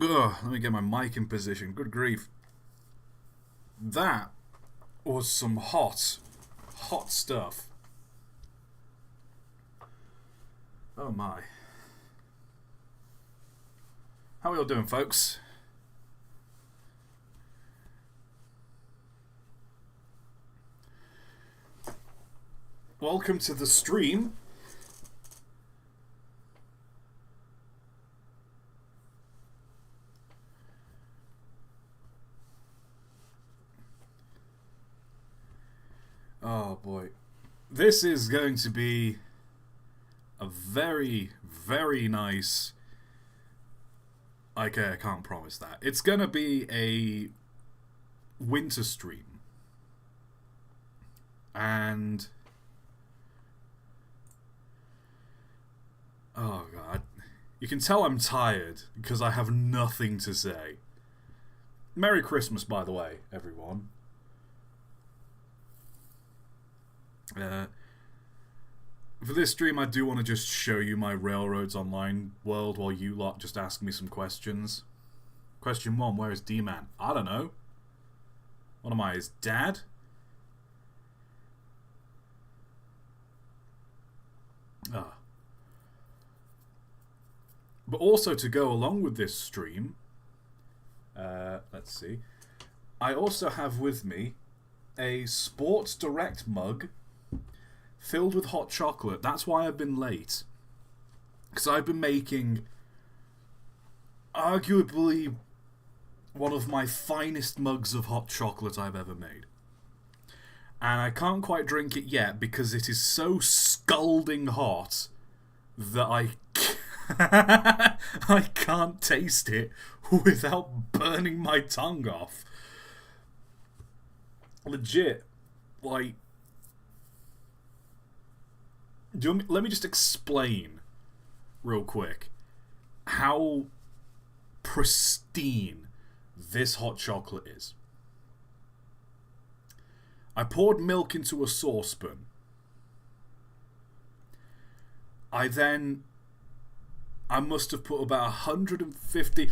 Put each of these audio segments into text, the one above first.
Ugh, let me get my mic in position. Good grief. That was some hot stuff. Oh my. How are you all doing, folks? Welcome to the stream. Oh boy. This is going to be a very, very nice... Okay, I can't promise that. It's gonna be a winter stream. And... oh god. You can tell I'm tired because I have nothing to say. Merry Christmas, by the way, everyone. For this stream, I do want to just show you my Railroads Online world while you lot just ask me some questions. Question 1, where is D-Man? I don't know. What am I, his dad? Ah. But also to go along with this stream, let's see, I also have with me a Sports Direct mug filled with hot chocolate. That's why I've been late. Because I've been making arguably one of my finest mugs of hot chocolate I've ever made. And I can't quite drink it yet because it is so scalding hot that I can't taste it without burning my tongue off. Legit, like... let me just explain real quick how pristine this hot chocolate is. I poured milk into a saucepan. I must have put about 150...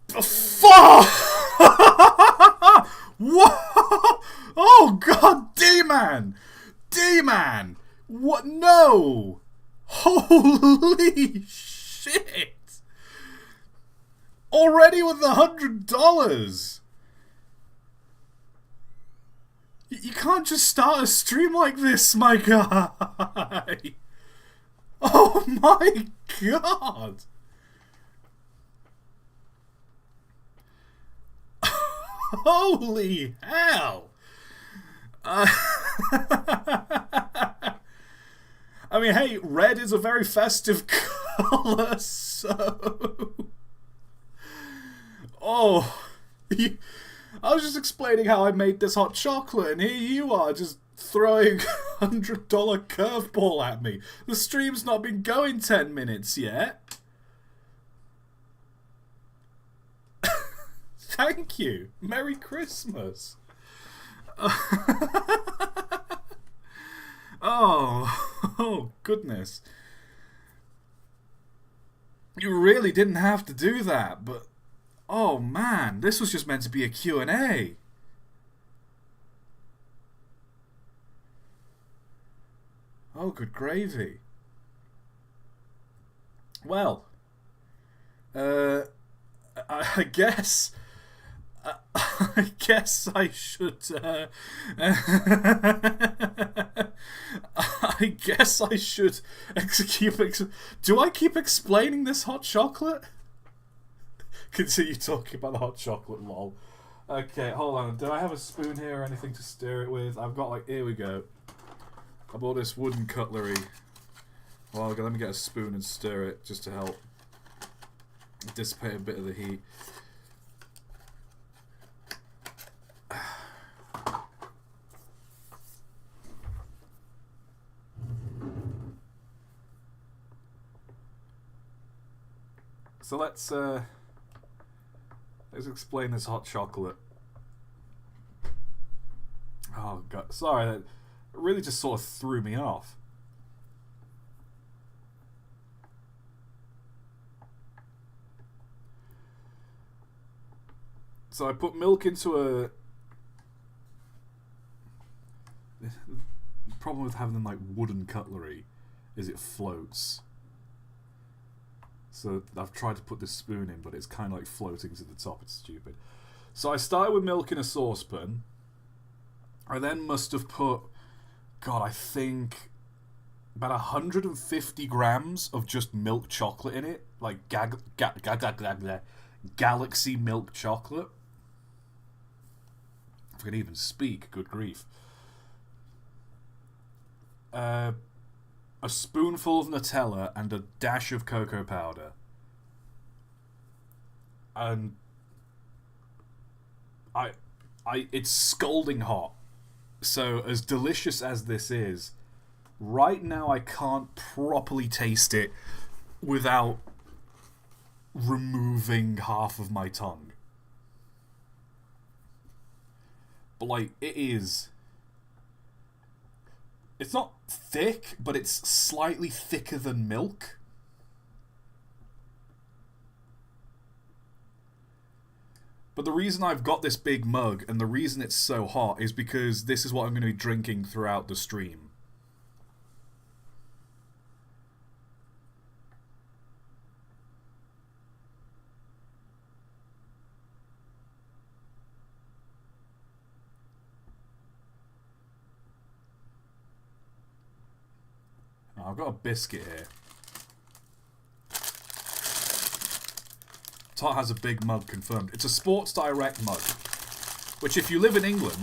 Fuck! What? Oh god, D-Man! D-Man! What? No! Holy shit! Already with $100! You can't just start a stream like this, my guy! Oh my god! Holy hell! I mean, hey, red is a very festive colour, so... Oh, I was just explaining how I made this hot chocolate, and here you are, just throwing $100 curveball at me. The stream's not been going 10 minutes yet. Thank you. Merry Christmas. Oh, goodness. You really didn't have to do that, but... oh, man. This was just meant to be a Q&A. Oh, good gravy. Well, I guess... I guess I should... I guess I should do I keep explaining this hot chocolate? Continue talking about the hot chocolate, lol. Okay, hold on. Do I have a spoon here or anything to stir it with? I've got, like, here we go. I bought this wooden cutlery. Well, let me get a spoon and stir it just to help dissipate a bit of the heat. So let's explain this hot chocolate. Oh god, sorry, that really just sort of threw me off. So I put milk into a... The problem with having like wooden cutlery is it floats. So I've tried to put this spoon in, but it's kind of like floating to the top. It's stupid. So I started with milk in a saucepan. I then must have put, God, I think about 150 grams of just milk chocolate in it, like galaxy milk chocolate. If I can even speak, good grief. A spoonful of Nutella and a dash of cocoa powder. And it's scalding hot. So as delicious as this is, right now I can't properly taste it without removing half of my tongue. But like, it's not thick, but it's slightly thicker than milk. But the reason I've got this big mug and the reason it's so hot is because this is what I'm going to be drinking throughout the stream. I've got a biscuit here. ToT has a big mug confirmed. It's a Sports Direct mug, which if you live in England,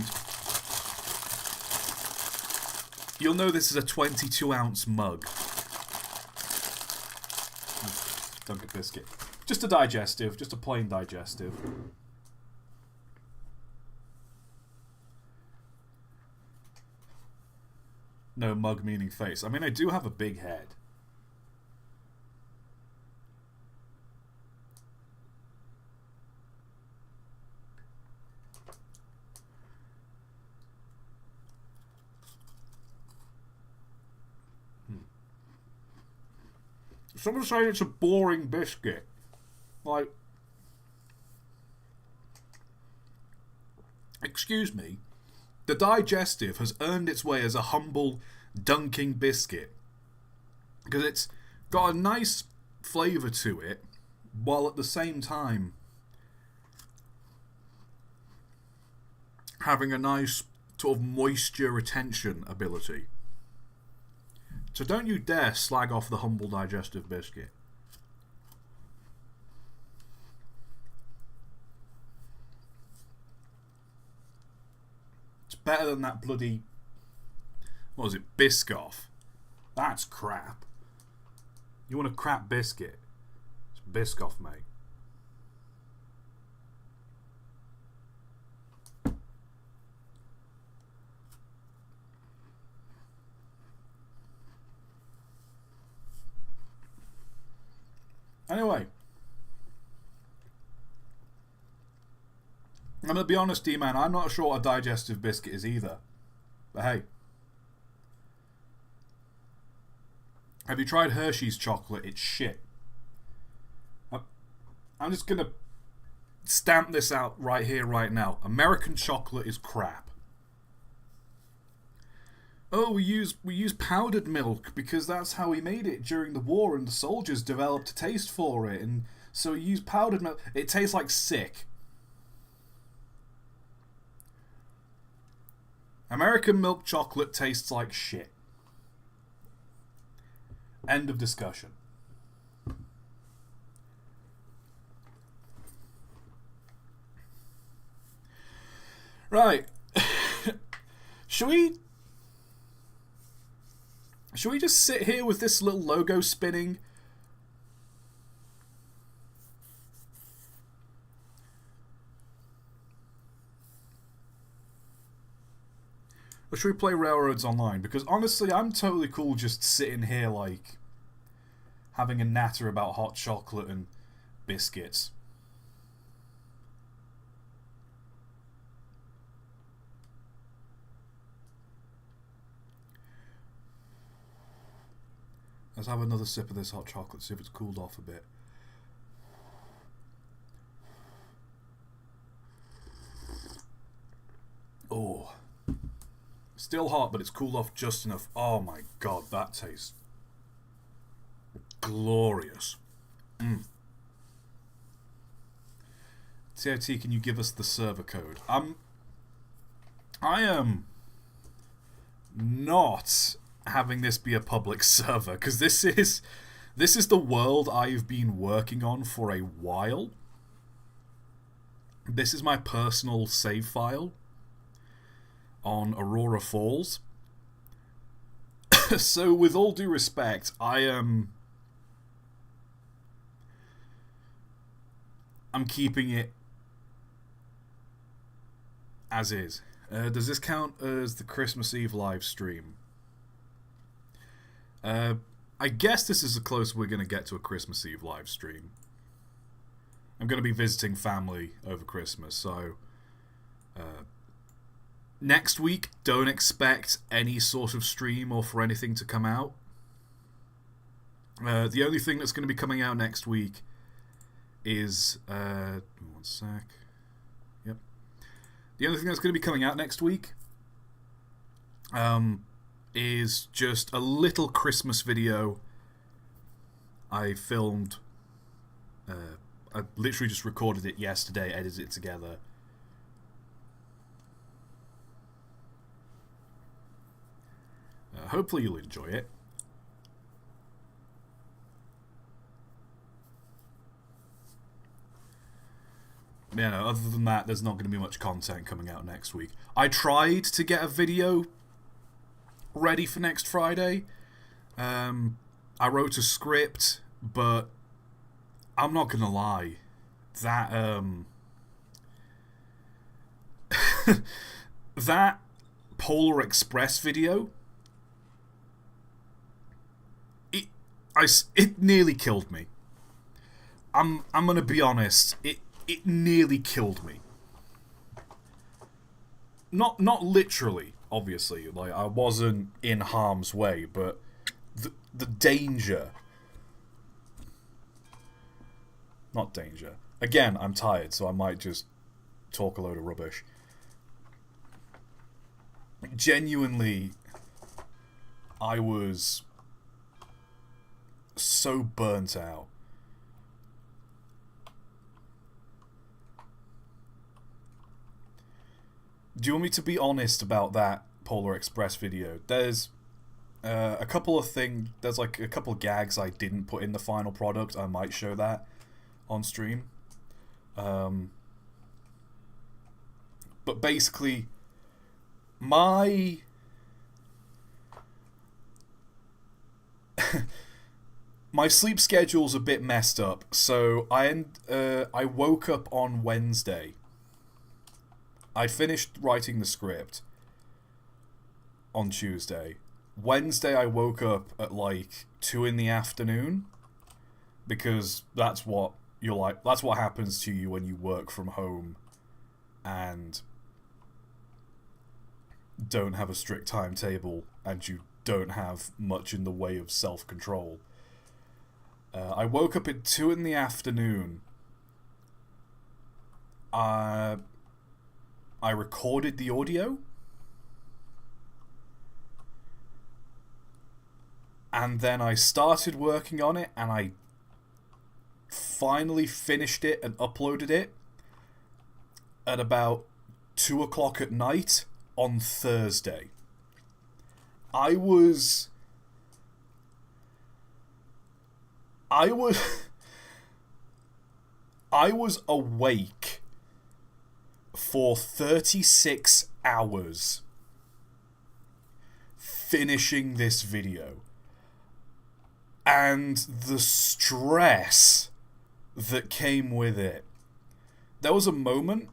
you'll know this is a 22-ounce mug. Dunk a biscuit. Just a digestive, just a plain digestive. No mug meaning face. I mean, I do have a big head. Someone's saying it's a boring biscuit. Like, excuse me, the digestive has earned its way as a humble dunking biscuit because it's got a nice flavour to it, while at the same time having a nice sort of moisture retention ability. So don't you dare slag off the humble digestive biscuit. It's better than that bloody... What was it? Biscoff. That's crap. You want a crap biscuit? It's Biscoff, mate. Anyway, I'm going to be honest, D-Man, I'm not sure what a digestive biscuit is either. But hey. Have you tried Hershey's chocolate? It's shit. I'm just going to stamp this out right here, right now. American chocolate is crap. Oh, we use powdered milk because that's how we made it during the war, and the soldiers developed a taste for it, and so we use powdered milk. It tastes like sick. American milk chocolate tastes like shit. End of discussion. Right. Should we just sit here with this little logo spinning? Or should we play Railroads Online? Because honestly, I'm totally cool just sitting here, like, having a natter about hot chocolate and biscuits. Let's have another sip of this hot chocolate, see if it's cooled off a bit. Still hot, but it's cooled off just enough. Oh my god, that tastes glorious. ToT, can you give us the server code? I am not having this be a public server, because this is the world I've been working on for a while. This is my personal save file on Aurora Falls. So with all due respect, I'm keeping it as is. Does this count as the Christmas Eve live stream? I guess this is the closest we're going to get to a Christmas Eve live stream. I'm going to be visiting family over Christmas, so next week, don't expect any sort of stream or for anything to come out. The only thing that's going to be coming out next week is... one sec. Yep. The only thing that's going to be coming out next week is just a little Christmas video I filmed. I literally just recorded it yesterday, edited it together. Hopefully you'll enjoy it. Yeah, no, other than that, there's not going to be much content coming out next week. I tried to get a video ready for next Friday. I wrote a script, but I'm not going to lie. That, that Polar Express video, it nearly killed me. I'm going to be honest. It nearly killed me. Not literally, obviously. Like, I wasn't in harm's way, but the danger. Not danger. Again, I'm tired, so I might just talk a load of rubbish. Genuinely, I was so burnt out. Do you want me to be honest about that Polar Express video? There's a couple of things. There's like a couple of gags I didn't put in the final product. I might show that on stream. But basically, my my sleep schedule's a bit messed up. So I woke up on Wednesday. I finished writing the script on Tuesday. Wednesday I woke up at like 2 in the afternoon, because that's what that's what happens to you when you work from home and don't have a strict timetable and you don't have much in the way of self-control. I woke up at 2 in the afternoon. I recorded the audio, and then I started working on it, and I finally finished it and uploaded it at about 2 o'clock at night on Thursday. I was awake for 36 hours finishing this video. And the stress that came with it. There was a moment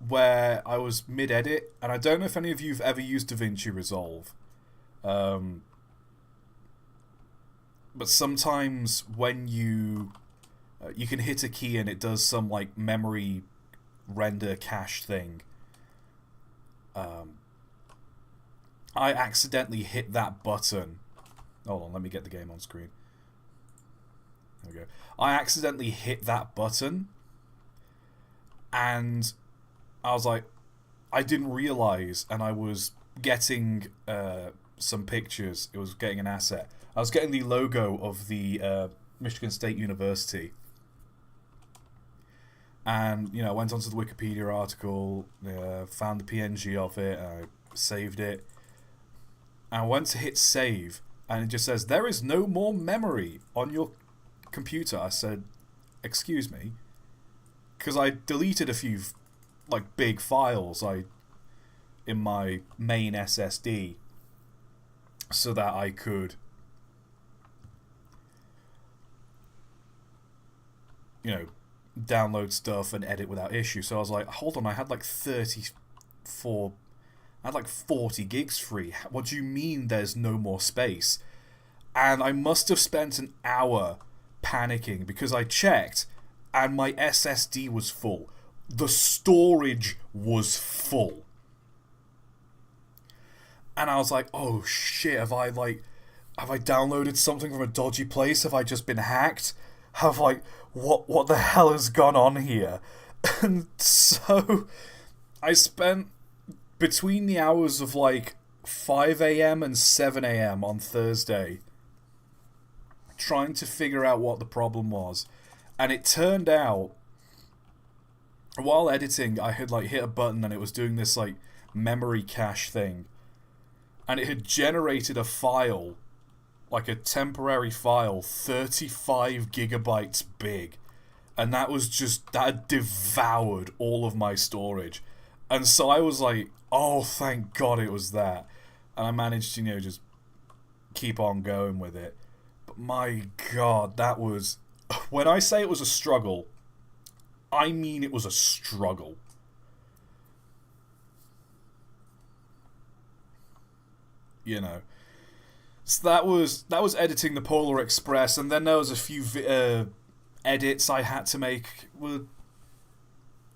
where I was mid-edit, and I don't know if any of you have ever used DaVinci Resolve. But sometimes when you can hit a key and it does some like memory render cache thing. I accidentally hit that button. Hold on, let me get the game on screen. There we go. I accidentally hit that button, and I was like, I didn't realize, and I was getting some pictures. It was getting an asset. I was getting the logo of the Michigan State University. And, you know, I went onto the Wikipedia article, found the PNG of it, I saved it. And I went to hit save, and it just says, there is no more memory on your computer. I said, excuse me? Because I deleted a few, like, big files in my main SSD so that I could, you know, download stuff and edit without issue. So I was like, hold on, I had like 40 gigs free. What do you mean there's no more space? And I must have spent an hour panicking because I checked and my SSD was full. The storage was full. And I was like, oh shit, have I downloaded something from a dodgy place? Have I just been hacked? What the hell has gone on here? And so I spent between the hours of like 5 a.m. and 7 a.m. on Thursday trying to figure out what the problem was. And it turned out, while editing, I had like hit a button and it was doing this like memory cache thing. And it had generated a file, like a temporary file, 35 gigabytes big. And that had devoured all of my storage. And so I was like, oh, thank God it was that. And I managed to, you know, just keep on going with it. But my God, that was... When I say it was a struggle, I mean it was a struggle. You know. So that was editing the Polar Express, and then there was a few edits I had to make.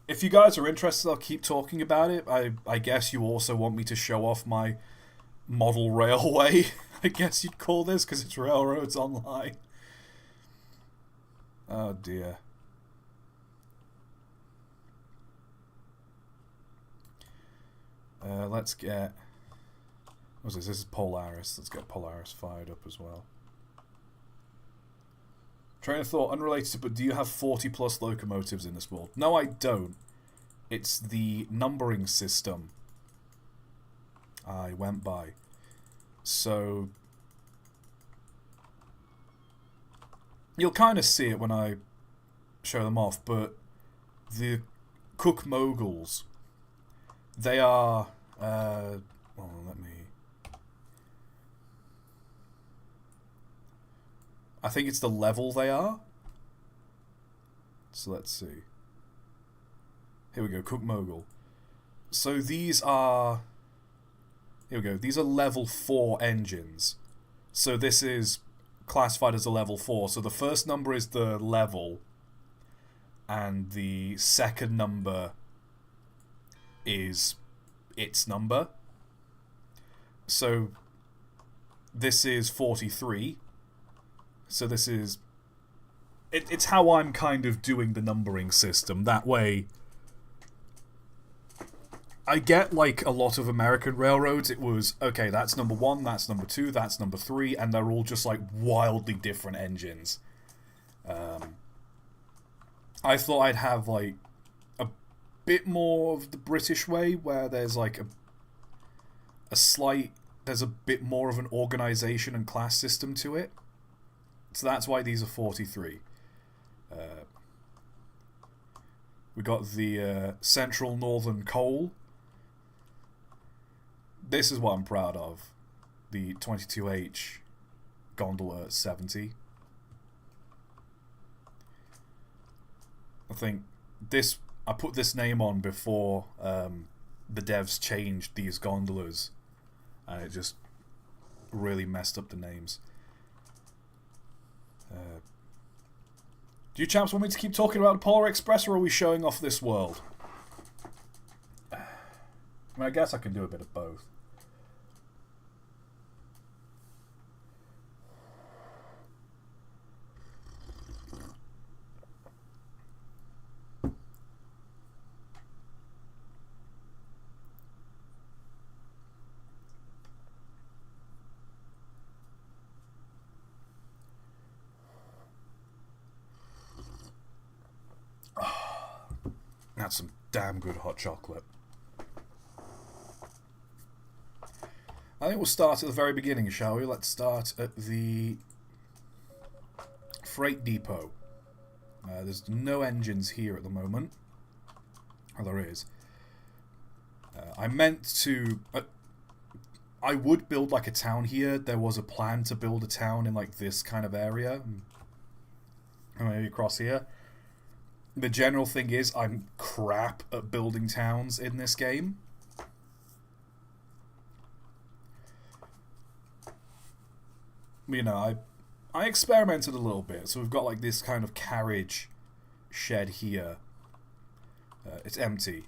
If you guys are interested, I'll keep talking about it. I guess you also want me to show off my model railway, I guess you'd call this, because it's Railroads Online. Oh dear. Let's get... What's this? This is Polaris. Let's get Polaris fired up as well. Train of thought, unrelated, but do you have 40 plus locomotives in this world? No, I don't. It's the numbering system I went by. So you'll kind of see it when I show them off, but the Cook Moguls, they are... well, let me... I think it's the level they are. So let's see. Here we go, Cook Mogul. So these are... Here we go. These are level 4 engines. So this is classified as a level 4. So the first number is the level. And the second number is its number. So this is 43. So this is... It's how I'm kind of doing the numbering system. That way... I get, like, a lot of American railroads, it was, okay, that's number 1, that's number 2, that's number 3, and they're all just, like, wildly different engines. I thought I'd have, like, a bit more of the British way, where there's, like, there's a bit more of an organisation and class system to it. So that's why these are 43. We got the Central Northern Coal. This is what I'm proud of. The 22H Gondola 70. I think this... I put this name on before the devs changed these gondolas. And it just really messed up the names. Do you chaps want me to keep talking about the Polar Express, or are we showing off this world? I mean, I guess I can do a bit of both. That's some damn good hot chocolate. I think we'll start at the very beginning, shall we? Let's start at the freight depot. There's no engines here at the moment. Oh, there is. I meant to... I would build like a town here. There was a plan to build a town in like this kind of area. Maybe across here. The general thing is I'm crap at building towns in this game. You know, I experimented a little bit. So we've got like this kind of carriage shed here. It's empty.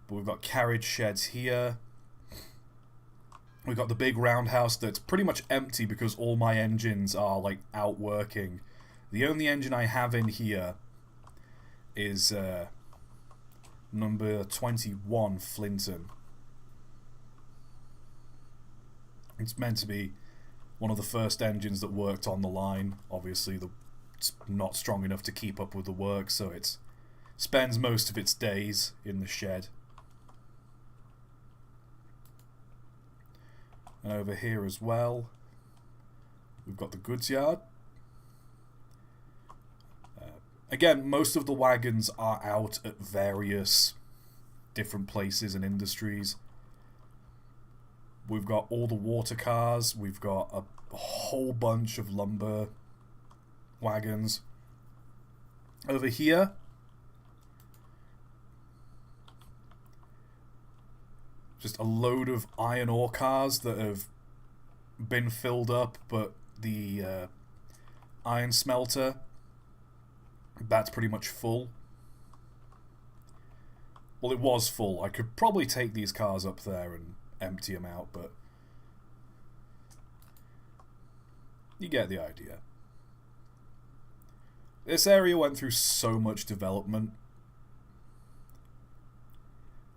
But we've got carriage sheds here. We've got the big roundhouse that's pretty much empty because all my engines are like out working. The only engine I have in here is number 21 Flinton. It's meant to be one of the first engines that worked on the line. Obviously, it's not strong enough to keep up with the work, so it spends most of its days in the shed. And over here as well, we've got the goods yard. Again, most of the wagons are out at various different places and industries. We've got all the water cars. We've got a whole bunch of lumber wagons. Over here, just a load of iron ore cars that have been filled up, but the iron smelter, that's pretty much full. Well, it was full. I could probably take these cars up there and empty them out, but you get the idea. This area went through so much development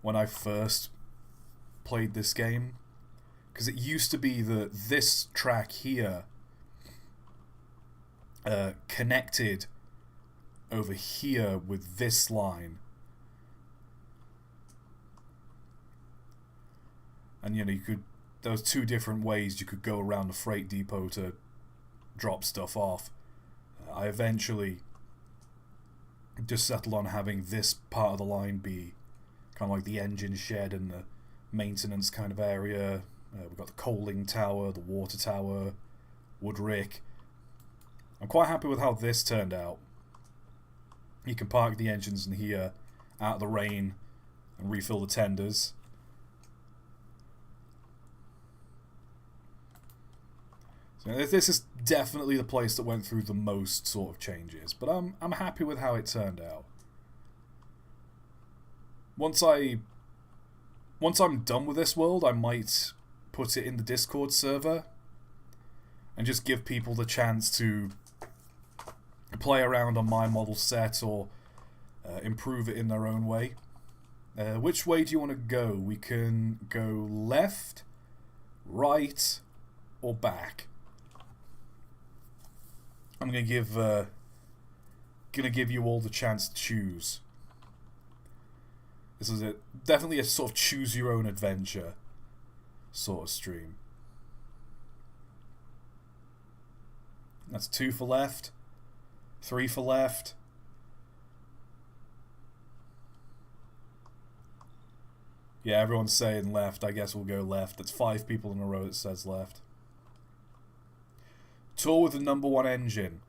when I first played this game, because it used to be that this track here connected over here with this line, and you know, there was two different ways you could go around the freight depot to drop stuff off. I eventually just settled on having this part of the line be kind of like the engine shed and the maintenance kind of area. We've got the coaling tower, the water tower, wood rick. I'm quite happy with how this turned out. You can park the engines in here out of the rain and refill the tenders. So this is definitely the place that went through the most sort of changes, but I'm happy with how it turned out. Once I'm done with this world, I might put it in the Discord server and just give people the chance to play around on my model set or improve it in their own way. Which way do you want to go? We can go left, right, or back. I'm gonna give you all the chance to choose. This is definitely a sort of choose your own adventure sort of stream. That's 2 for left, 3 for left. Yeah, everyone's saying left. I guess we'll go left. That's 5 people in a row that says left. Tour with the number 1 engine.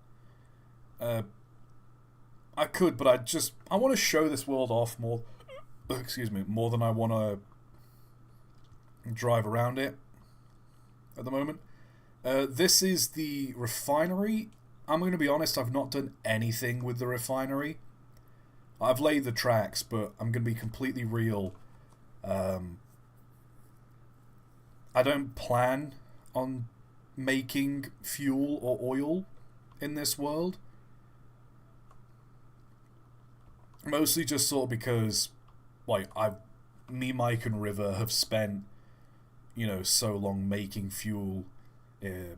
I could, but I want to show this world off more. Excuse me, more than I want to drive around it at the moment. This is the refinery. I'm going to be honest, I've not done anything with the refinery. I've laid the tracks, but I'm going to be completely real. I don't plan on making fuel or oil in this world. Mostly just sort of because, like, me, Mike, and River have spent, you know, so long making fuel in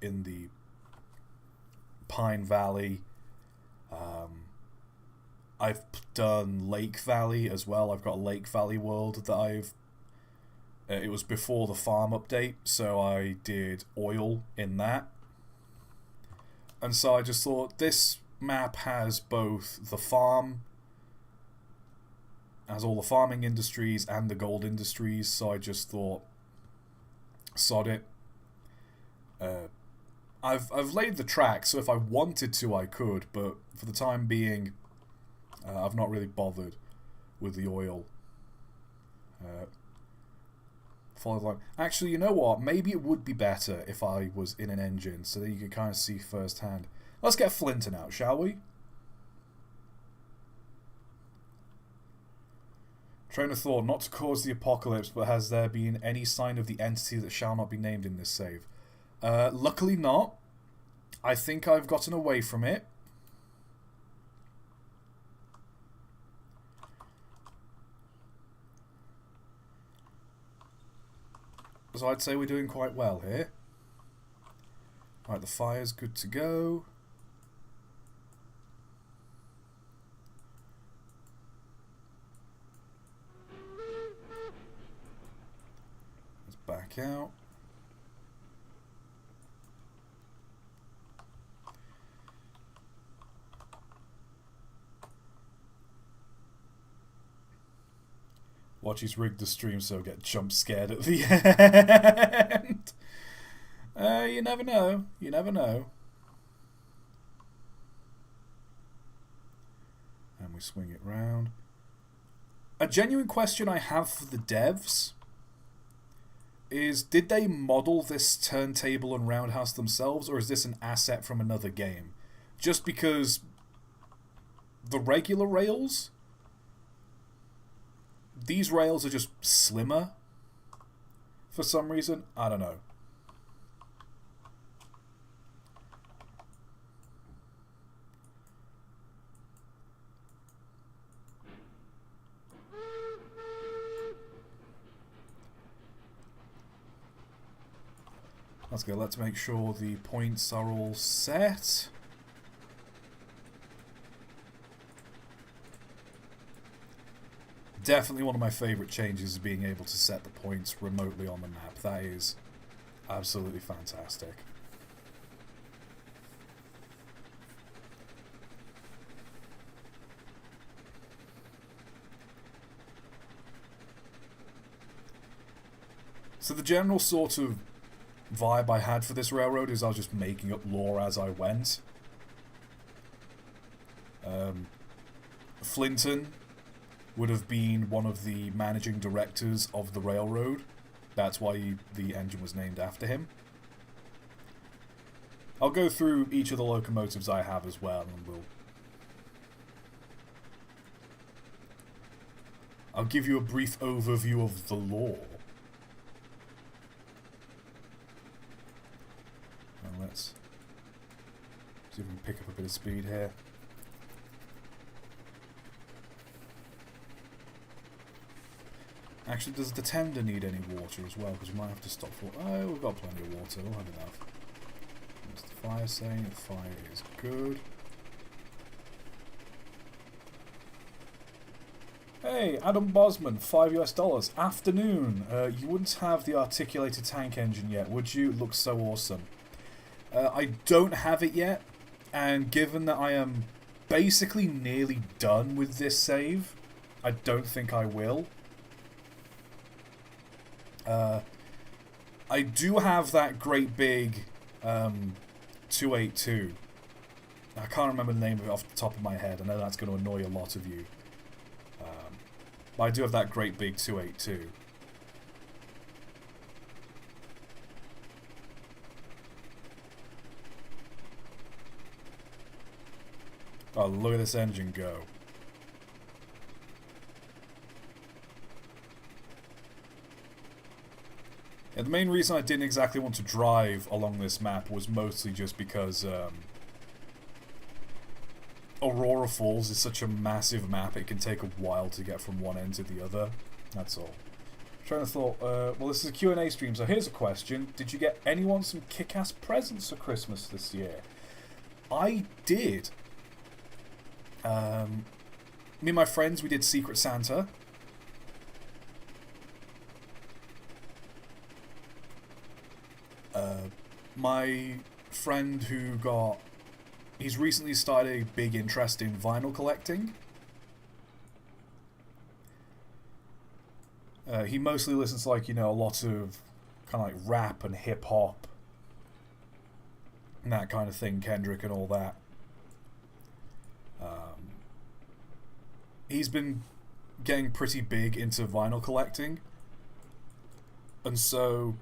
the Pine Valley. I've done Lake Valley as well. I've got a Lake Valley world that I've... it was before the farm update, so I did oil in that. And so I just thought, this map has both the farm, has all the farming industries and the gold industries, so I just thought, sod it. I've laid the track, so if I wanted to, I could, but for the time being, I've not really bothered with the oil. Follow the line. Actually, you know what? Maybe it would be better if I was in an engine, so that you could kind of see firsthand. Let's get Flinton out, shall we? Train of thought, not to cause the apocalypse, but has there been any sign of the entity that shall not be named in this save? Luckily not. I think I've gotten away from it. So I'd say we're doing quite well here. Right, the fire's good to go. Let's back out. Watch he's rigged the stream so get jump scared at the end. You never know. You never know. And we swing it round. A genuine question I have for the devs is, did they model this turntable and roundhouse themselves, or is this an asset from another game? Just because the regular rails... these rails are just slimmer for some reason. I don't know. Let's go. Let's make sure the points are all set. Definitely one of my favourite changes is being able to set the points remotely on the map. That is absolutely fantastic. So the general sort of vibe I had for this railroad is I was just making up lore as I went. Flinton would have been one of the managing directors of the railroad. That's why the engine was named after him. I'll go through each of the locomotives I have as well, and I'll give you a brief overview of the lore. And let's see if we can pick up a bit of speed here. Actually, does the tender need any water as well? Because we might have to stop for... oh, we've got plenty of water. We'll have enough. What's the fire saying? The fire is good. Hey, Adam Bosman, $5 US. Afternoon. You wouldn't have the articulated tank engine yet, would you? It looks so awesome. I don't have it yet, and given that I am basically nearly done with this save, I don't think I will. I do have that great big 282. I can't remember the name of it off the top of my head. I know that's going to annoy a lot of you. But I do have that great big 282. Oh, look at this engine go. Yeah, the main reason I didn't exactly want to drive along this map was mostly just because Aurora Falls is such a massive map, it can take a while to get from one end to the other. That's all. I'm trying to thought, well, this is a Q&A stream, so here's a question. Did you get anyone some kick-ass presents for Christmas this year? I did. me and my friends, we did Secret Santa. My friend who got... He's recently started a big interest in vinyl collecting. He mostly listens to, like, you know, a lot of kind of like rap and hip-hop and that kind of thing, Kendrick and all that. He's been getting pretty big into vinyl collecting. And so,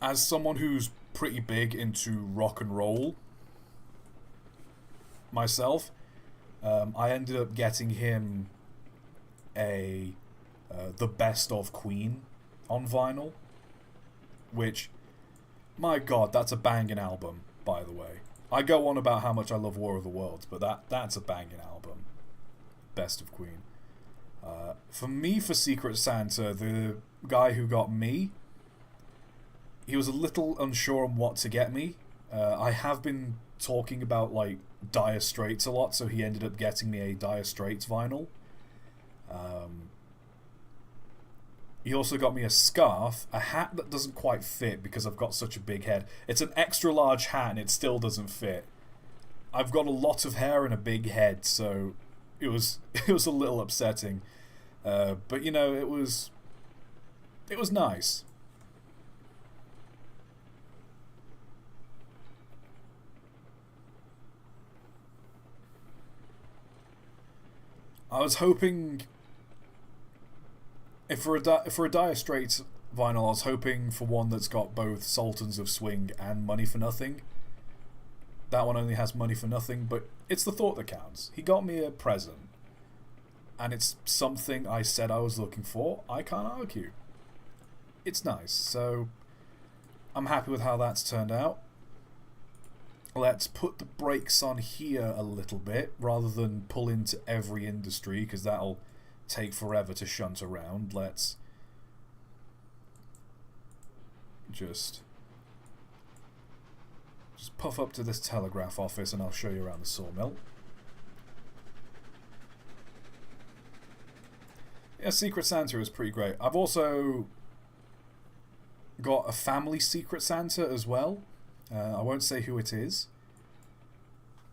as someone who's pretty big into rock and roll myself, I ended up getting him the Best of Queen on vinyl, which, my god, that's a banging album, by the way. I go on about how much I love War of the Worlds, but that's a banging album. Best of Queen. For me, for Secret Santa, the guy who got me, he was a little unsure on what to get me. I have been talking about, like, Dire Straits a lot, so he ended up getting me a Dire Straits vinyl. He also got me a scarf, a hat that doesn't quite fit because I've got such a big head. It's an extra large hat and it still doesn't fit. I've got a lot of hair and a big head, so it was a little upsetting. But you know, it was nice. I was hoping, if for a Dire Straits vinyl, I was hoping for one that's got both Sultans of Swing and Money for Nothing. That one only has Money for Nothing, but it's the thought that counts. He got me a present, and it's something I said I was looking for. I can't argue. It's nice, so I'm happy with how that's turned out. Let's put the brakes on here a little bit, rather than pull into every industry, because that'll take forever to shunt around. Let's just puff up to this telegraph office and I'll show you around the sawmill. Yeah, Secret Santa is pretty great. I've also got a family Secret Santa as well. I won't say who it is,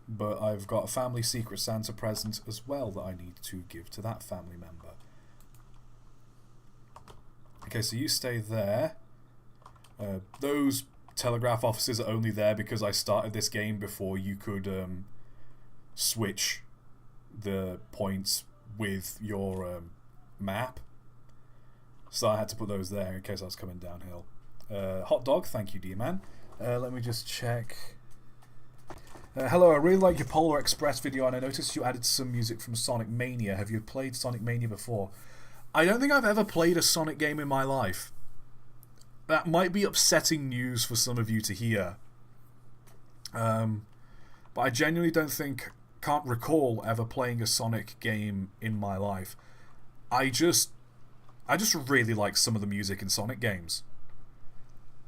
but I've got a family Secret Santa present as well that I need to give to that family member. Okay, so you stay there. Those telegraph offices are only there because I started this game before you could switch the points with your map. So I had to put those there in case I was coming downhill. Hot dog, thank you, D-Man. Let me just check. Hello, I really like your Polar Express video and I noticed you added some music from Sonic Mania. Have you played Sonic Mania before? I don't think I've ever played a Sonic game in my life. That might be upsetting news for some of you to hear. But I genuinely can't recall ever playing a Sonic game in my life. I just really like some of the music in Sonic games.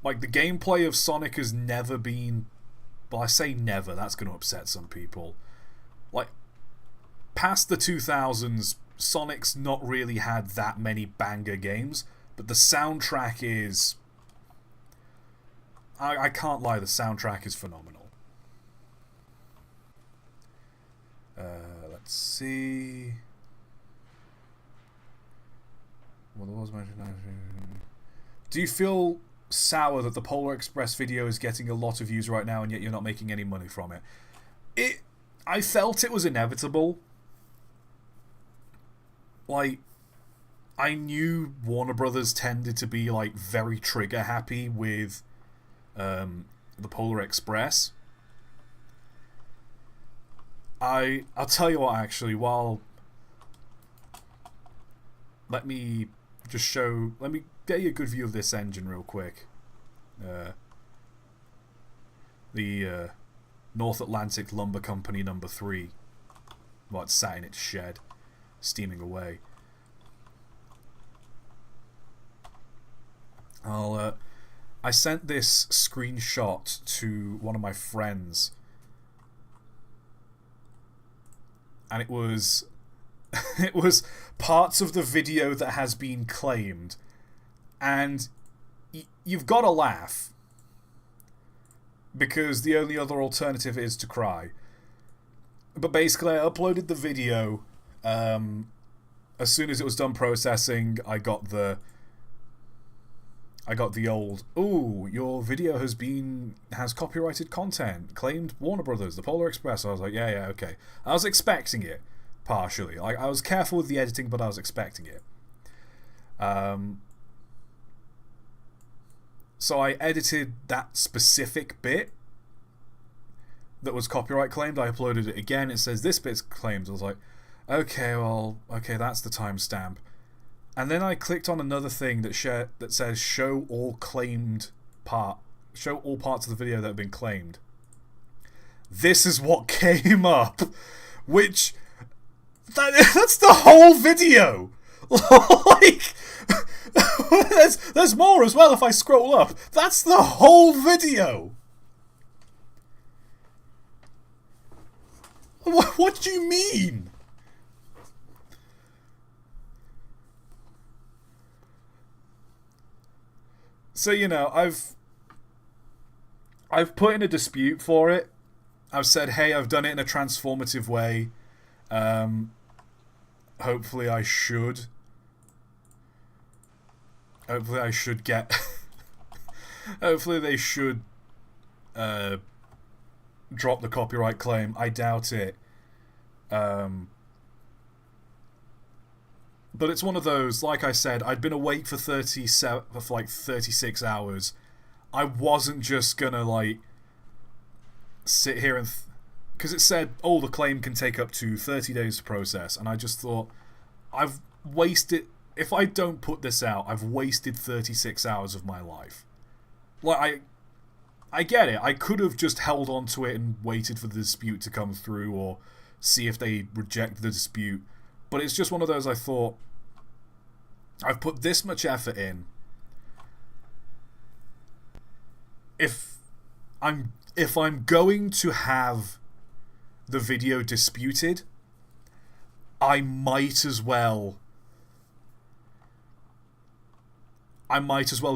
Like, the gameplay of Sonic has never been... Well, I say never, that's going to upset some people. Like, past the 2000s, Sonic's not really had that many banger games, but the soundtrack is... I can't lie, the soundtrack is phenomenal. Let's see... Well, there was mentioned... Do you feel sour that the Polar Express video is getting a lot of views right now and yet you're not making any money from it? I felt it was inevitable. Like, I knew Warner Brothers tended to be, like, very trigger happy with the Polar Express. I'll tell you what, actually, let me get you a good view of this engine real quick. The North Atlantic Lumber Company number 3. Well, it's sat in its shed, steaming away. I sent this screenshot to one of my friends and it was it was parts of the video that has been claimed, and you've got to laugh because the only other alternative is to cry. But basically, I uploaded the video. As soon as it was done processing, I got the old, "Ooh, your video has copyrighted content, claimed Warner Brothers, the Polar Express." I was like, yeah, okay. I was expecting it, partially. Like, I was careful with the editing, but I was expecting it. So I edited that specific bit that was copyright claimed. I uploaded it again. It says this bit's claimed. I was like, okay, that's the timestamp. And then I clicked on another thing that says show all parts of the video that have been claimed. This is what came up, which that's the whole video. Like, there's more as well if I scroll up. That's the whole video. What do you mean? So, you know, I've put in a dispute for it. I've said, hey, I've done it in a transformative way. Hopefully I should get hopefully they should drop the copyright claim. I doubt it. But it's one of those, like I said, I'd been awake for 36 hours. I wasn't just gonna, like, sit here and... Because it said, oh, the claim can take up to 30 days to process. And I just thought, I've wasted... If I don't put this out, I've wasted 36 hours of my life. Like, I get it. I could have just held on to it and waited for the dispute to come through or see if they reject the dispute. But it's just one of those, I thought, I've put this much effort in. If I'm going to have the video disputed, I might as well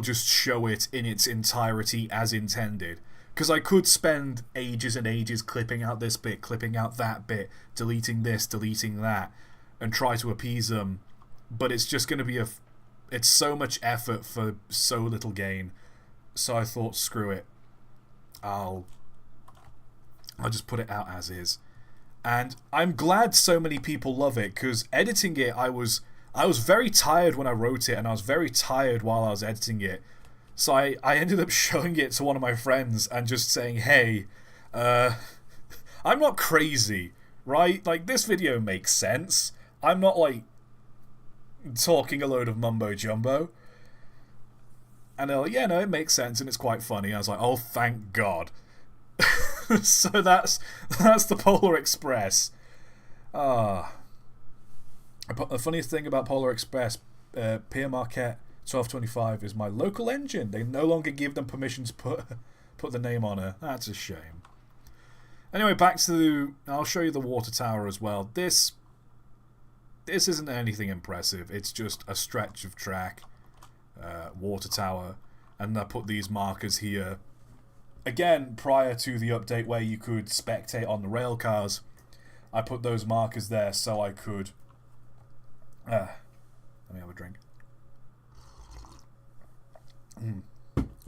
just show it in its entirety as intended. Because I could spend ages and ages clipping out this bit, clipping out that bit, deleting this, deleting that, and try to appease them. But it's just going to be it's so much effort for so little gain. So I thought, screw it. I'll just put it out as is. And I'm glad so many people love it, because editing it, I was very tired when I wrote it, and I was very tired while I was editing it. So I ended up showing it to one of my friends and just saying, hey, I'm not crazy, right? Like, this video makes sense. I'm not, like, talking a load of mumbo-jumbo. And they're like, yeah, no, it makes sense, and it's quite funny. I was like, oh, thank God. So that's the Polar Express. The funniest thing about Polar Express, Pierre Marquette 1225 is my local engine. They no longer give them permission to put the name on her. That's a shame. Anyway, back to I'll show you the water tower as well. This isn't anything impressive. It's just a stretch of track, water tower, and I put these markers here. Again, prior to the update where you could spectate on the rail cars, I put those markers there so I could... let me have a drink.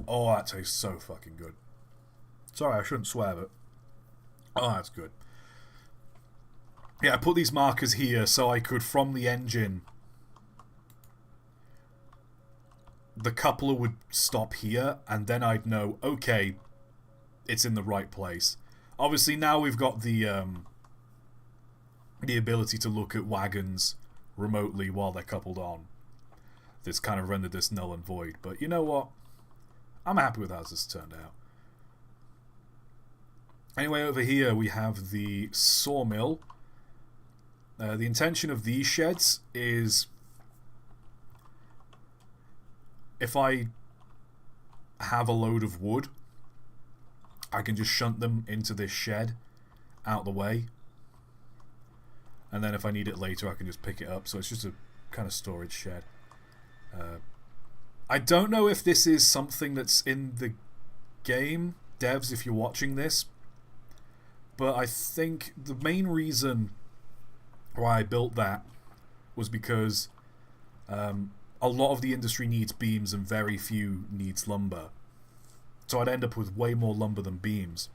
Oh, that tastes so fucking good. Sorry, I shouldn't swear, but... oh, that's good. Yeah, I put these markers here so I could, from the engine... the coupler would stop here, and then I'd know, okay, it's in the right place. Obviously, now we've got the ability to look at wagons remotely while they're coupled on. This kind of rendered this null and void, but you know what? I'm happy with how this turned out. Anyway, over here we have the sawmill. The intention of these sheds is, if I have a load of wood, I can just shunt them into this shed out the way. and then if I need it later I can just pick it up, so it's just a kind of storage shed. I don't know if this is something that's in the game, devs, if you're watching this, but I think the main reason why I built that was because a lot of the industry needs beams and very few needs lumber. So I'd end up with way more lumber than beams.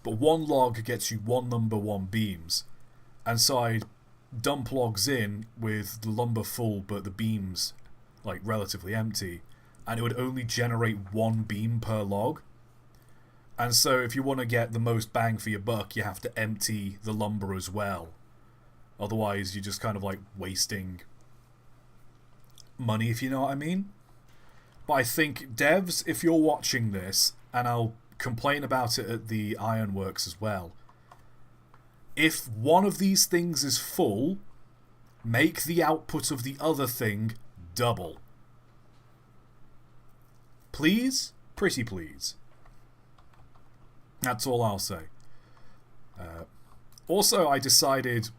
But one log gets you one lumber, one beams. And so I'd dump logs in with the lumber full but the beams like relatively empty, and it would only generate one beam per log. And so if you want to get the most bang for your buck, you have to empty the lumber as well. Otherwise you're just kind of like wasting money, if you know what I mean. But I think devs, if you're watching this, and I'll complain about it at the ironworks as well, if one of these things is full, make the output of the other thing double. Please? Pretty please. That's all I'll say. Also, I decided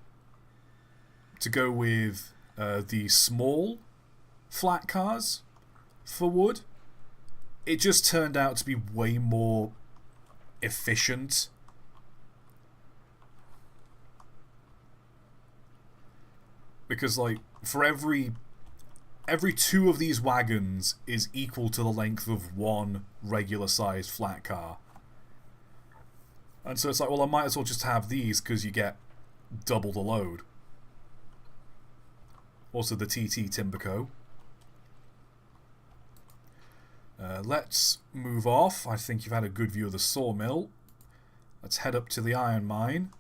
to go with the small flat cars for wood. It just turned out to be way more efficient. Because, like, for every two of these wagons is equal to the length of one regular sized flat car. And so it's like, well, I might as well just have these because you get double the load. Also the ToT Timberco. Let's move off. I think you've had a good view of the sawmill. Let's head up to the iron mine.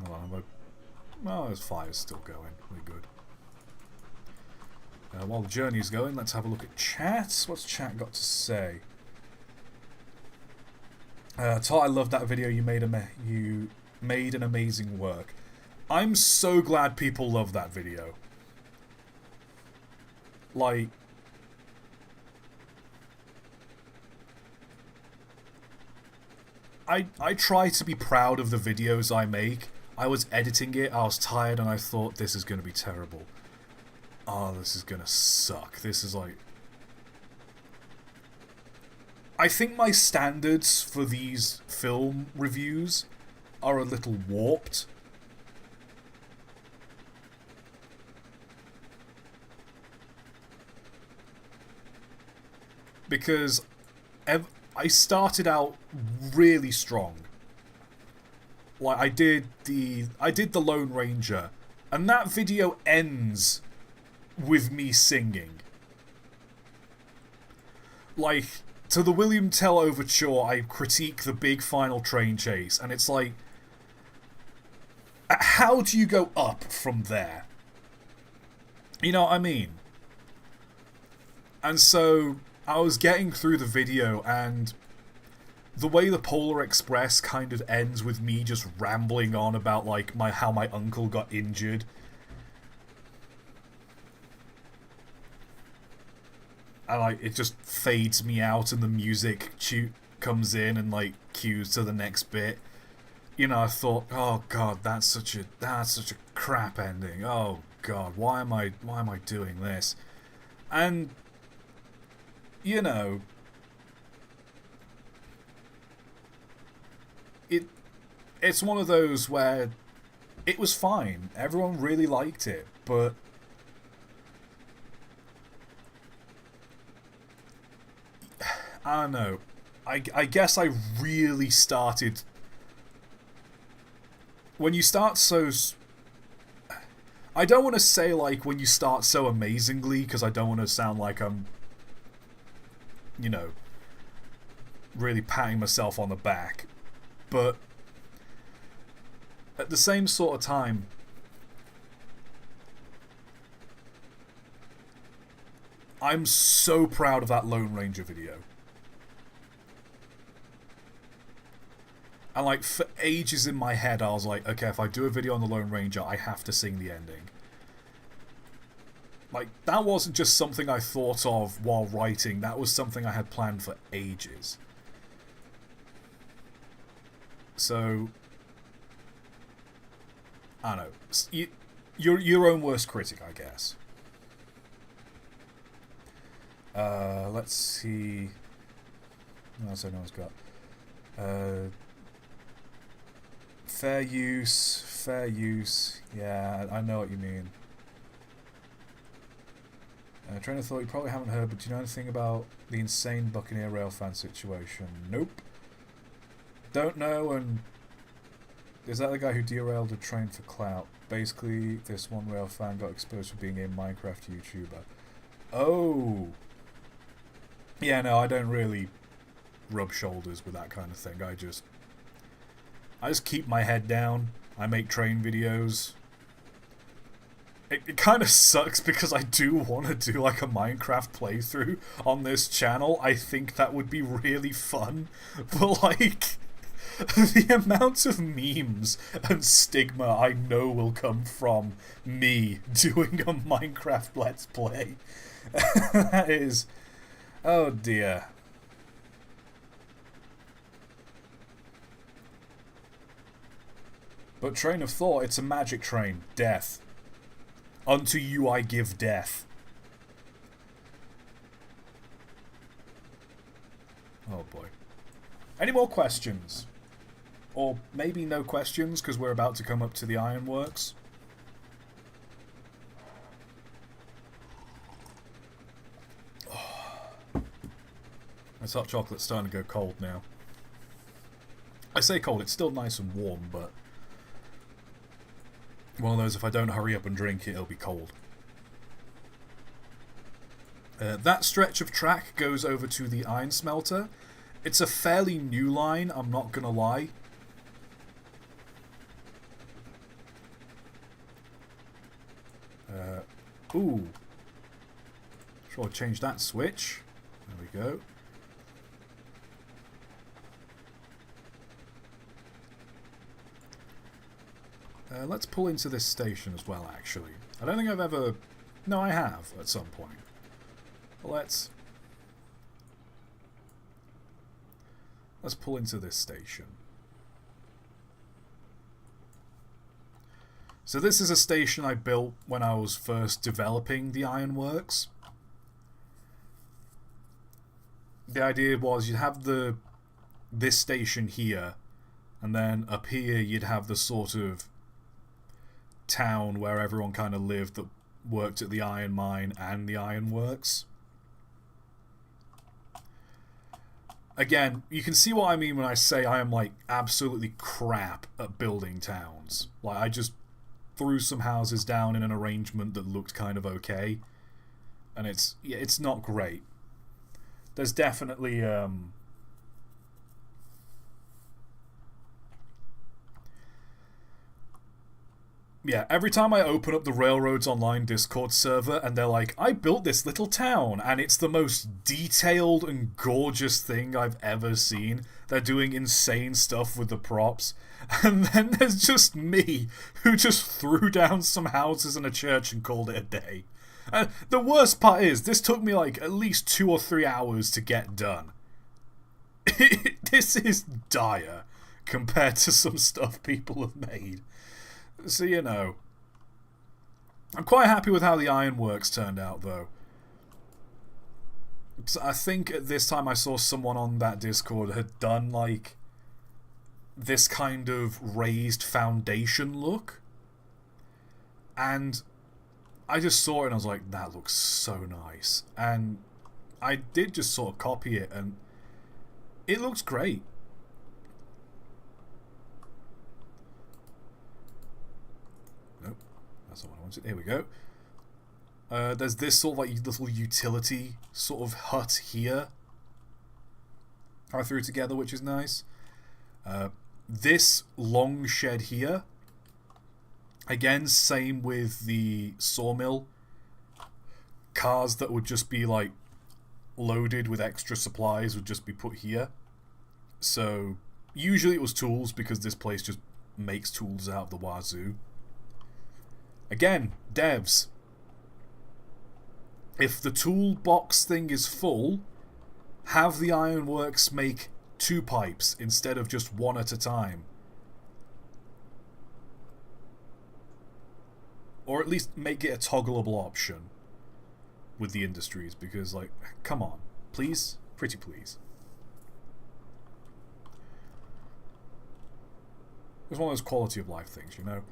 Hold on, well, there's fires still going. We're good. While the journey's going, let's have a look at chat. What's chat got to say? ToT, I love that video. You made an amazing work. I'm so glad people love that video. Like, I try to be proud of the videos I make. I was editing it, I was tired, and I thought, this is going to be terrible. Oh, this is going to suck. This is like... I think my standards for these film reviews are a little warped. Because I started out really strong. Like, I did the Lone Ranger, and that video ends with me singing. Like, to the William Tell Overture, I critique the big final train chase, and it's like, how do you go up from there? You know what I mean? And so I was getting through the video, and the way the Polar Express kind of ends with me just rambling on about like how my uncle got injured. And like it just fades me out, and the music comes in and like cues to the next bit. You know, I thought, oh god, that's such a crap ending. Oh god, why am I doing this? And you know, it's one of those where it was fine. Everyone really liked it, but I don't know. I guess I really started... When you start so... I don't want to say, like, when you start so amazingly, because I don't want to sound like I'm, you know, really patting myself on the back. But at the same sort of time, I'm so proud of that Lone Ranger video. And like for ages in my head I was like, okay, if I do a video on the Lone Ranger, I have to sing the ending. Like, that wasn't just something I thought of while writing, that was something I had planned for ages. So, I don't know. You're your own worst critic, I guess. Let's see. No, so no one's got. Fair use, fair use. Yeah, I know what you mean. Trainer thought you probably haven't heard, but do you know anything about the insane Buccaneer railfan situation? Nope. Don't know, and is that the guy who derailed a train for clout? Basically, this one railfan got exposed for being a Minecraft YouTuber. Oh! Yeah, no, I don't really rub shoulders with that kind of thing. I just keep my head down. I make train videos. It kind of sucks because I do want to do like a Minecraft playthrough on this channel. I think that would be really fun. But like, the amount of memes and stigma I know will come from me doing a Minecraft Let's Play. That is... oh dear. But train of thought, it's a magic train. Death. Unto you I give death. Oh boy. Any more questions? Or maybe no questions, because we're about to come up to the ironworks. Oh. This hot chocolate's starting to go cold now. I say cold, it's still nice and warm, but... one of those, if I don't hurry up and drink it, it'll be cold. That stretch of track goes over to the iron smelter. It's a fairly new line, I'm not gonna lie. Ooh. Sure, I'll change that switch. There we go. Let's pull into this station as well, actually. I don't think I've ever... no, I have, at some point. Let's pull into this station. So this is a station I built when I was first developing the ironworks. The idea was you'd have this station here, and then up here you'd have the sort of town where everyone kind of lived that worked at the iron mine and the ironworks. Again, you can see what I mean when I say I am like absolutely crap at building towns. Like, I just threw some houses down in an arrangement that looked kind of okay, and it's not great. There's definitely yeah, every time I open up the Railroads Online Discord server and they're like, I built this little town and it's the most detailed and gorgeous thing I've ever seen. They're doing insane stuff with the props. And then there's just me, who just threw down some houses and a church and called it a day. And the worst part is, this took me like at least 2 or 3 hours to get done. This is dire compared to some stuff people have made. So, you know, I'm quite happy with how the ironworks turned out, though. So I think at this time I saw someone on that Discord had done, like, this kind of raised foundation look. And I just saw it and I was like, that looks so nice. And I did just sort of copy it, and it looks great. That's not what I wanted. Here we go. There's this sort of like little utility sort of hut here I threw together, which is nice. This long shed here, again, same with the sawmill. Cars that would just be like loaded with extra supplies would just be put here. So usually it was tools, because this place just makes tools out of the wazoo. Again, devs, if the toolbox thing is full, have the ironworks make 2 pipes instead of just 1 at a time. or at least make it a toggleable option with the industries, because, like, come on, please, pretty please. It's one of those quality of life things, you know.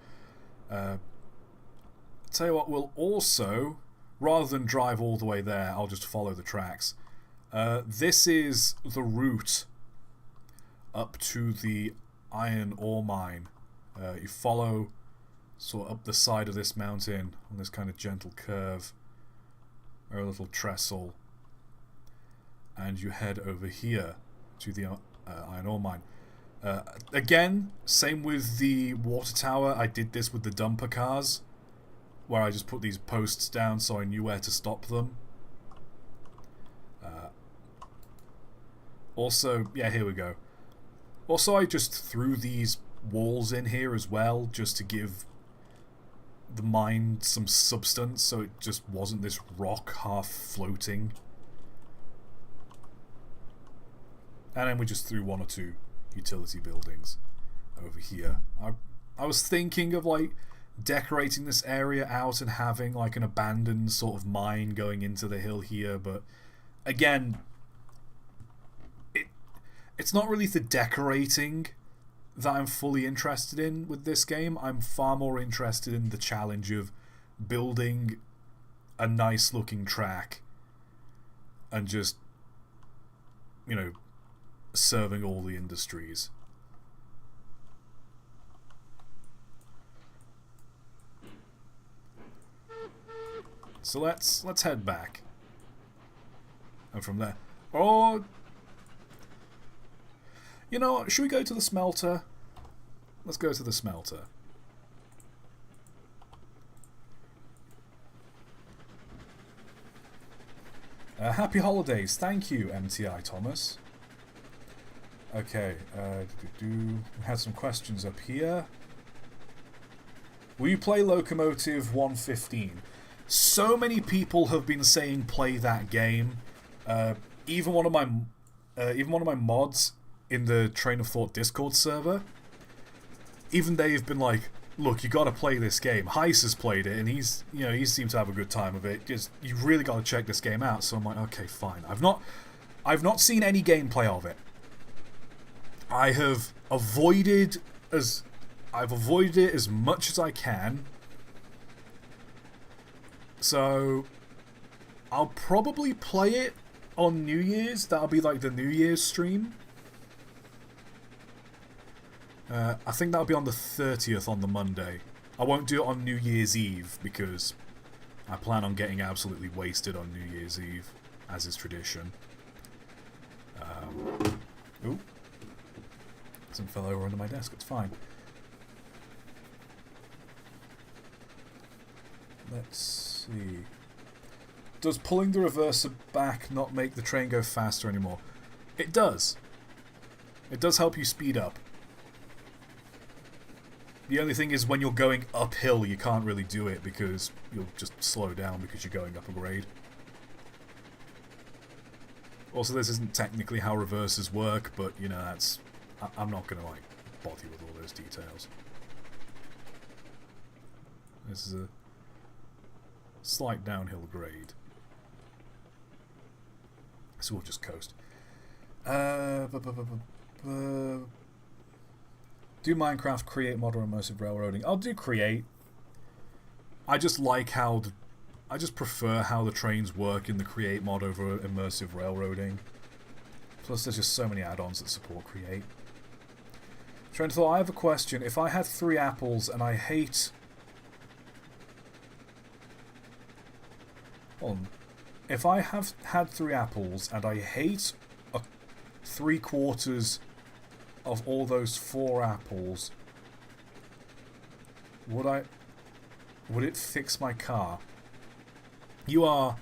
Tell you what, we'll also, rather than drive all the way there, I'll just follow the tracks. This is the route up to the iron ore mine. You follow sort of up the side of this mountain on this kind of gentle curve, or a little trestle, and you head over here to the iron ore mine. Again, same with the water tower. I did this with the dumper cars, where I just put these posts down so I knew where to stop them. Also, yeah, here we go. Also, I just threw these walls in here as well, just to give the mine some substance, so it just wasn't this rock half floating. And then we just threw one or two utility buildings over here. I was thinking of, like, decorating this area out and having, like, an abandoned sort of mine going into the hill here, but again, it's not really the decorating that I'm fully interested in with this game. I'm far more interested in the challenge of building a nice looking track and just, you know, serving all the industries. So let's head back. And from there, or, you know, should we go to the smelter? Let's go to the smelter. Happy holidays. Thank you, MTI Thomas. Okay, we had some questions up here. Will you play Locomotive 115? So many people have been saying play that game. Even one of my mods in the Train of Thought Discord server, even they've been like, look, you gotta play this game. Heis has played it, and he seemed to have a good time of it. Just, you really gotta check this game out. So I'm like, okay, fine. I've not seen any gameplay of it. I've avoided it as much as I can. So I'll probably play it on New Year's. That'll be like the New Year's stream. I think that'll be on the 30th on the Monday. I won't do it on New Year's Eve because I plan on getting absolutely wasted on New Year's Eve, as is tradition. Ooh. Some fell over under my desk, it's fine. Let's see. Does pulling the reverser back not make the train go faster anymore? It does. It does help you speed up. The only thing is when you're going uphill you can't really do it because you'll just slow down because you're going up a grade. Also, this isn't technically how reversers work, but, you know, that's... I'm not going to, like, bother you with all those details. This is a slight downhill grade. So we'll just coast. Do Minecraft create modern immersive railroading? I'll do create. I just like how... I just prefer how the trains work in the create mod over immersive railroading. Plus there's just so many add-ons that support create. Train thought, I have a question. If I had 3 apples and I hate... Hold on. If I have had 3 apples and I hate 3/4 of all those 4 apples, would it fix my car? You are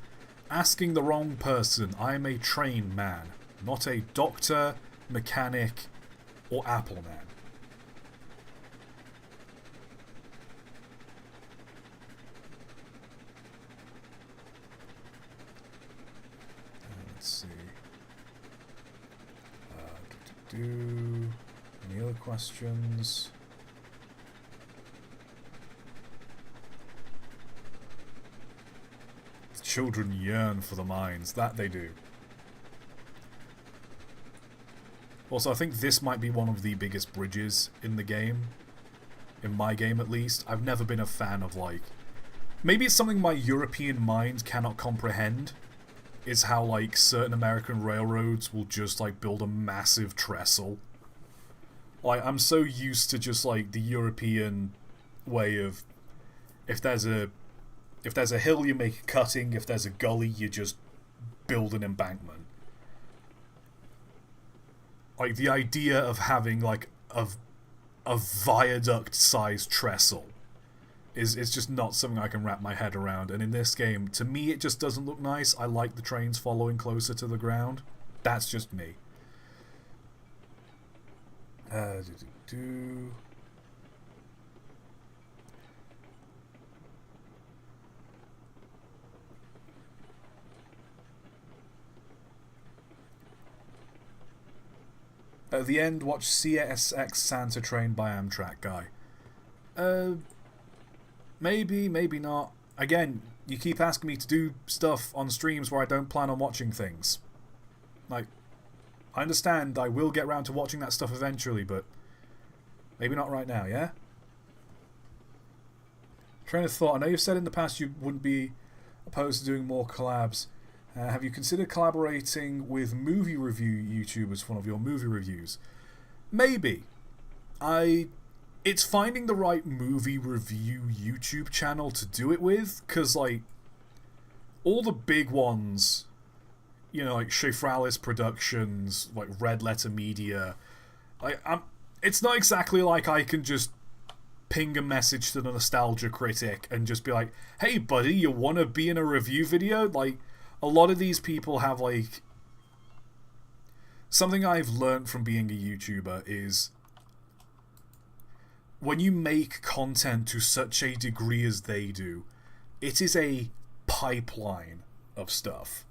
asking the wrong person. I am a train man, not a doctor, mechanic, or apple man. Let's see. Any other questions? children yearn for the mines. That they do. Also, I think this might be one of the biggest bridges in the game. In my game, at least. I've never been a fan of, like... Maybe it's something my European mind cannot comprehend. Is how, like, certain American railroads will just, like, build a massive trestle. Like, I'm so used to just, like, the European way of... If there's a hill, you make a cutting. If there's a gully, you just build an embankment. Like, the idea of having, like, a viaduct-sized trestle is just not something I can wrap my head around. And in this game, to me, it just doesn't look nice. I like the trains following closer to the ground. That's just me. At the end, watch CSX Santa Train by Amtrak guy. Maybe, maybe not. Again, you keep asking me to do stuff on streams where I don't plan on watching things. Like, I understand I will get around to watching that stuff eventually, but maybe not right now, yeah? Train of thought. I know you've said in the past you wouldn't be opposed to doing more collabs. Have you considered collaborating with movie review YouTubers for one of your movie reviews? Maybe. It's finding the right movie review YouTube channel to do it with, because, like, all the big ones, you know, like Shafralis Productions, like Red Letter Media, like, it's not exactly like I can just ping a message to the Nostalgia Critic and just be like, hey buddy, you want to be in a review video? Like, a lot of these people have, like... Something I've learned from being a YouTuber is... When you make content to such a degree as they do, it is a pipeline of stuff.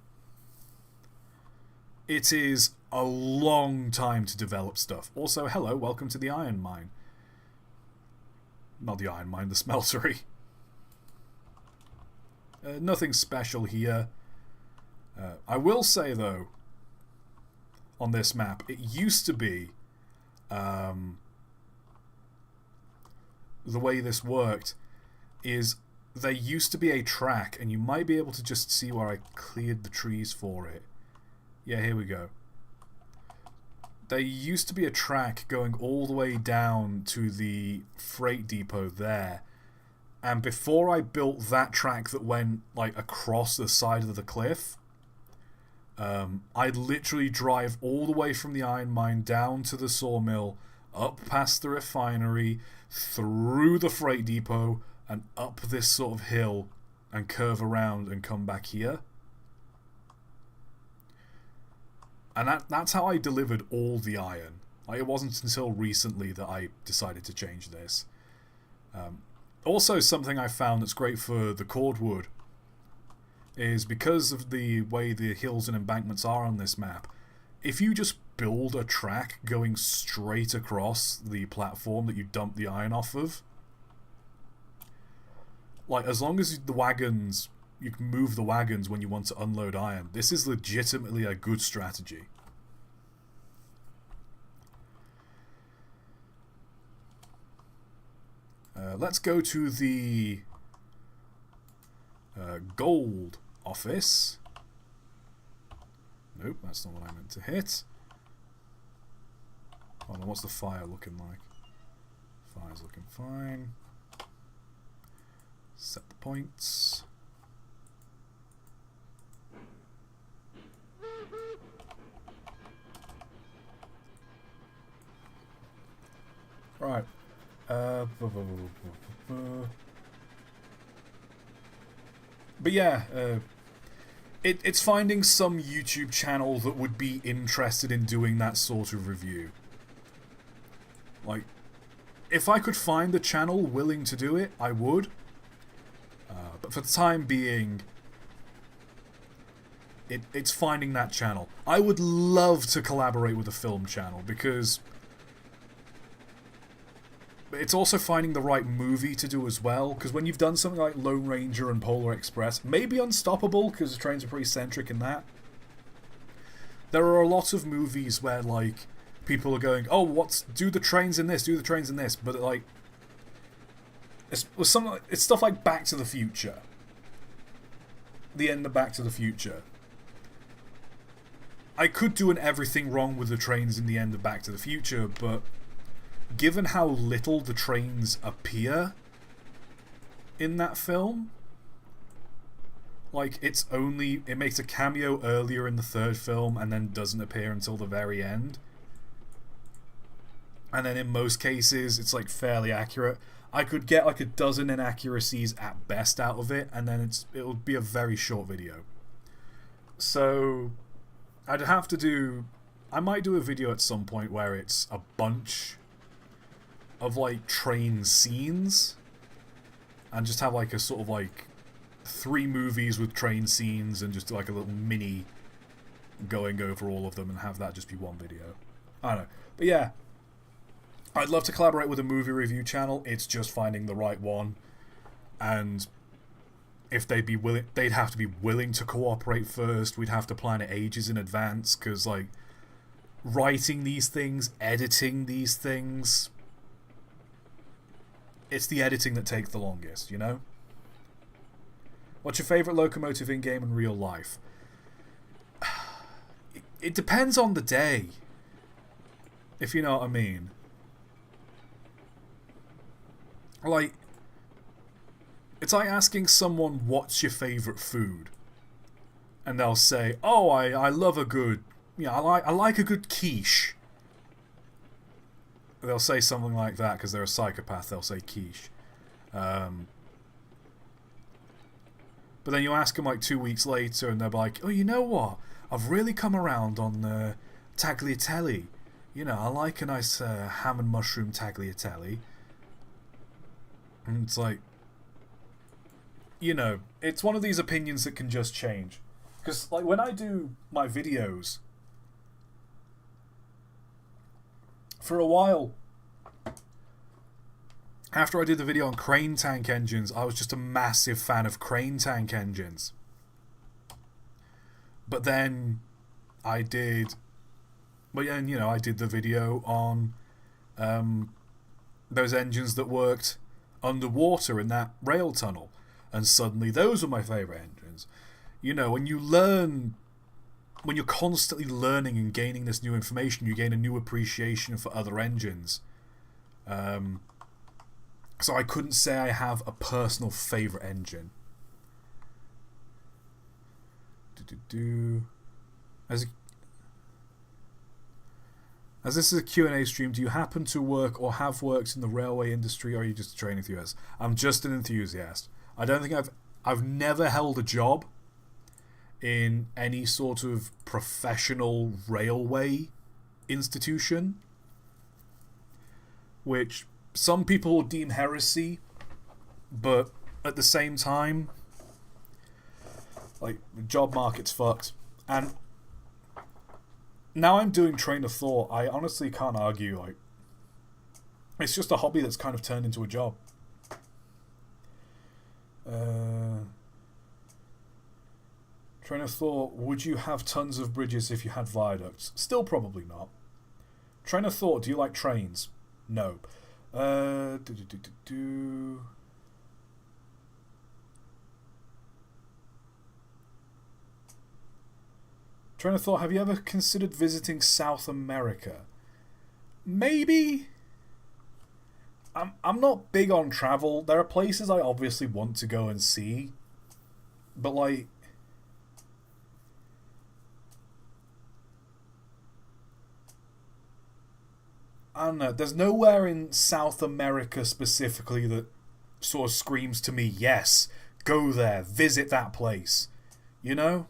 It is a long time to develop stuff. Also, hello, welcome to the iron mine. Not the iron mine, the smeltery. Nothing special here. I will say, though, on this map, it used to be... the way this worked is there used to be a track, and you might be able to just see where I cleared the trees for it. Yeah, here we go. There used to be a track going all the way down to the freight depot there, and before I built that track that went like across the side of the cliff, I'd literally drive all the way from the iron mine down to the sawmill, up past the refinery, through the freight depot, and up this sort of hill, and curve around and come back here. And that's how I delivered all the iron. Like, it wasn't until recently that I decided to change this. Also, something I found that's great for the cordwood is because of the way the hills and embankments are on this map, if you just build a track going straight across the platform that you dump the iron off of, like, as long as the wagons, you can move the wagons when you want to unload iron, this is legitimately a good strategy. Let's go to the gold office. Nope, that's not what I meant to hit. Hold on, what's the fire looking like? Fire's looking fine. Set the points. Right. But yeah, it's finding some YouTube channel that would be interested in doing that sort of review. Like, if I could find a channel willing to do it, I would. But for the time being, it's finding that channel. I would love to collaborate with a film channel, because it's also finding the right movie to do as well, because when you've done something like Lone Ranger and Polar Express, maybe Unstoppable, because the trains are pretty centric in that, there are a lot of movies where, like, people are going, oh, do the trains in this, but, like, it's stuff like Back to the Future. The end of Back to the Future. I could do an everything wrong with the trains in the end of Back to the Future, but given how little the trains appear in that film, like, it makes a cameo earlier in the third film and then doesn't appear until the very end. And then in most cases, it's, like, fairly accurate. I could get, like, a dozen inaccuracies at best out of it, and then it'll be a very short video. So I might do a video at some point where it's a bunch of, like, train scenes, and just have, like, a sort of, like, 3 movies with train scenes, and just do, like, a little mini going over all of them, and have that just be one video. I don't know. But yeah, I'd love to collaborate with a movie review channel. It's just finding the right one, and if they'd have to be willing to cooperate first. We'd have to plan it ages in advance, because, like, writing these things, editing these things, it's the editing that takes the longest, you know? What's your favourite locomotive in game and real life? It depends on the day, if you know what I mean. Like, it's like asking someone, what's your favourite food? And they'll say, oh, I love a good, I like a good quiche. They'll say something like that because they're a psychopath. They'll say quiche. But then you ask them, like, 2 weeks later, and they're like, oh, you know what? I've really come around on tagliatelle. You know, I like a nice ham and mushroom tagliatelle. And it's like, you know, it's one of these opinions that can just change. Because, like, when I do my videos, for a while, after I did the video on crane tank engines, I was just a massive fan of crane tank engines. But then I did the video on those engines that worked underwater in that rail tunnel, and suddenly those were my favourite engines. You know, when you're constantly learning and gaining this new information, you gain a new appreciation for other engines. So I couldn't say I have a personal favourite engine. As this is a Q&A stream, do you happen to work or have worked in the railway industry, or are you just a train enthusiast? I'm just an enthusiast. I don't think I've never held a job in any sort of professional railway institution, which some people will deem heresy, but at the same time, like, the job market's fucked. And now I'm doing Train of Thought, I honestly can't argue. Like, it's just a hobby that's kind of turned into a job. Train of Thought, would you have tons of bridges if you had viaducts? Still probably not. Train of Thought, do you like trains? No. Train of Thought, have you ever considered visiting South America? Maybe. I'm not big on travel. There are places I obviously want to go and see, but, like, I don't know. There's nowhere in South America specifically that sort of screams to me, yes, go there, visit that place. You know?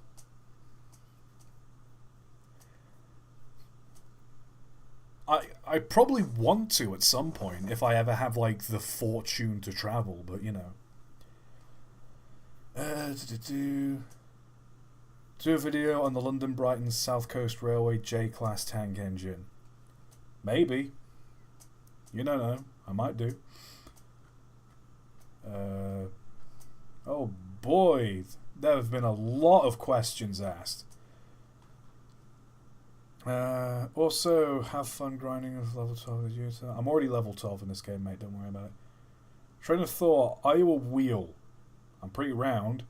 I probably want to at some point if I ever have, like, the fortune to travel, but, you know. Do a video on the London Brighton South Coast Railway J-Class tank engine. Maybe. You don't know. I might do. Oh boy, there have been a lot of questions asked. Also, have fun grinding with level 12 as user. I'm already level 12 in this game, mate. Don't worry about it. Train of thought. Are you a wheel? I'm pretty round.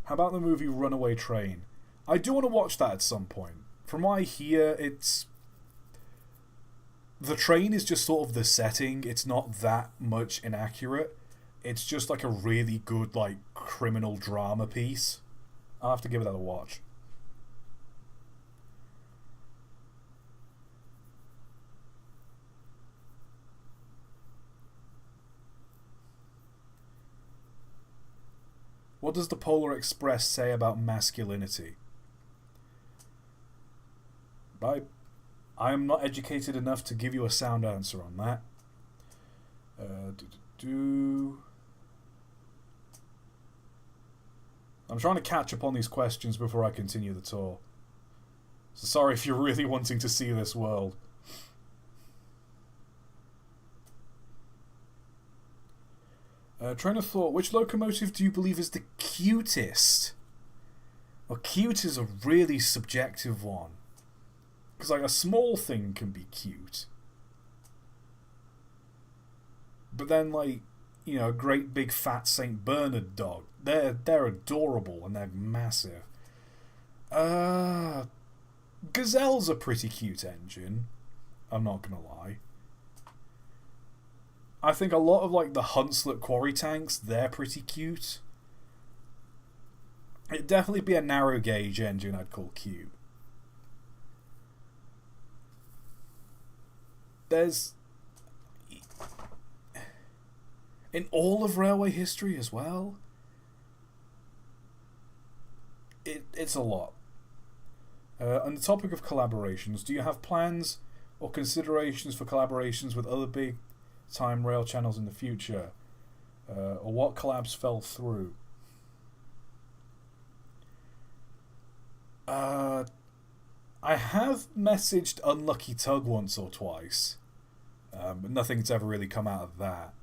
How about the movie Runaway Train? I do want to watch that at some point. From what I hear, it's... The train is just sort of the setting. It's not that much inaccurate. It's just like a really good, like, criminal drama piece. I'll have to give that a watch. What does the Polar Express say about masculinity? I am not educated enough to give you a sound answer on that. I'm trying to catch up on these questions before I continue the tour. So sorry if you're really wanting to see this world. Train of thought. Which locomotive do you believe is the cutest? Well, cute is a really subjective one. Because, like, a small thing can be cute. But then, like, you know, a great big fat St. Bernard dog. They're adorable and they're massive. Gazelle's a pretty cute engine. I'm not gonna lie. I think a lot of, like, the Hunslet quarry tanks, they're pretty cute. It'd definitely be a narrow gauge engine I'd call cute. There's... In all of railway history as well, it's a lot. On the topic of collaborations, do you have plans or considerations for collaborations with other big time rail channels in the future? Or what collabs fell through? I have messaged Unlucky Tug once or twice, but nothing's ever really come out of that.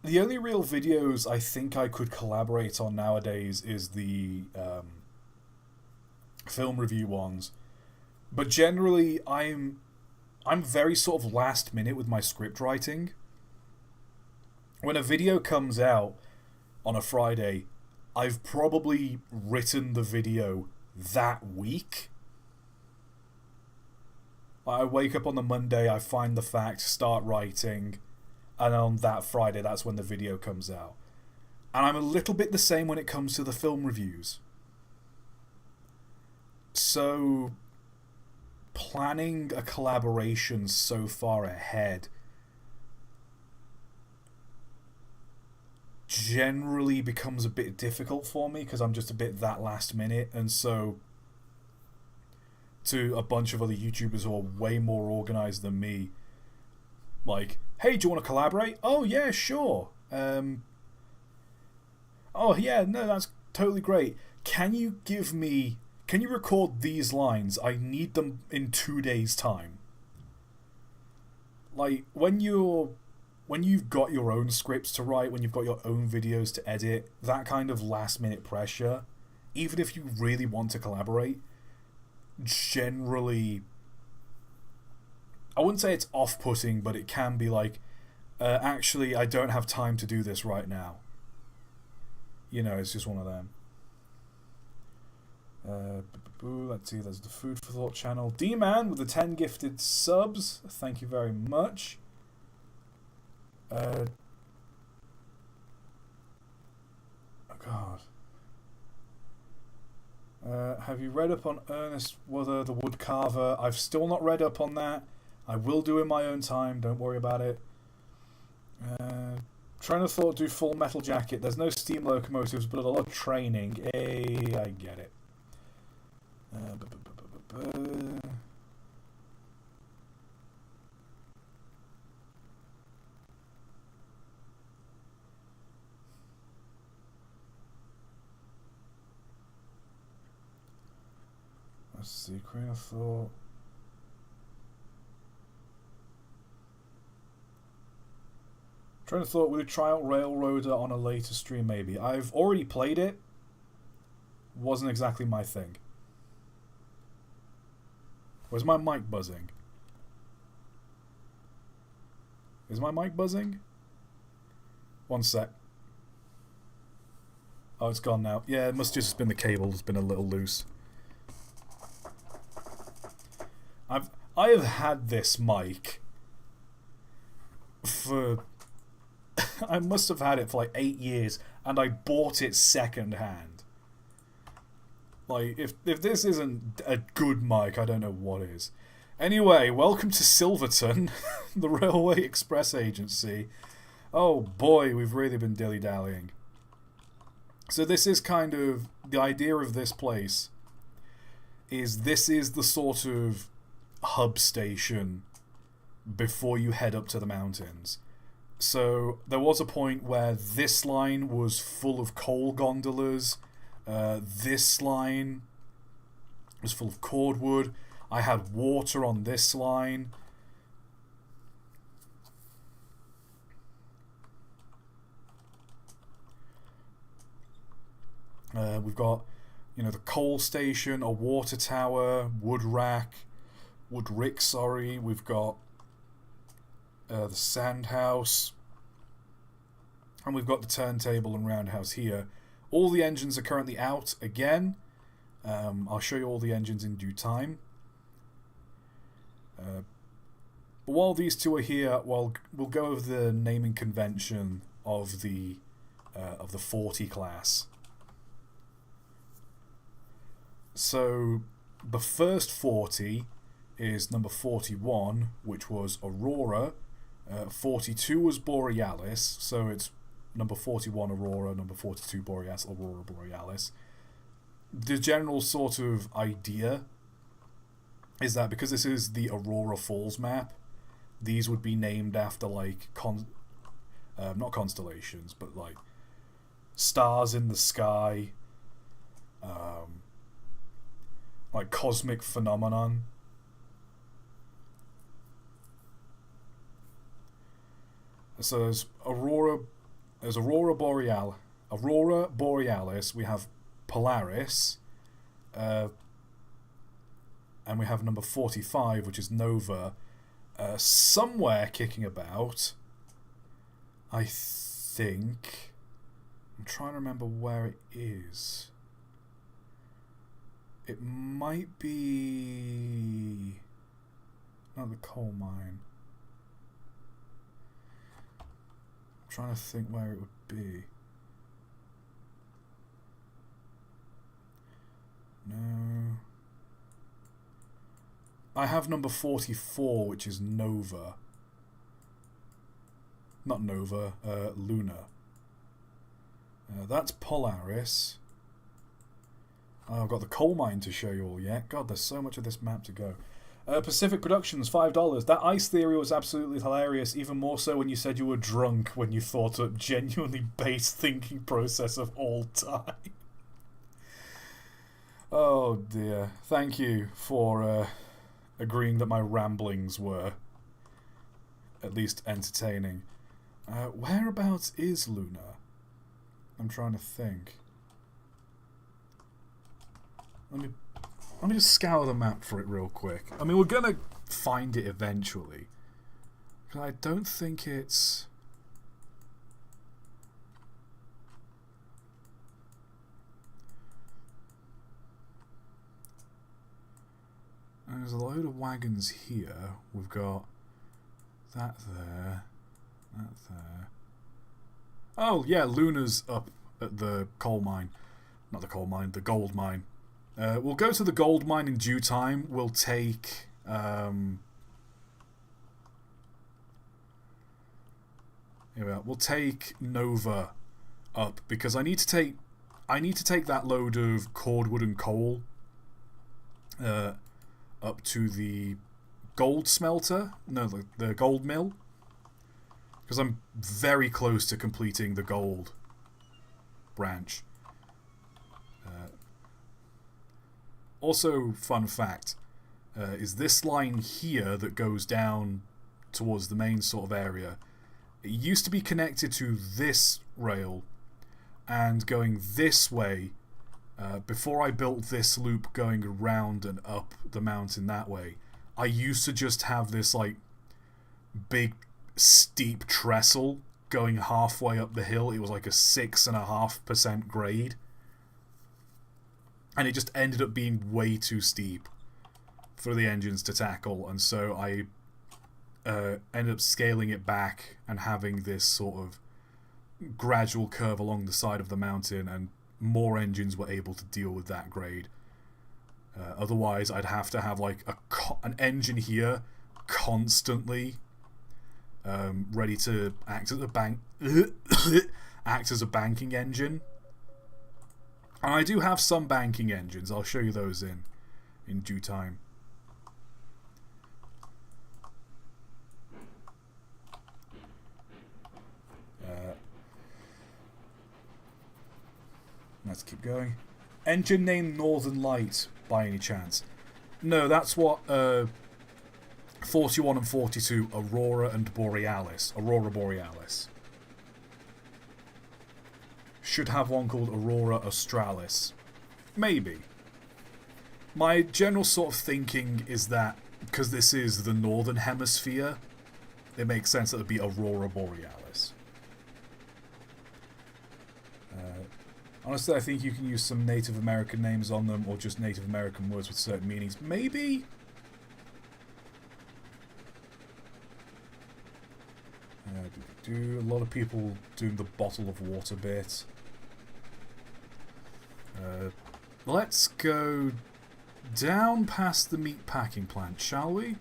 The only real videos I think I could collaborate on nowadays is the film review ones. But generally, I'm very sort of last minute with my script writing. When a video comes out on a Friday, I've probably written the video that week. I wake up on the Monday, I find the facts, start writing, and on that Friday, that's when the video comes out. And I'm a little bit the same when it comes to the film reviews. So, planning a collaboration so far ahead generally becomes a bit difficult for me because I'm just a bit that last minute. And so, to a bunch of other YouTubers who are way more organized than me, like, hey, do you want to collaborate? Oh, yeah, sure. Oh, yeah, no, that's totally great. Can you record these lines? I need them in 2 days' time. Like, when you've got your own scripts to write, when you've got your own videos to edit, that kind of last-minute pressure, even if you really want to collaborate, generally... I wouldn't say it's off-putting, but it can be like, actually, I don't have time to do this right now. You know, it's just one of them. Let's see, there's the Food for Thought channel. D-Man with the 10 gifted subs. Thank you very much. Oh, God. Have you read up on Ernest Wother, the Woodcarver? I've still not read up on that. I will do in my own time, don't worry about it. Train of thought, do Full Metal Jacket. There's no steam locomotives, but a lot of training. Hey, I get it. Let's see, Crane of Thought. Train of Thought, would you try out Railroader on a later stream maybe? I've already played it. Wasn't exactly my thing. Where's my mic buzzing? Is my mic buzzing? One sec. Oh, it's gone now. Yeah, it must just been the cable that's been a little loose. I have had this mic for I must have had it for like 8 years, and I bought it second hand. Like, if this isn't a good mic, I don't know what is. Anyway, welcome to Silverton, the Railway Express Agency. Oh boy, we've really been dilly-dallying. So this is kind of the idea of this place. This is the sort of hub station before you head up to the mountains. So there was a point where this line was full of coal gondolas. This line was full of cordwood. I had water on this line. We've got, the coal station, a water tower, wood rick, sorry. We've got the sand house, and we've got the turntable and roundhouse here. All the engines are currently out again. I'll show you all the engines in due time. But while these two are here, we'll go over the naming convention of the 40 class. So the first 40 is number 41, which was Aurora. 42 was Borealis, so it's number 41 Aurora, number 42 Borealis, Aurora Borealis. The general sort of idea is that because this is the Aurora Falls map, these would be named after like not constellations, but like stars in the sky, like cosmic phenomenon. So there's Aurora Borealis, we have Polaris, and we have number 45, which is Nova, somewhere kicking about. I think. I'm trying to remember where it is. It might be not the coal mine. I'm trying to think where it would be. No. I have number 44, which is Nova. Not Nova, Luna. That's Polaris. Oh, I've got the coal mine to show you all yet. God, there's so much of this map to go. Pacific Productions, $5. That ice theory was absolutely hilarious, even more so when you said you were drunk when you thought a genuinely base thinking process of all time. Oh dear. Thank you for agreeing that my ramblings were at least entertaining. Whereabouts is Luna? I'm trying to think. Let me just scour the map for it real quick. I mean, we're gonna find it eventually. But I don't think it's... There's a load of wagons here. We've got that there, that there. Oh, yeah, Luna's up at the coal mine. Not the coal mine, the gold mine. We'll go to the gold mine in due time. We'll take... here we are. We'll take Nova up because I need to take that load of cordwood and coal up to the gold smelter. No, the gold mill. Because I'm very close to completing the gold branch. Also, fun fact, is this line here that goes down towards the main sort of area. It used to be connected to this rail, and going this way, before I built this loop going around and up the mountain that way, I used to just have this like big steep trestle going halfway up the hill. It was like a 6.5% grade, and it just ended up being way too steep for the engines to tackle, and so I ended up scaling it back and having this sort of gradual curve along the side of the mountain, and more engines were able to deal with that grade. Otherwise, I'd have to have like an engine here constantly ready to act as a banking engine. And I do have some banking engines. I'll show you those in due time. Let's keep going. Engine name Northern Light, by any chance? No, that's what 41 and 42, Aurora and Borealis. Aurora Borealis. Should have one called Aurora Australis. Maybe. My general sort of thinking is that, because this is the Northern Hemisphere, it makes sense that it would be Aurora Borealis. Honestly, I think you can use some Native American names on them, or just Native American words with certain meanings. Maybe? A lot of people doing the bottle of water bit. Let's go down past the meat packing plant, shall we?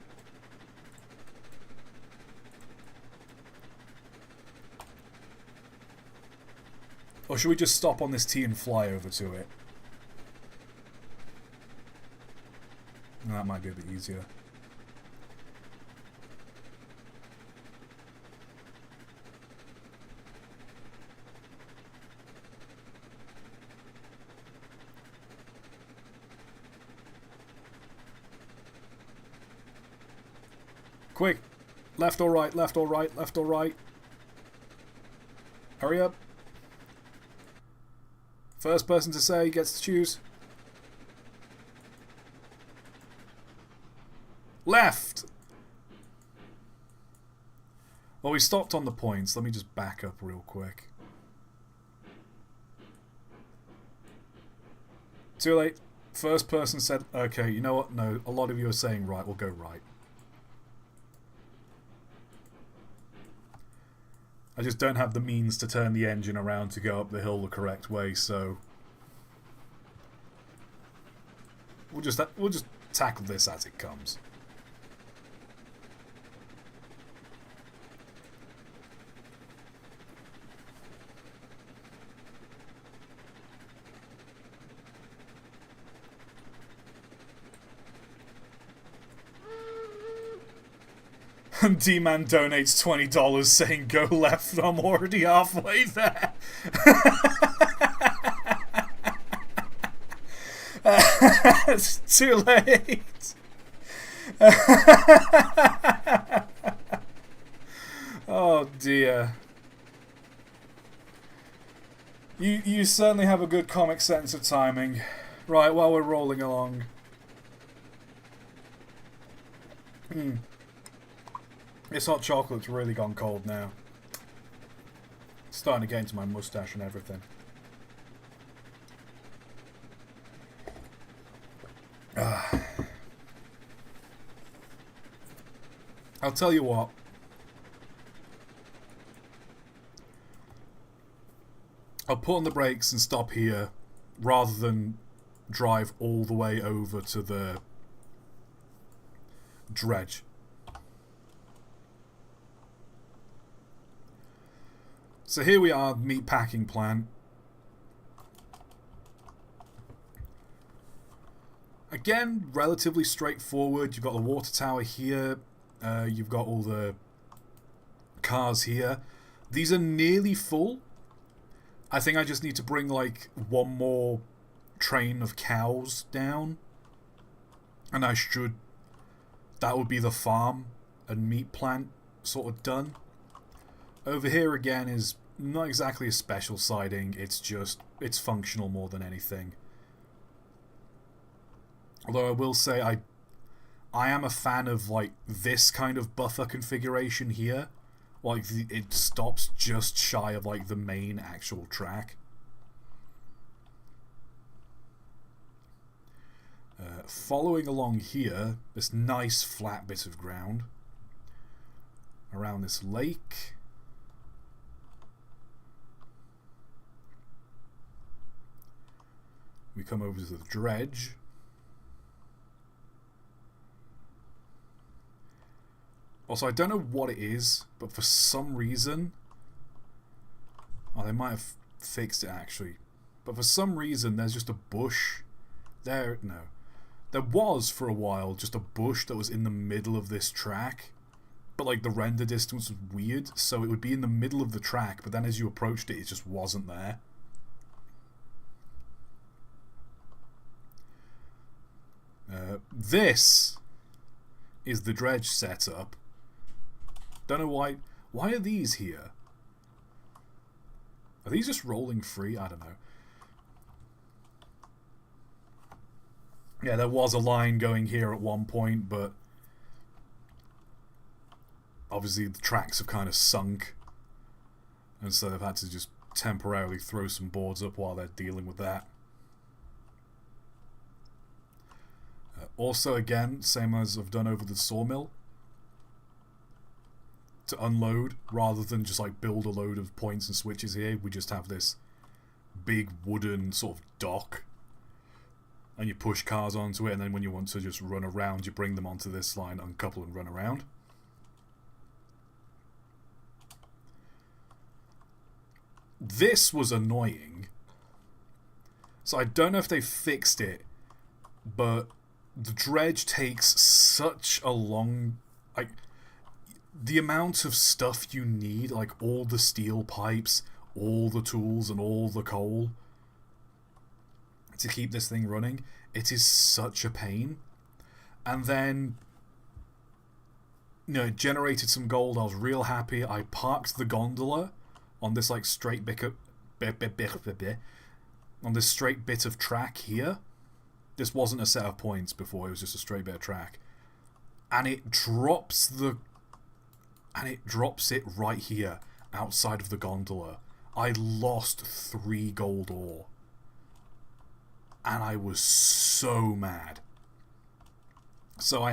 Or should we just stop on this T and fly over to it? That might be a bit easier. Quick! Left or right, left or right, left or right. Hurry up. First person to say gets to choose. Left! Well, we stopped on the points. Let me just back up real quick. Too late. First person said, okay, you know what? No, a lot of you are saying right. We'll go right. I just don't have the means to turn the engine around to go up the hill the correct way, so we'll just tackle this as it comes. D-Man donates $20 saying go left, I'm already halfway there. It's too late. Oh dear. You certainly have a good comic sense of timing. Right, while we're rolling along. This hot chocolate's really gone cold now. It's starting to get into my mustache and everything. I'll tell you what. I'll put on the brakes and stop here rather than drive all the way over to the dredge. So here we are, meat packing plant. Again, relatively straightforward. You've got the water tower here. You've got all the cars here. These are nearly full. I think I just need to bring like one more train of cows down And that would be the farm and meat plant sort of done. Over here again is not exactly a special siding, it's functional more than anything. Although I will say I am a fan of like this kind of buffer configuration here. Like it stops just shy of like the main actual track. Following along here, this nice flat bit of ground around this lake. We come over to the dredge. Also, I don't know what it is, but for some reason... Oh, they might have fixed it, actually. But for some reason, there's just a bush. There was, for a while, just a bush that was in the middle of this track. But, like, the render distance was weird, so it would be in the middle of the track, but then as you approached it, it just wasn't there. This is the dredge setup. Don't know why. Why are these here? Are these just rolling free? I don't know. Yeah, there was a line going here at one point, but obviously the tracks have kind of sunk, and so they've had to just temporarily throw some boards up while they're dealing with that. Also, again, same as I've done over the sawmill, to unload, rather than just like build a load of points and switches here, we just have this big wooden sort of dock, and you push cars onto it, and then when you want to just run around, you bring them onto this line, uncouple and run around. This was annoying. So I don't know if they fixed it, but the dredge takes such a long... like, the amount of stuff you need, like all the steel pipes, all the tools and all the coal to keep this thing running, it is such a pain. And then, you know, it generated some gold. I was real happy. I parked the gondola on this like straight bit of track here. This wasn't a set of points before, it was just a straight bit of track. And it drops it right here, outside of the gondola. I lost 3 gold ore. And I was so mad. So I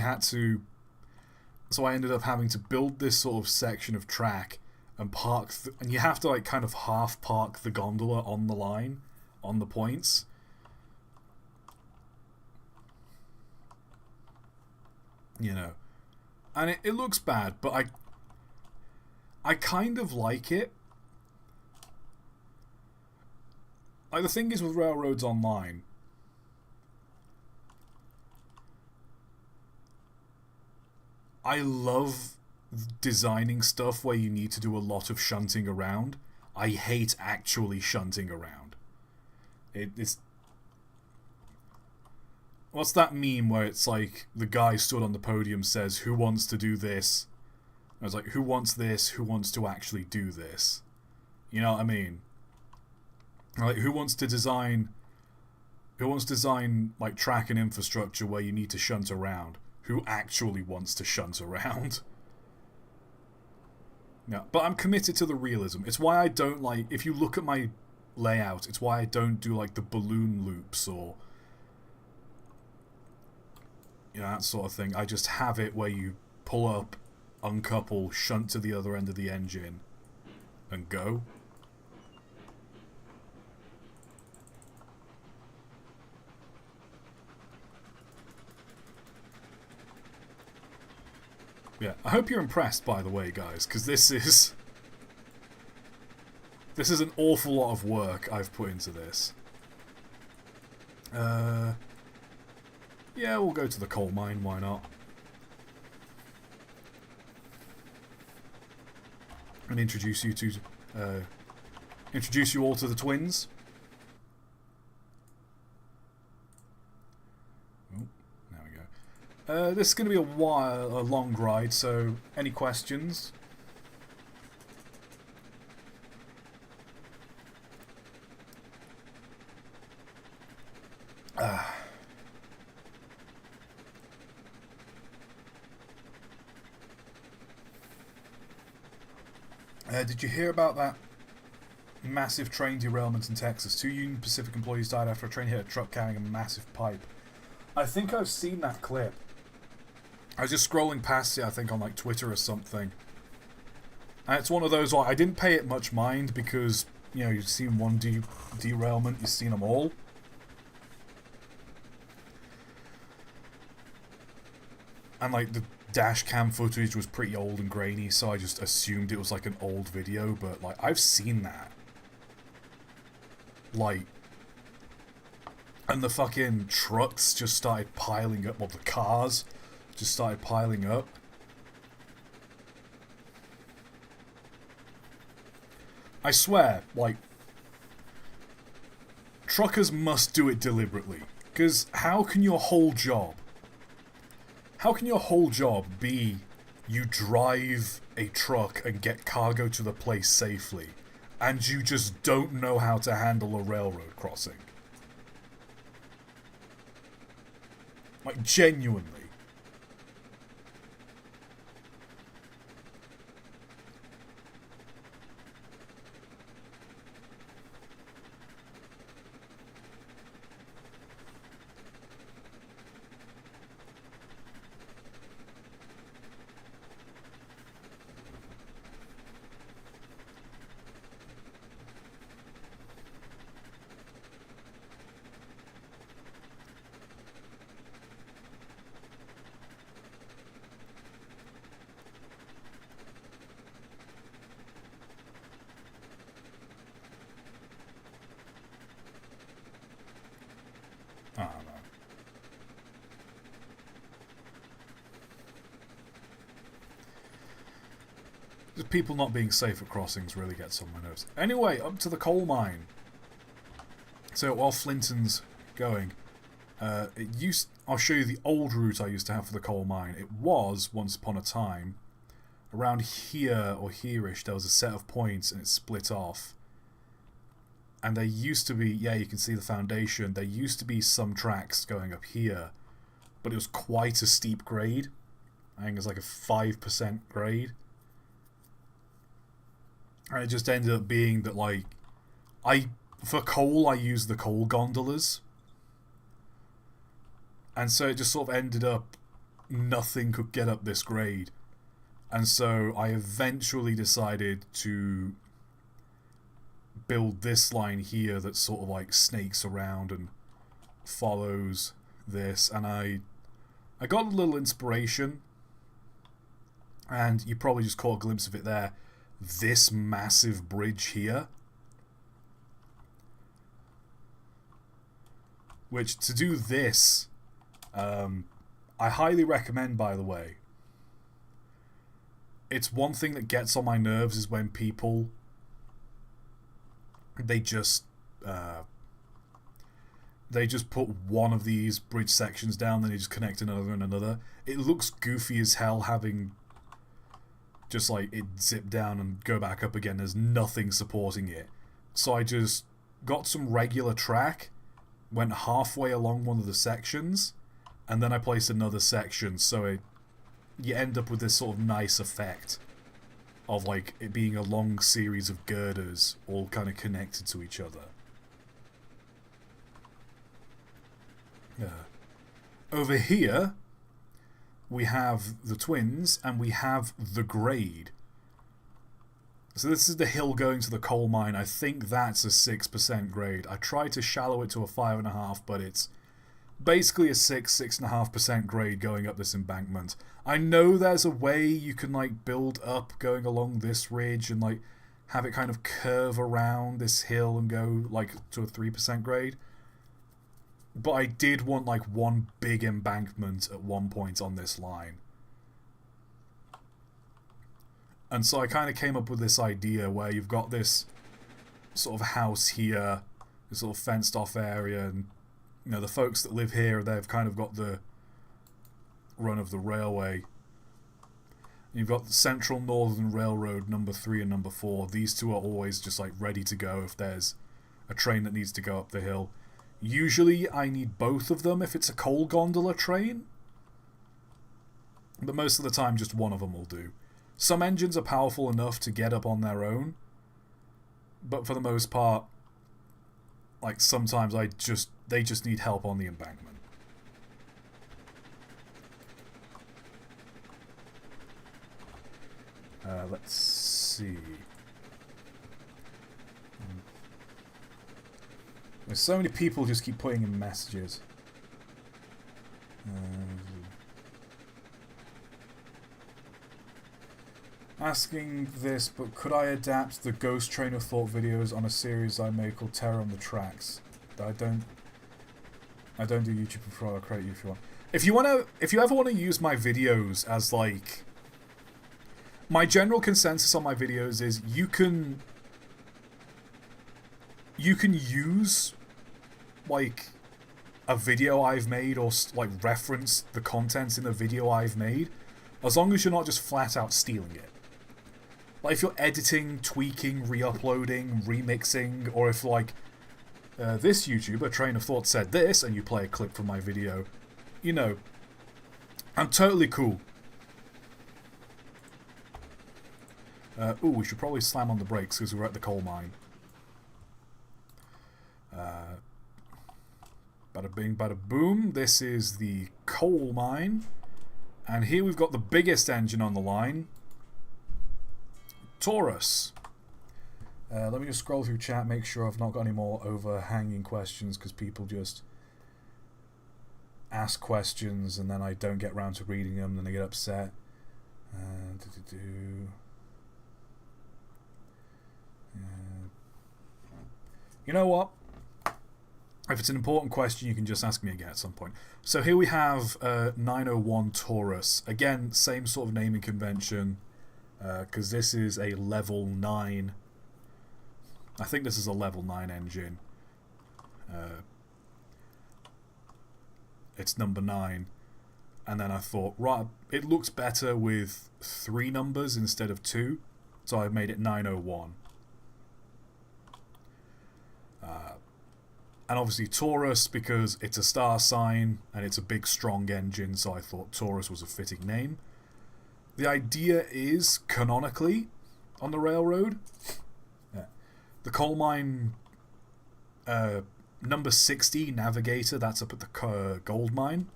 ended up having to build this sort of section of track and park... and you have to like kind of half park the gondola on the line, on the points. You know. And it looks bad, but I kind of like it. Like, the thing is with Railroads Online, I love designing stuff where you need to do a lot of shunting around. I hate actually shunting around. It's... what's that meme where it's like the guy stood on the podium says, "Who wants to do this?" I was like, who wants this? Who wants to actually do this? You know what I mean? Like, who wants to design like track and infrastructure where you need to shunt around? Who actually wants to shunt around? Yeah, but I'm committed to the realism. It's why I don't like, if you look at my layout, it's why I don't do like the balloon loops or, you know, that sort of thing. I just have it where you pull up, uncouple, shunt to the other end of the engine, and go. Yeah, I hope you're impressed, by the way, guys, because this is an awful lot of work I've put into this. Yeah, we'll go to the coal mine, why not? And introduce you all to the twins. Oh, there we go. This is going to be a long ride, so any questions? Did you hear about that massive train derailment in Texas? 2 Union Pacific employees died after a train hit a truck carrying a massive pipe. I think I've seen that clip. I was just scrolling past it, I think, on like Twitter or something. And it's one of those, I didn't pay it much mind because, you know, you've seen one derailment, you've seen them all. And like the dash cam footage was pretty old and grainy, so I just assumed it was like an old video, but like I've seen that. Like, and the fucking trucks just started piling up, well, the cars just started piling up. I swear, like, truckers must do it deliberately, because how can your whole job be you drive a truck and get cargo to the place safely, and you just don't know how to handle a railroad crossing? Like, genuinely. I don't know. Just people not being safe at crossings really gets on my nerves. Anyway, up to the coal mine. So while Flinton's going, I'll show you the old route I used to have for the coal mine. It was, once upon a time, around here or here-ish, there was a set of points and it split off. And there used to be, yeah, you can see the foundation, there used to be some tracks going up here, but it was quite a steep grade. I think it was like a 5% grade. And it just ended up being that, like, for coal, I used the coal gondolas. And so it just sort of ended up, nothing could get up this grade. And so I eventually decided to build this line here that sort of like snakes around and follows this. And I got a little inspiration, and you probably just caught a glimpse of it there. This massive bridge here, which to do this, I highly recommend, by the way. It's one thing that gets on my nerves is when people, they just put one of these bridge sections down, then they just connect another and another. It looks goofy as hell having just like it zip down and go back up again. There's nothing supporting it. So I just got some regular track, went halfway along one of the sections, and then I placed another section, so you end up with this sort of nice effect of like it being a long series of girders all kind of connected to each other. Over here we have the twins and we have the grade. So this is the hill going to the coal mine. I think that's a 6% grade. I tried to shallow it to a 5.5, but it's basically a 6.5% grade going up this embankment. I know there's a way you can like build up going along this ridge and like have it kind of curve around this hill and go like to a 3% grade. But I did want like one big embankment at one point on this line. And so I kind of came up with this idea where you've got this sort of house here, this sort of fenced off area, and you know the folks that live here, they've kind of got the run of the railway. You've got the Central Northern Railroad number 3 and number 4. These two are always just like ready to go if there's a train that needs to go up the hill. Usually I need both of them if it's a coal gondola train, but most of the time just one of them will do. Some engines are powerful enough to get up on their own, but for the most part, like sometimes they just need help on the embankment. Let's see. There's so many people just keep putting in messages. Asking this, but could I adapt the Ghost Train of Thought videos on a series I made called Terror on the Tracks? I don't do YouTube before I create you if you want. If you ever want to use my videos as like, my general consensus on my videos is you can use like a video I've made or like reference the contents in the video I've made, as long as you're not just flat out stealing it. Like if you're editing, tweaking, re-uploading, remixing, or if like this YouTuber, Train of Thought, said this and you play a clip from my video, you know, I'm totally cool. Ooh, we should probably slam on the brakes because we're at the coal mine. Bada bing, bada boom. This is the coal mine. And here we've got the biggest engine on the line. Taurus. Let me just scroll through chat, make sure I've not got any more overhanging questions, because people just ask questions and then I don't get around to reading them, then they get upset. You know what? If it's an important question, you can just ask me again at some point. So here we have 901 Taurus. Again, same sort of naming convention, because this is a level 9. I think this is a level 9 engine. It's number 9. And then I thought, right, it looks better with 3 numbers instead of 2, so I made it 901. And obviously Taurus, because it's a star sign and it's a big strong engine, so I thought Taurus was a fitting name. The idea is, canonically, on the railroad, the coal mine number 60, Navigator, that's up at the gold mine.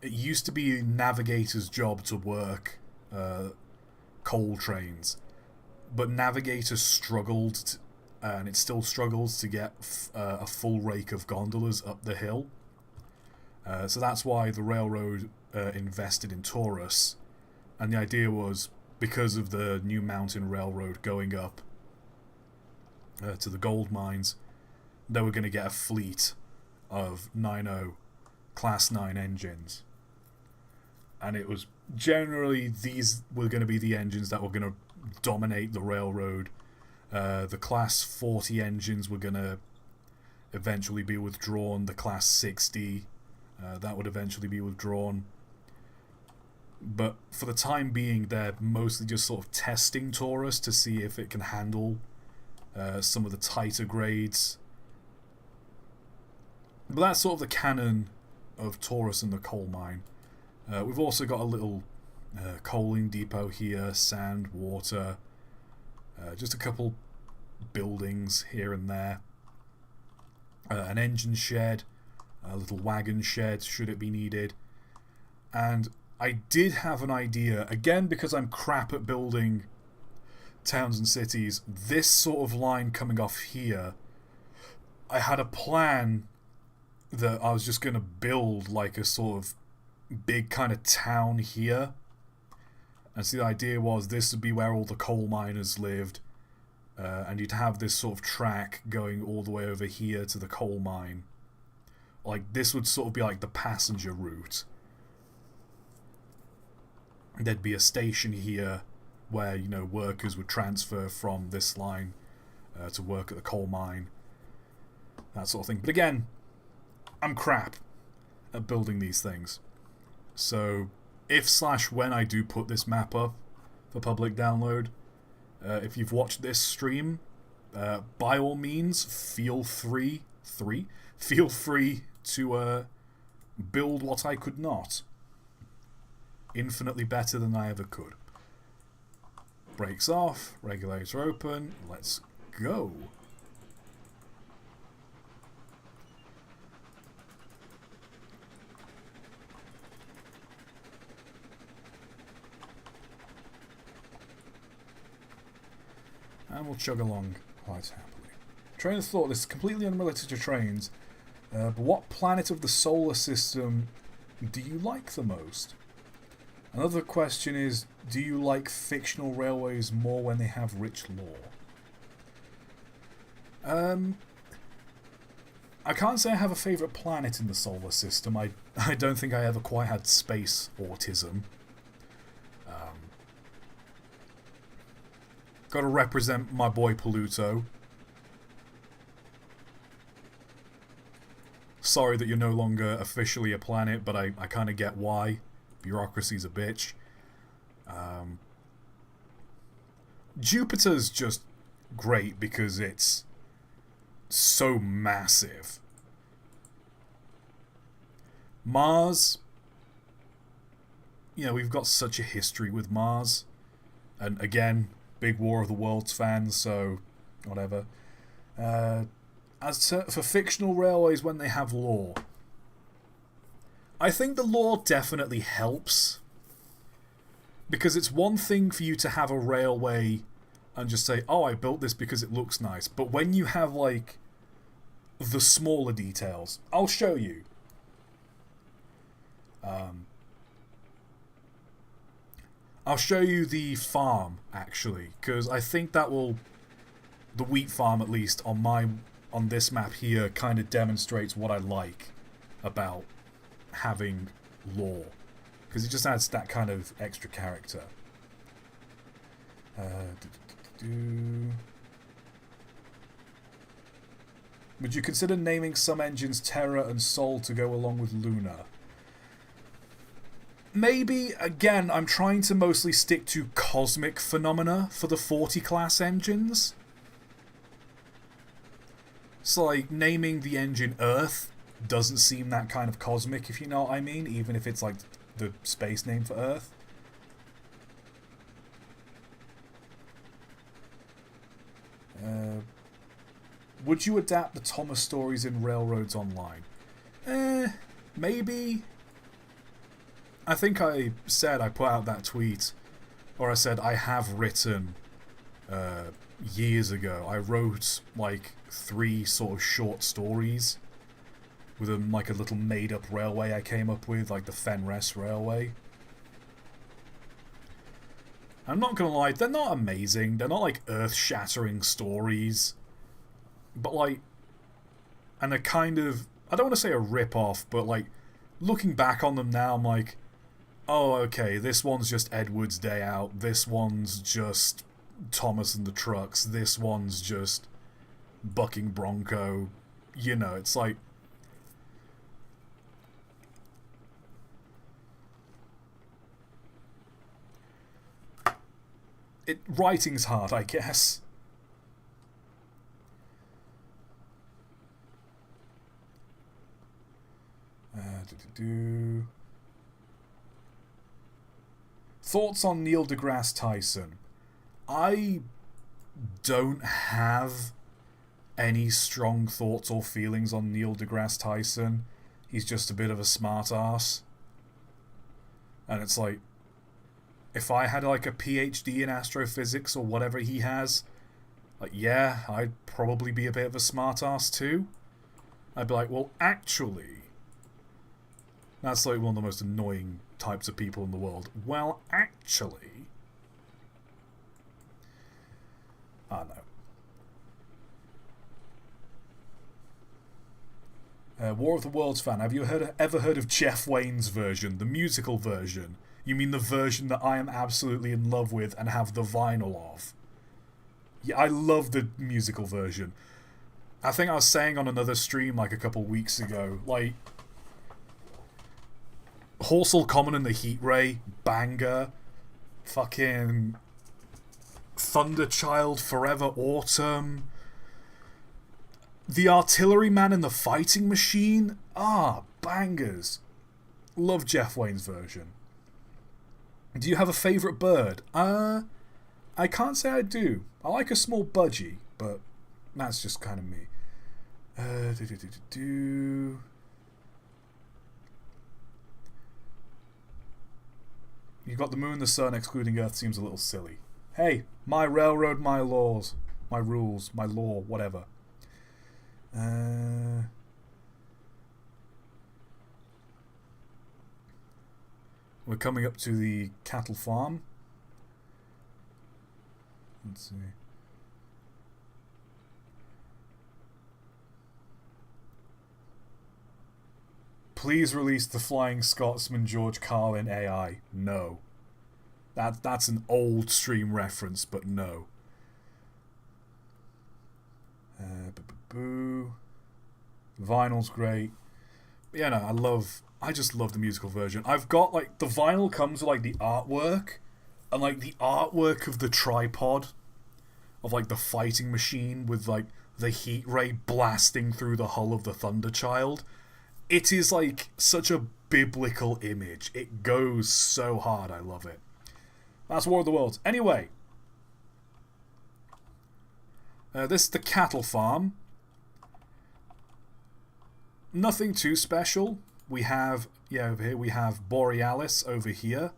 It used to be Navigator's job to work coal trains, but Navigator struggled, and it still struggles to get a full rake of gondolas up the hill. So that's why the railroad invested in Taurus, and the idea was, because of the new mountain railroad going up to the gold mines, they were going to get a fleet of 90 Class 9 engines. And it was generally, these were going to be the engines that were going to dominate the railroad. The Class 40 engines were going to eventually be withdrawn. The Class 60, that would eventually be withdrawn. But for the time being, they're mostly just sort of testing Taurus to see if it can handle some of the tighter grades. But that's sort of the canon of Taurus and the coal mine. We've also got a little coaling depot here, sand, water, just a couple buildings here and there. An engine shed, a little wagon shed should it be needed. And I did have an idea, again because I'm crap at building towns and cities, this sort of line coming off here, I had a plan that I was just going to build like a sort of big kind of town here. And so the idea was this would be where all the coal miners lived, and you'd have this sort of track going all the way over here to the coal mine. Like, this would sort of be like the passenger route. There'd be a station here where, you know, workers would transfer from this line to work at the coal mine, that sort of thing. But again, I'm crap, at building these things. So if/when I do put this map up for public download, if you've watched this stream, by all means, feel free to build what I could not. Infinitely better than I ever could. Brakes off, regulator open, let's go. And we'll chug along quite happily. Train of thought, this is completely unrelated to trains, but what planet of the solar system do you like the most? Another question is, do you like fictional railways more when they have rich lore? I can't say I have a favourite planet in the solar system. I don't think I ever quite had space autism. Gotta represent my boy Pluto. Sorry that you're no longer officially a planet, but I kind of get why. Bureaucracy's a bitch. Jupiter's just great because it's so massive. Mars, you know, we've got such a history with Mars. And again, big War of the Worlds fans, so whatever. For fictional railways when they have lore, I think the lore definitely helps. Because it's one thing for you to have a railway and just say, oh, I built this because it looks nice. But when you have, like, the smaller details, I'll show you. I'll show you the farm, actually, because I think that will, the wheat farm at least, on this map here, kind of demonstrates what I like about having lore. Because it just adds that kind of extra character. Would you consider naming some engines Terra and Sol to go along with Luna? Maybe, again, I'm trying to mostly stick to cosmic phenomena for the 40 class engines. So, like, naming the engine Earth doesn't seem that kind of cosmic, if you know what I mean, even if it's, like, the space name for Earth. Would you adapt the Thomas stories in Railroads Online? Maybe. I think I said, I put out that tweet, or I said I have written years ago. I wrote like 3 sort of short stories with like a little made-up railway I came up with, like the Fenris Railway. I'm not gonna lie, they're not amazing. They're not like earth-shattering stories, but like, and they're kind of, I don't want to say a rip-off, but like looking back on them now, I'm like, oh, okay, this one's just Edward's Day Out, this one's just Thomas and the Trucks, this one's just Bucking Bronco, you know, it's like... writing's hard, I guess. Thoughts on Neil deGrasse Tyson? I don't have any strong thoughts or feelings on Neil deGrasse Tyson. He's just a bit of a smart-ass. And it's like, if I had like a PhD in astrophysics or whatever he has, like, yeah, I'd probably be a bit of a smart-ass too. I'd be like, well, actually... That's like one of the most annoying types of people in the world. Well, actually... I know. War of the Worlds fan, have you ever heard of Jeff Wayne's version, the musical version? You mean the version that I am absolutely in love with and have the vinyl of? Yeah, I love the musical version. I think I was saying on another stream like a couple weeks ago, like, Horsel Common and the Heat Ray, banger. Fucking Thunderchild, Forever Autumn. The Artilleryman and the Fighting Machine, bangers. Love Jeff Wayne's version. Do you have a favourite bird? I can't say I do. I like a small budgie, but that's just kind of me. You got the moon, the sun, excluding Earth seems a little silly. Hey, my railroad, my laws, my rules, my law, whatever. We're coming up to the cattle farm. Let's see. Please release the Flying Scotsman George Carlin AI. No. That's an old stream reference, but no. Vinyl's great. Yeah, no, I just love the musical version. I've got, like, the vinyl comes with, like, the artwork, and, like, the artwork of the tripod of, like, the fighting machine with, like, the heat ray blasting through the hull of the Thunderchild. It is, like, such a biblical image. It goes so hard. I love it. That's War of the Worlds. Anyway, this is the cattle farm. Nothing too special. We have, over here, we have Borealis over here.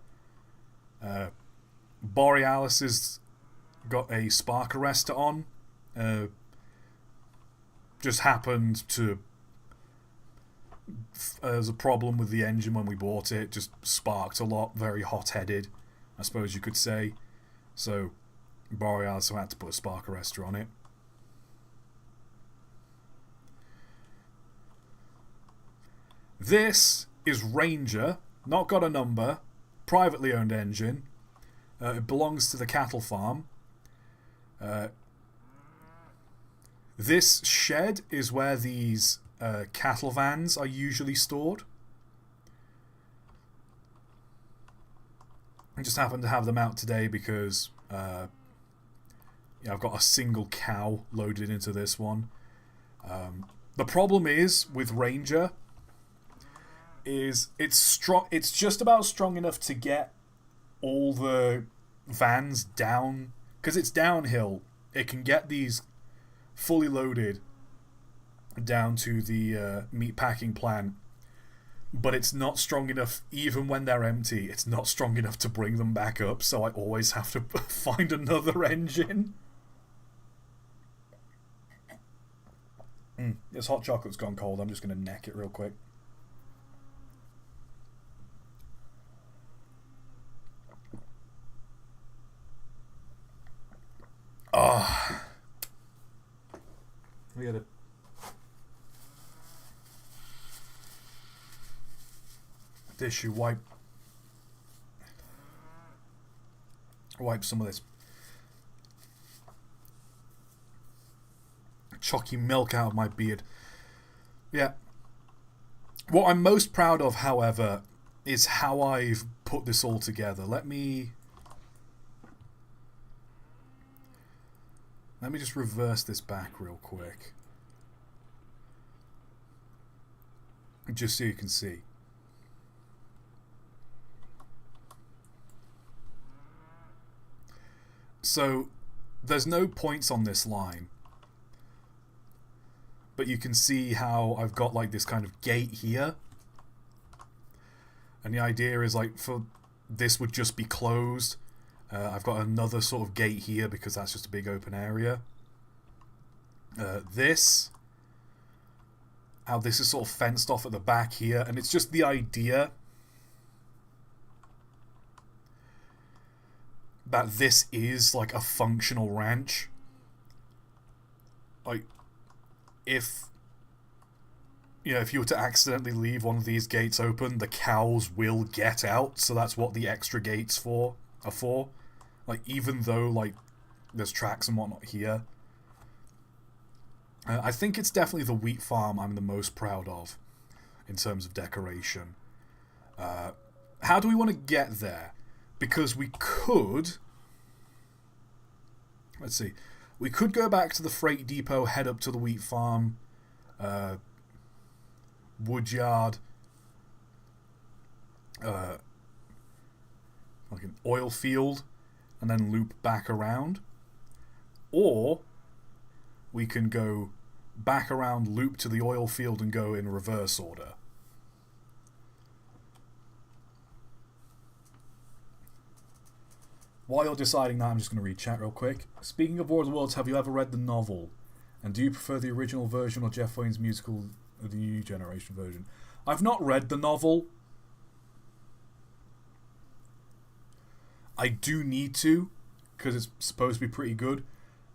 Borealis has got a spark arrestor on. Just happened to... there's a problem with the engine when we bought it. Just sparked a lot. Very hot-headed, I suppose you could say. So, Borealis had to put a spark arrestor on it. This is Ranger, not got a number, privately owned engine. It belongs to the cattle farm. This shed is where these cattle vans are usually stored. I just happen to have them out today because I've got a single cow loaded into this one. The problem is with Ranger is it's strong. It's just about strong enough to get all the vans down, because it's downhill. It can get these fully loaded down to the meat packing plant, but it's not strong enough. Even when they're empty, it's not strong enough to bring them back up, so I always have to find another engine. This hot chocolate's gone cold. I'm just going to neck it real quick. We gotta... tissue wipe some of this chalky milk out of my beard. Yeah. What I'm most proud of, however, is how I've put this all together. Let me just reverse this back real quick, just so you can see. So, there's no points on this line, but you can see how I've got like this kind of gate here, and the idea is like for this would just be closed. I've got another sort of gate here because that's just a big open area. How this is sort of fenced off at the back here, and it's just the idea that this is like a functional ranch. Like, if you were to accidentally leave one of these gates open, the cows will get out, so that's what the extra gates are for. Like, even though, like, there's tracks and whatnot here. I think it's definitely the wheat farm I'm the most proud of in terms of decoration. How do we want to get there? Because we could... Let's see. We could go back to the freight depot, head up to the wheat farm, woodyard, like an oil field, and then loop back around. Or we can go back around, loop to the oil field, and go in reverse order. While you're deciding that, I'm just going to read chat real quick. Speaking of War of the Worlds, have you ever read the novel? And do you prefer the original version or Jeff Wayne's musical, the new generation version? I've not read the novel. I do need to, because it's supposed to be pretty good.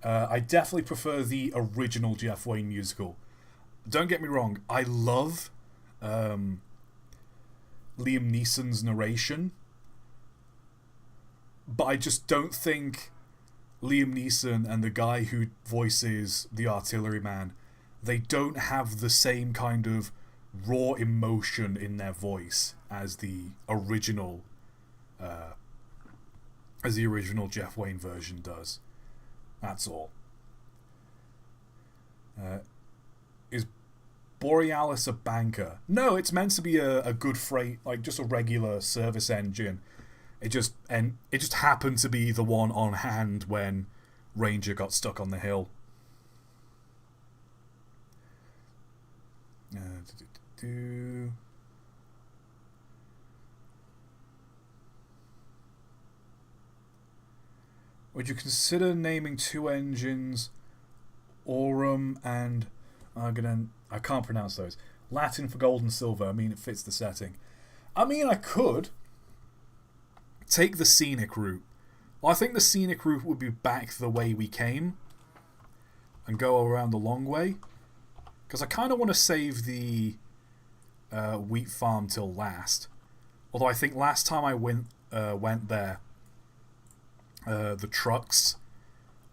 I definitely prefer the original Jeff Wayne musical. Don't get me wrong, I love Liam Neeson's narration, but I just don't think Liam Neeson and the guy who voices the artilleryman, they don't have the same kind of raw emotion in their voice as the original Jeff Wayne version does. That's all. Is Borealis a banker? No, it's meant to be a good freight, like just a regular service engine. It just happened to be the one on hand when Ranger got stuck on the hill. Would you consider naming two engines Aurum and I can't pronounce those. Latin for gold and silver. I mean, it fits the setting. I mean, I could take the scenic route. Well, I think the scenic route would be back the way we came and go around the long way. Because I kind of want to save the wheat farm till last. Although I think last time I went there, the trucks,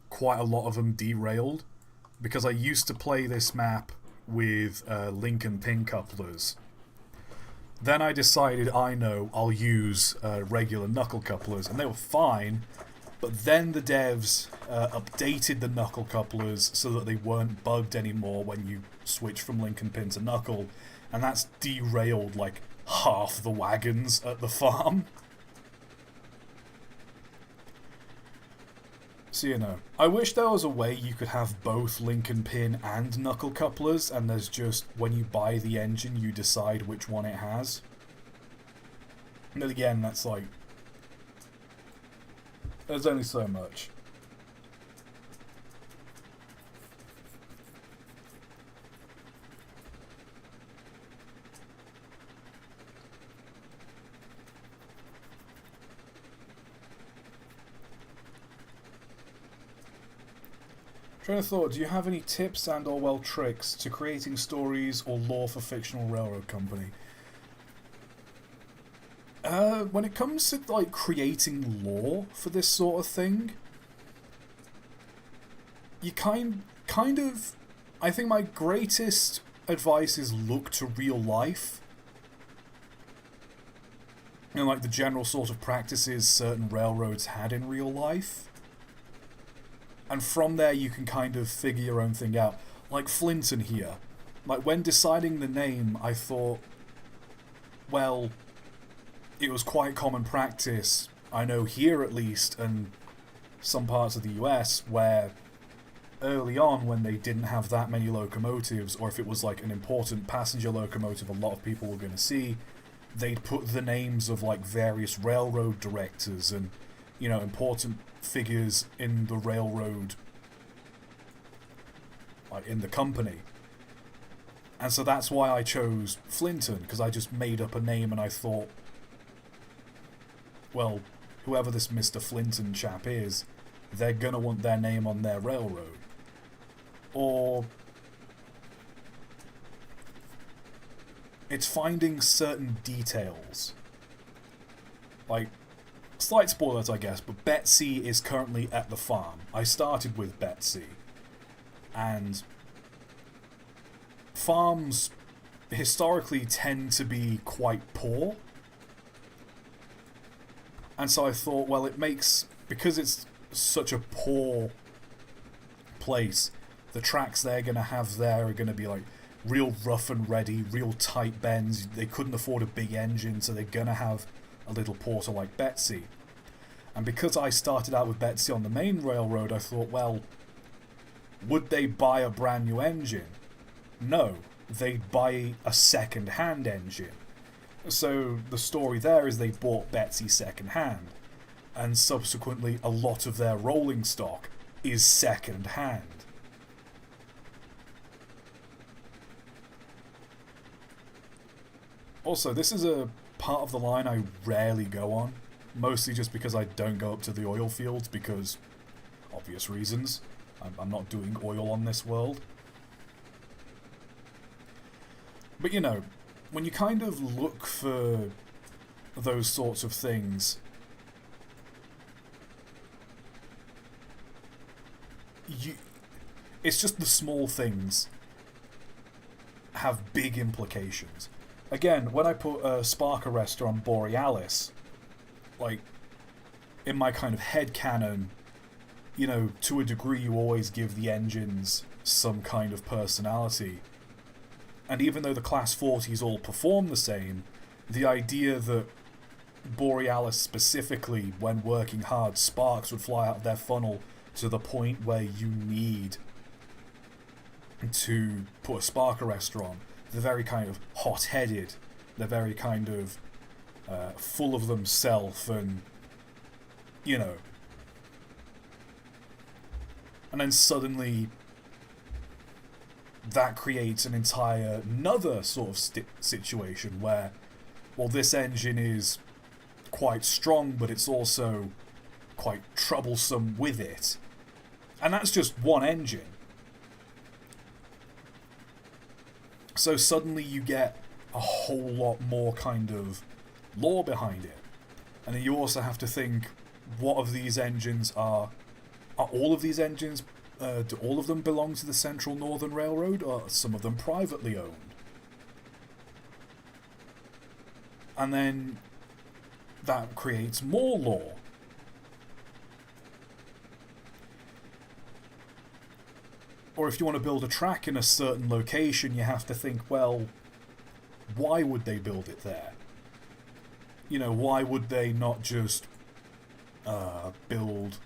quite a lot of them derailed. Because I used to play this map with Lincoln pin couplers. Then I decided, I'll use regular knuckle couplers, and they were fine, but then the devs updated the knuckle couplers so that they weren't bugged anymore when you switch from Lincoln pin to knuckle, and that's derailed like half the wagons at the farm. So, I wish there was a way you could have both Lincoln pin and knuckle couplers, and there's just, when you buy the engine, you decide which one it has. And then again, that's like, there's only so much. Train of thought, do you have any tips and or tricks to creating stories or lore for fictional railroad company? When it comes to like creating lore for this sort of thing, you kind of, I think my greatest advice is look to real life. Like the general sort of practices certain railroads had in real life. And from there you can kind of figure your own thing out. Like Flinton here. Like when deciding the name, I thought, well, it was quite common practice, I know here at least, and some parts of the US, where early on when they didn't have that many locomotives, or if it was like an important passenger locomotive a lot of people were going to see, they'd put the names of like various railroad directors and, important figures in the railroad, like in the company. And so that's why I chose Flinton, because I just made up a name and I thought, well, whoever this Mr. Flinton chap is, they're gonna want their name on their railroad. Or it's finding certain details. Like, slight spoilers, I guess, but Betsy is currently at the farm. I started with Betsy. And farms historically tend to be quite poor And so I thought, well, it makes, because it's such a poor place, the tracks they're going to have there are going to be like real rough and ready, real tight bends. They couldn't afford a big engine, so they're going to have a little porter like Betsy. And because I started out with Betsy on the main railroad, I thought, well, would they buy a brand new engine? No, they'd buy a second-hand engine. So the story there is they bought Betsy second-hand, and subsequently a lot of their rolling stock is second-hand. Also, this is a part of the line I rarely go on, mostly just because I don't go up to the oil fields because obvious reasons. I'm not doing oil on this world. But you know, when you kind of look for those sorts of things, it's just the small things have big implications. Again, when I put a spark arrestor on Borealis, like, in my kind of headcanon, you know, to a degree you always give the engines some kind of personality. And even though the Class 40s all perform the same, the idea that Borealis specifically, when working hard, sparks would fly out of their funnel to the point where you need to put a spark arrestor on. They're very kind of hot-headed. They're very kind of full of themselves, and, you know. And then suddenly that creates an entire another sort of situation where, well, this engine is quite strong, but it's also quite troublesome with it. And that's just one engine. So suddenly you get a whole lot more kind of lore behind it. And then you also have to think, what of these engines are all of these engines, do all of them belong to the Central Northern Railroad, or are some of them privately owned? And then that creates more lore. Or if you want to build a track in a certain location, you have to think, well, why would they build it there? You know, why would they not just build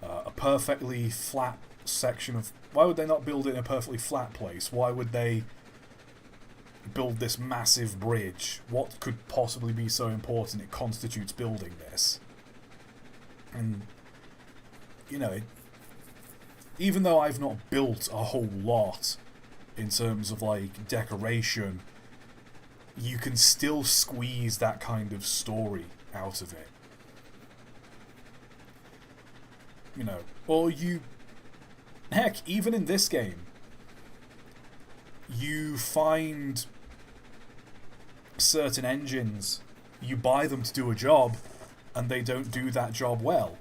a perfectly flat section of... Why would they not build it in a perfectly flat place? Why would they build this massive bridge? What could possibly be so important it constitutes building this? And, you know, even though I've not built a whole lot in terms of, like, decoration, you can still squeeze that kind of story out of it. You know, or you... Heck, even in this game, you find certain engines, you buy them to do a job, and they don't do that job well.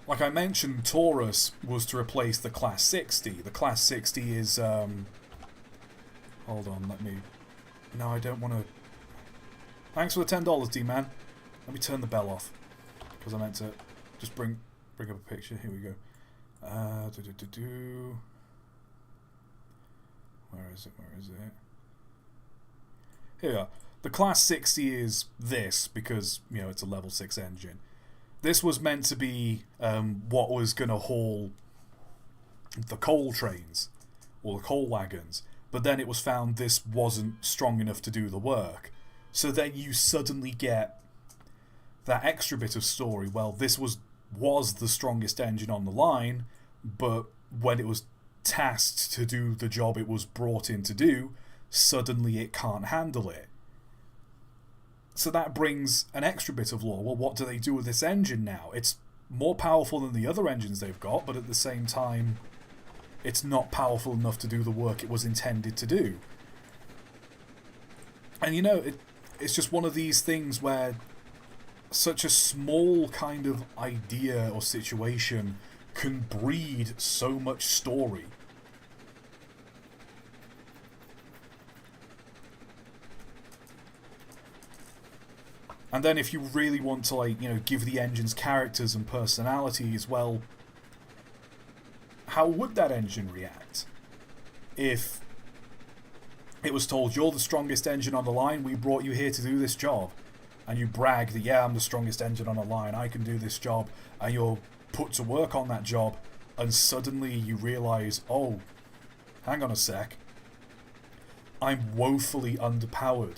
Like I mentioned, Taurus was to replace the Class 60. The Class 60 is, hold on, let me... No, I don't want to... Thanks for the $10, D-Man. Let me turn the bell off, because I meant to just bring up a picture. Here we go. Where is it? Here we are. The Class 60 is this, because, you know, it's a level 6 engine. This was meant to be what was going to haul the coal trains, or the coal wagons, but then it was found this wasn't strong enough to do the work. So then you suddenly get that extra bit of story. Well, this was the strongest engine on the line, but when it was tasked to do the job it was brought in to do, suddenly it can't handle it. So that brings an extra bit of lore. Well, what do they do with this engine now? It's more powerful than the other engines they've got, but at the same time, it's not powerful enough to do the work it was intended to do. And you know, it's just one of these things where such a small kind of idea or situation can breed so much story. And then if you really want to, like, you know, give the engines characters and personalities, well, how would that engine react? If it was told, you're the strongest engine on the line, we brought you here to do this job, and you brag that, yeah, I'm the strongest engine on the line, I can do this job, and you're put to work on that job, and suddenly you realise, oh, hang on a sec, I'm woefully underpowered.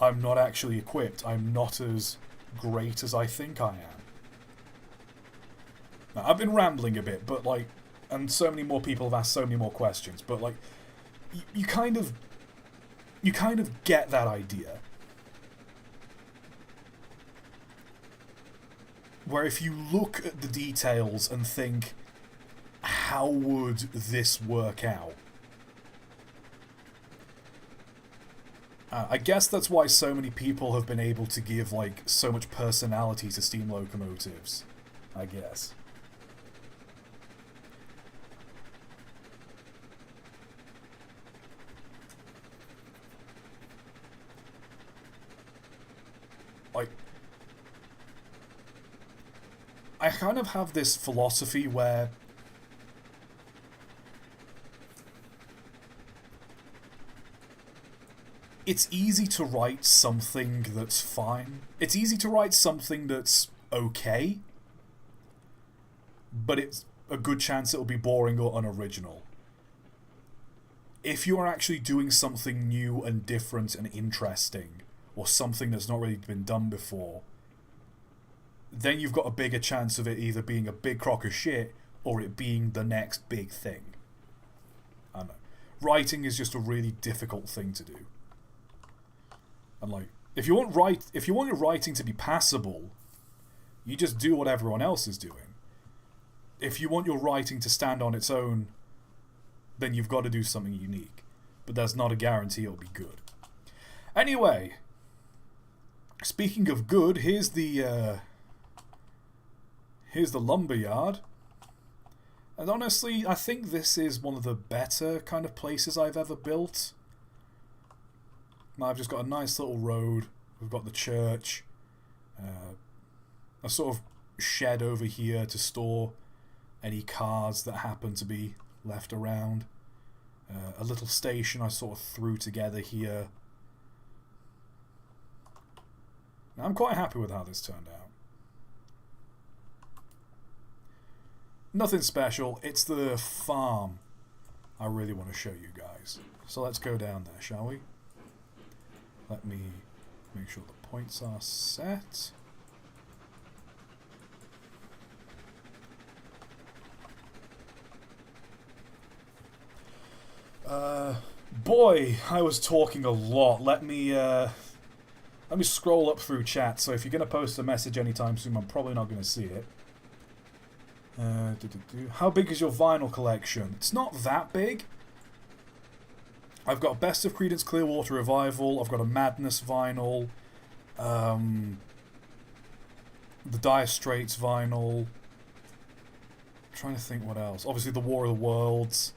I'm not actually equipped. I'm not as great as I think I am. Now, I've been rambling a bit, but like, and so many more people have asked so many more questions, but like, you kind of get that idea. Where if you look at the details and think, how would this work out? I guess that's why so many people have been able to give, like, so much personality to steam locomotives. I guess. Like, I kind of have this philosophy where it's easy to write something that's fine. It's easy to write something that's okay, but it's a good chance it'll be boring or unoriginal. If you are actually doing something new and different and interesting, or something that's not really been done before, then you've got a bigger chance of it either being a big crock of shit or it being the next big thing. I don't know. Writing is just a really difficult thing to do. And like, if you want your writing to be passable, you just do what everyone else is doing. If you want your writing to stand on its own, then you've got to do something unique. But that's not a guarantee it'll be good. Anyway, speaking of good, here's the lumberyard. And honestly, I think this is one of the better kind of places I've ever built. I've just got a nice little road. We've got the church. A sort of shed over here to store any cars that happen to be left around. A little station I sort of threw together here. Now, I'm quite happy with how this turned out. Nothing special. It's the farm I really want to show you guys. So let's go down there, shall we? Let me make sure the points are set. Boy, I was talking a lot. Let me scroll up through chat. So if you're going to post a message anytime soon, I'm probably not going to see it. How big is your vinyl collection? It's not that big. I've got Best of Creedence Clearwater Revival. I've got a Madness vinyl. The Dire Straits vinyl. I'm trying to think what else. Obviously, the War of the Worlds.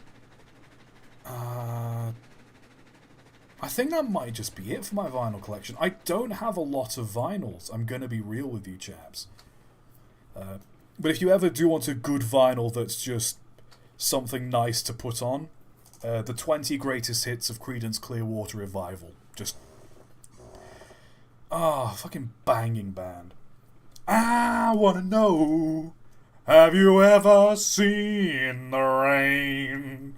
I think that might just be it for my vinyl collection. I don't have a lot of vinyls. I'm going to be real with you chaps. But if you ever do want a good vinyl that's just something nice to put on, the 20 greatest hits of Creedence Clearwater Revival. Just... fucking banging band. I wanna know, have you ever seen the rain?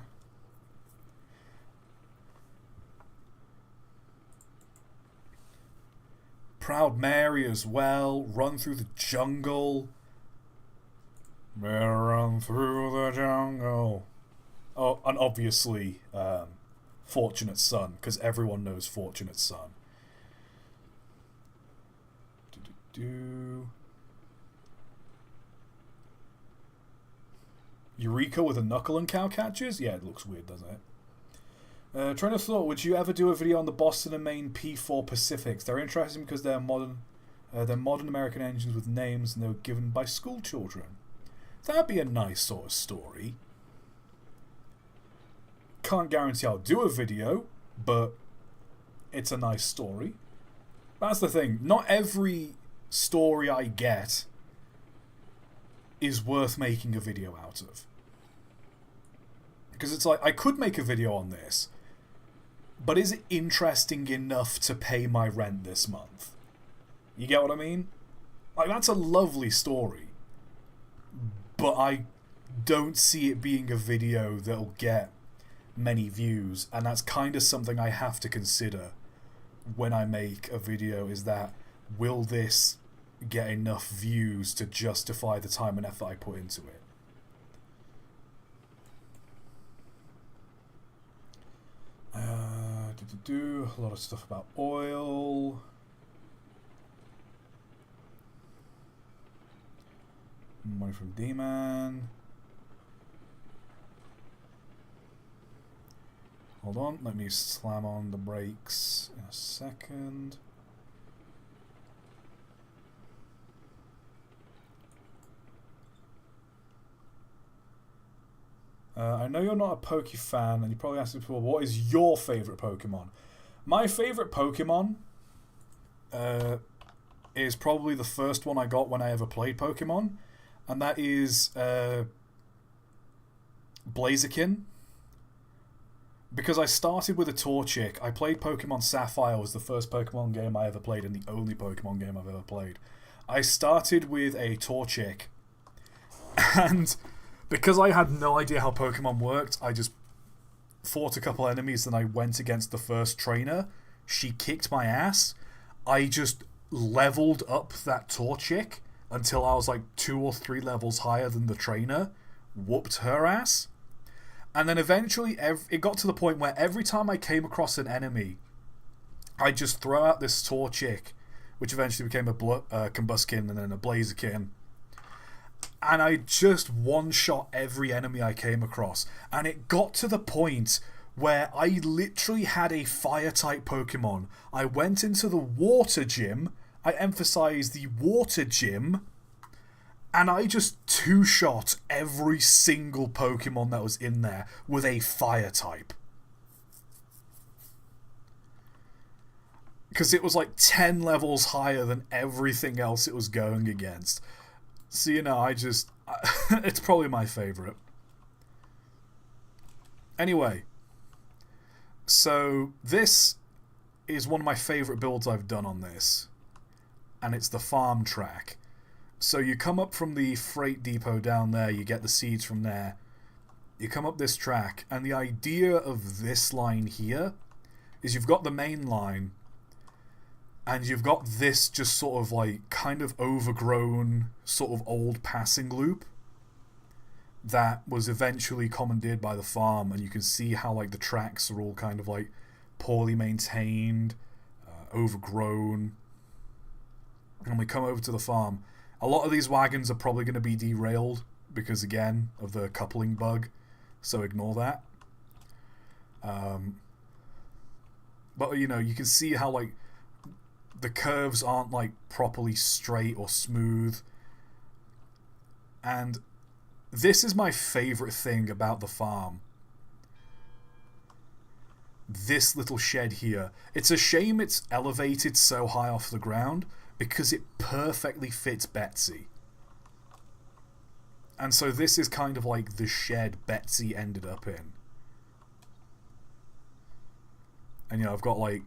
Proud Mary as well. Run Through the Jungle. Better run through the jungle. Oh, and obviously, Fortunate Son, because everyone knows Fortunate Son. Eureka with a knuckle and cow catches? Yeah, it looks weird, doesn't it? Train of thought, would you ever do a video on the Boston and Maine P4 Pacifics? They're interesting because they're modern American engines with names, and they were given by school children. That'd be a nice sort of story. Can't guarantee I'll do a video, but it's a nice story. That's the thing. Not every story I get is worth making a video out of. Because it's like, I could make a video on this, but is it interesting enough to pay my rent this month? You get what I mean? Like, that's a lovely story, but I don't see it being a video that'll get many views, and that's kind of something I have to consider when I make a video, is that will this get enough views to justify the time and effort I put into it? A lot of stuff about oil. Money from D-Man. Hold on, let me slam on the brakes in a second. I know you're not a Poke fan, and you probably asked before, what is your favourite Pokemon? My favourite Pokemon is probably the first one I got when I ever played Pokemon, and that is Blaziken. Because I started with a Torchic. I played Pokemon Sapphire, was the first Pokemon game I ever played, and the only Pokemon game I've ever played. I started with a Torchic, and because I had no idea how Pokemon worked, I just fought a couple enemies, then I went against the first trainer. She kicked my ass. I just leveled up that Torchic until I was like 2 or 3 levels higher than the trainer, whooped her ass, and then eventually it got to the point where every time I came across an enemy, I'd just throw out this Torchic, which eventually became a Combuskin and then a Blaziken, and I just one-shot every enemy I came across. And it got to the point where I literally had a Fire-type Pokemon. I went into the Water Gym, I emphasize the Water Gym, and I just two-shot every single Pokemon that was in there with a Fire-type. Because it was like 10 levels higher than everything else it was going against. So, you know, it's probably my favourite. Anyway, so this is one of my favourite builds I've done on this, and it's the farm track. So you come up from the freight depot down there, you get the seeds from there, you come up this track, and the idea of this line here is you've got the main line, and you've got this just sort of like kind of overgrown sort of old passing loop that was eventually commandeered by the farm, and you can see how like the tracks are all kind of like poorly maintained, overgrown. And we come over to the farm. A lot of these wagons are probably going to be derailed because, again, of the coupling bug, so ignore that. But, you know, you can see how like the curves aren't like properly straight or smooth. And this is my favourite thing about the farm. This little shed here. It's a shame it's elevated so high off the ground because it perfectly fits Betsy. And so this is kind of like the shed Betsy ended up in. And, you know, I've got like,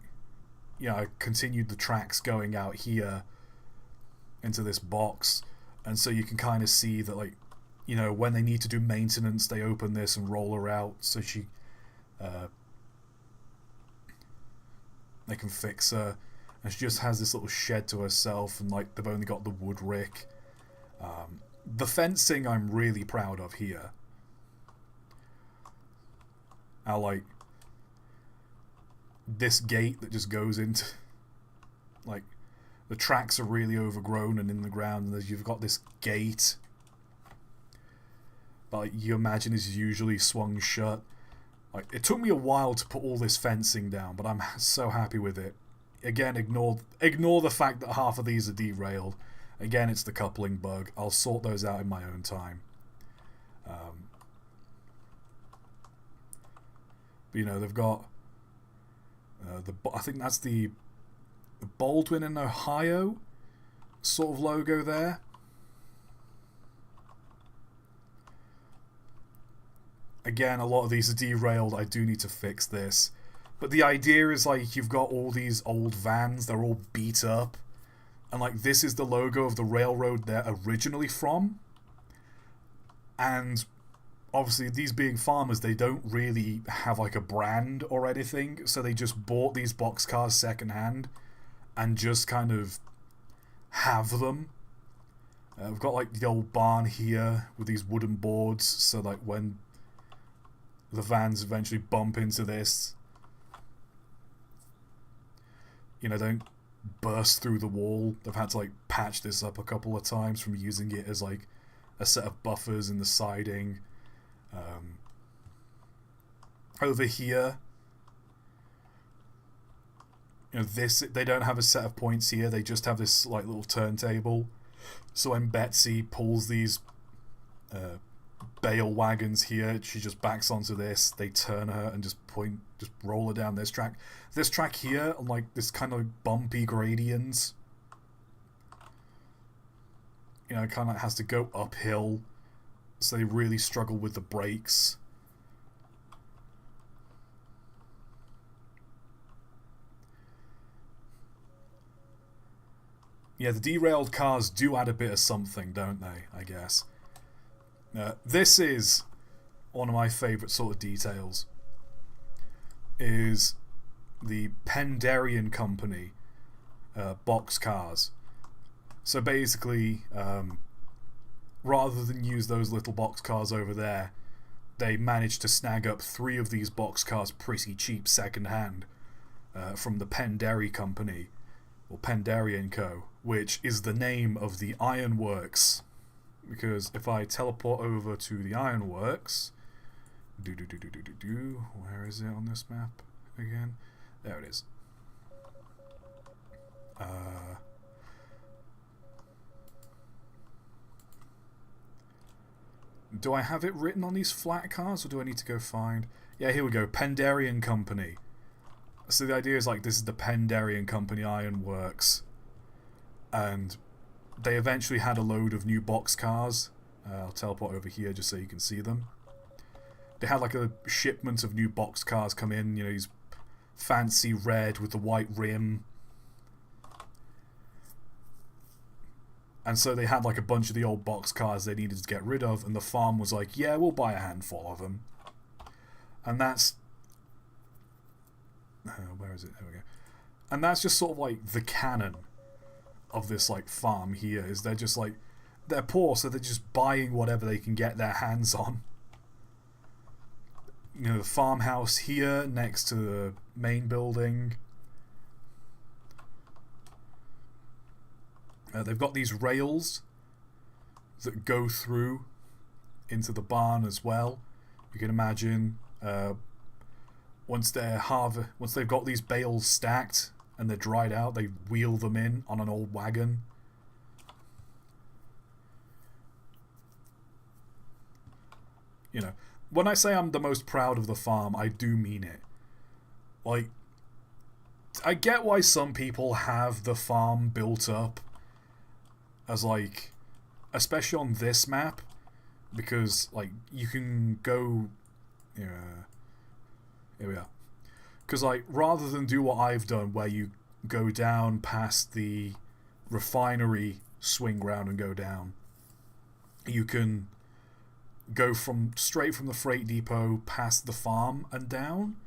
you know, I continued the tracks going out here into this box. And so you can kind of see that, like, you know, when they need to do maintenance, they open this and roll her out so they can fix her. And she just has this little shed to herself, and like they've only got the wood rick. The fencing I'm really proud of here. How like this gate that just goes into, like, the tracks are really overgrown and in the ground, and you've got this gate, but like, you imagine is usually swung shut. Like, it took me a while to put all this fencing down, but I'm so happy with it. Again, ignore the fact that half of these are derailed. Again, it's the coupling bug. I'll sort those out in my own time. But, you know, they've got I think that's the Baldwin in Ohio sort of logo there. Again, a lot of these are derailed. I do need to fix this. But the idea is, like, you've got all these old vans. They're all beat up. And, like, this is the logo of the railroad they're originally from. And obviously, these being farmers, they don't really have, like, a brand or anything. So they just bought these boxcars secondhand and just kind of have them. We've got, like, the old barn here with these wooden boards. So, like, when the vans eventually bump into this, you know, don't burst through the wall. They've had to, like, patch this up a couple of times from using it as, like, a set of buffers in the siding. Over here, you know, this, they don't have a set of points here. They just have this, like, little turntable. So when Betsy pulls these bale wagons here, she just backs onto this. They turn her and just roll her down this track. This track here, on, like, this kind of bumpy gradients, you know, it kind of has to go uphill, so they really struggle with the brakes. Yeah, the derailed cars do add a bit of something, don't they, I guess. This is one of my favourite sort of details, is the Pendarian Company boxcars. So basically, rather than use those little boxcars over there, they managed to snag up 3 of these boxcars pretty cheap second-hand from the Pendary Company, or Pendarian Co., which is the name of the ironworks. Because if I teleport over to the ironworks, where is it on this map again? There it is. Do I have it written on these flat cards, or do I need to go find? Yeah, here we go. Pendarian Company. So the idea is, like, this is the Pendarian Company Ironworks, and they eventually had a load of new boxcars. I'll teleport over here just so you can see them. They had, like, a shipment of new boxcars come in, you know, these fancy red with the white rim. And so they had, like, a bunch of the old boxcars they needed to get rid of, and the farm was like, yeah, we'll buy a handful of them. And that's... where is it? There we go. And that's just sort of, like, the canon of this, like, farm here, is they're just, like, they're poor, so they're just buying whatever they can get their hands on. You know, the farmhouse here next to the main building. They've got these rails that go through into the barn as well. You can imagine once they've got these bales stacked and they're dried out, they wheel them in on an old wagon. You know, when I say I'm the most proud of the farm, I do mean it. Like, I get why some people have the farm built up as, like, especially on this map, because, like, you can go, here we are. Because, like, rather than do what I've done, where you go down past the refinery swing round and go down, you can go straight from the freight depot past the farm and down.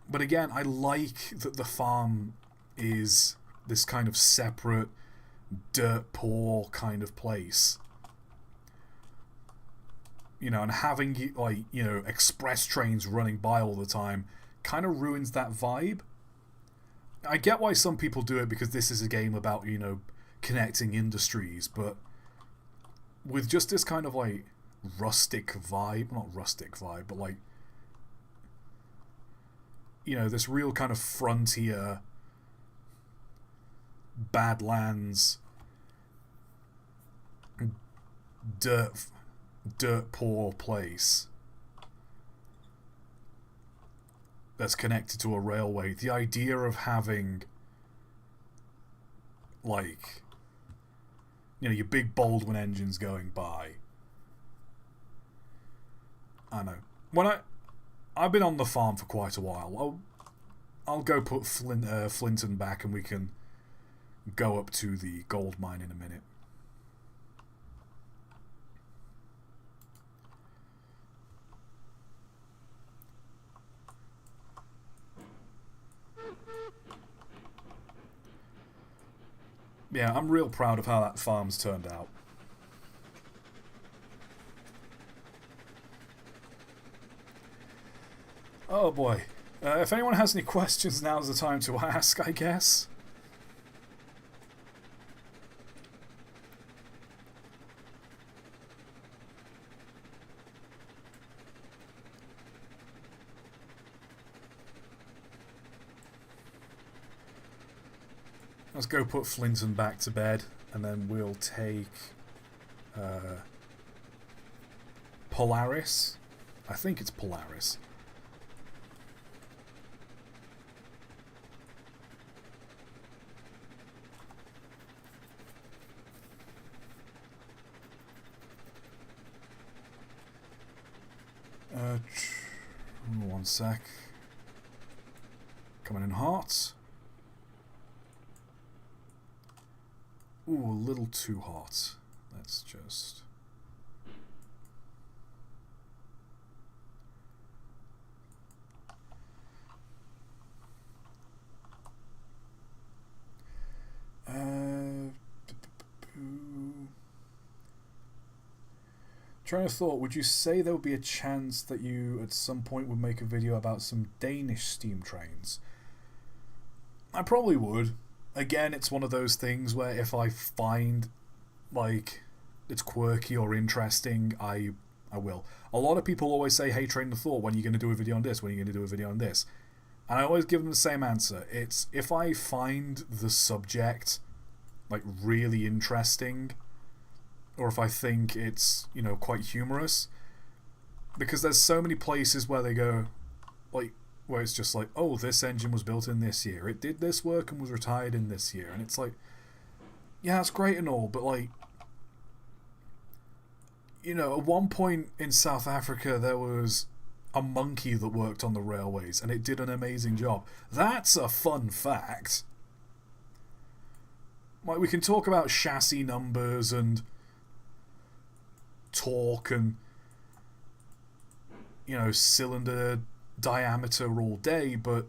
But again, I like that the farm is this kind of separate, dirt poor kind of place. You know, and having, like, you know, express trains running by all the time kind of ruins that vibe. I get why some people do it, because this is a game about, you know, connecting industries, but with just this kind of, like, rustic vibe, not rustic vibe, but, like, this real kind of frontier, Badlands, dirt poor place that's connected to a railway. The idea of having, like, your big Baldwin engines going by. I know. I've been on the farm for quite a while. I'll go put Flinton back, and we can go up to the gold mine in a minute. Yeah, I'm real proud of how that farm's turned out. Oh boy. If anyone has any questions, now's the time to ask, I guess. Let's go put Flinton back to bed, and then we'll take Polaris. I think it's Polaris. One sec. Coming in hot. Ooh, a little too hot. Let's just... Train of thought, would you say there would be a chance that you at some point would make a video about some Danish steam trains? I probably would. Again, it's one of those things where if I find, like, it's quirky or interesting, I will. A lot of people always say, hey, Train of thought, when are you going to do a video on this? When are you going to do a video on this? And I always give them the same answer. It's if I find the subject, like, really interesting, or if I think it's, quite humorous, because there's so many places where they go, like, where it's just like, oh, this engine was built in this year, it did this work and was retired in this year, and it's like, yeah, it's great and all, but, like, at one point in South Africa there was a monkey that worked on the railways and it did an amazing job. That's a fun fact. Like, we can talk about chassis numbers and torque and cylinder diameter all day, but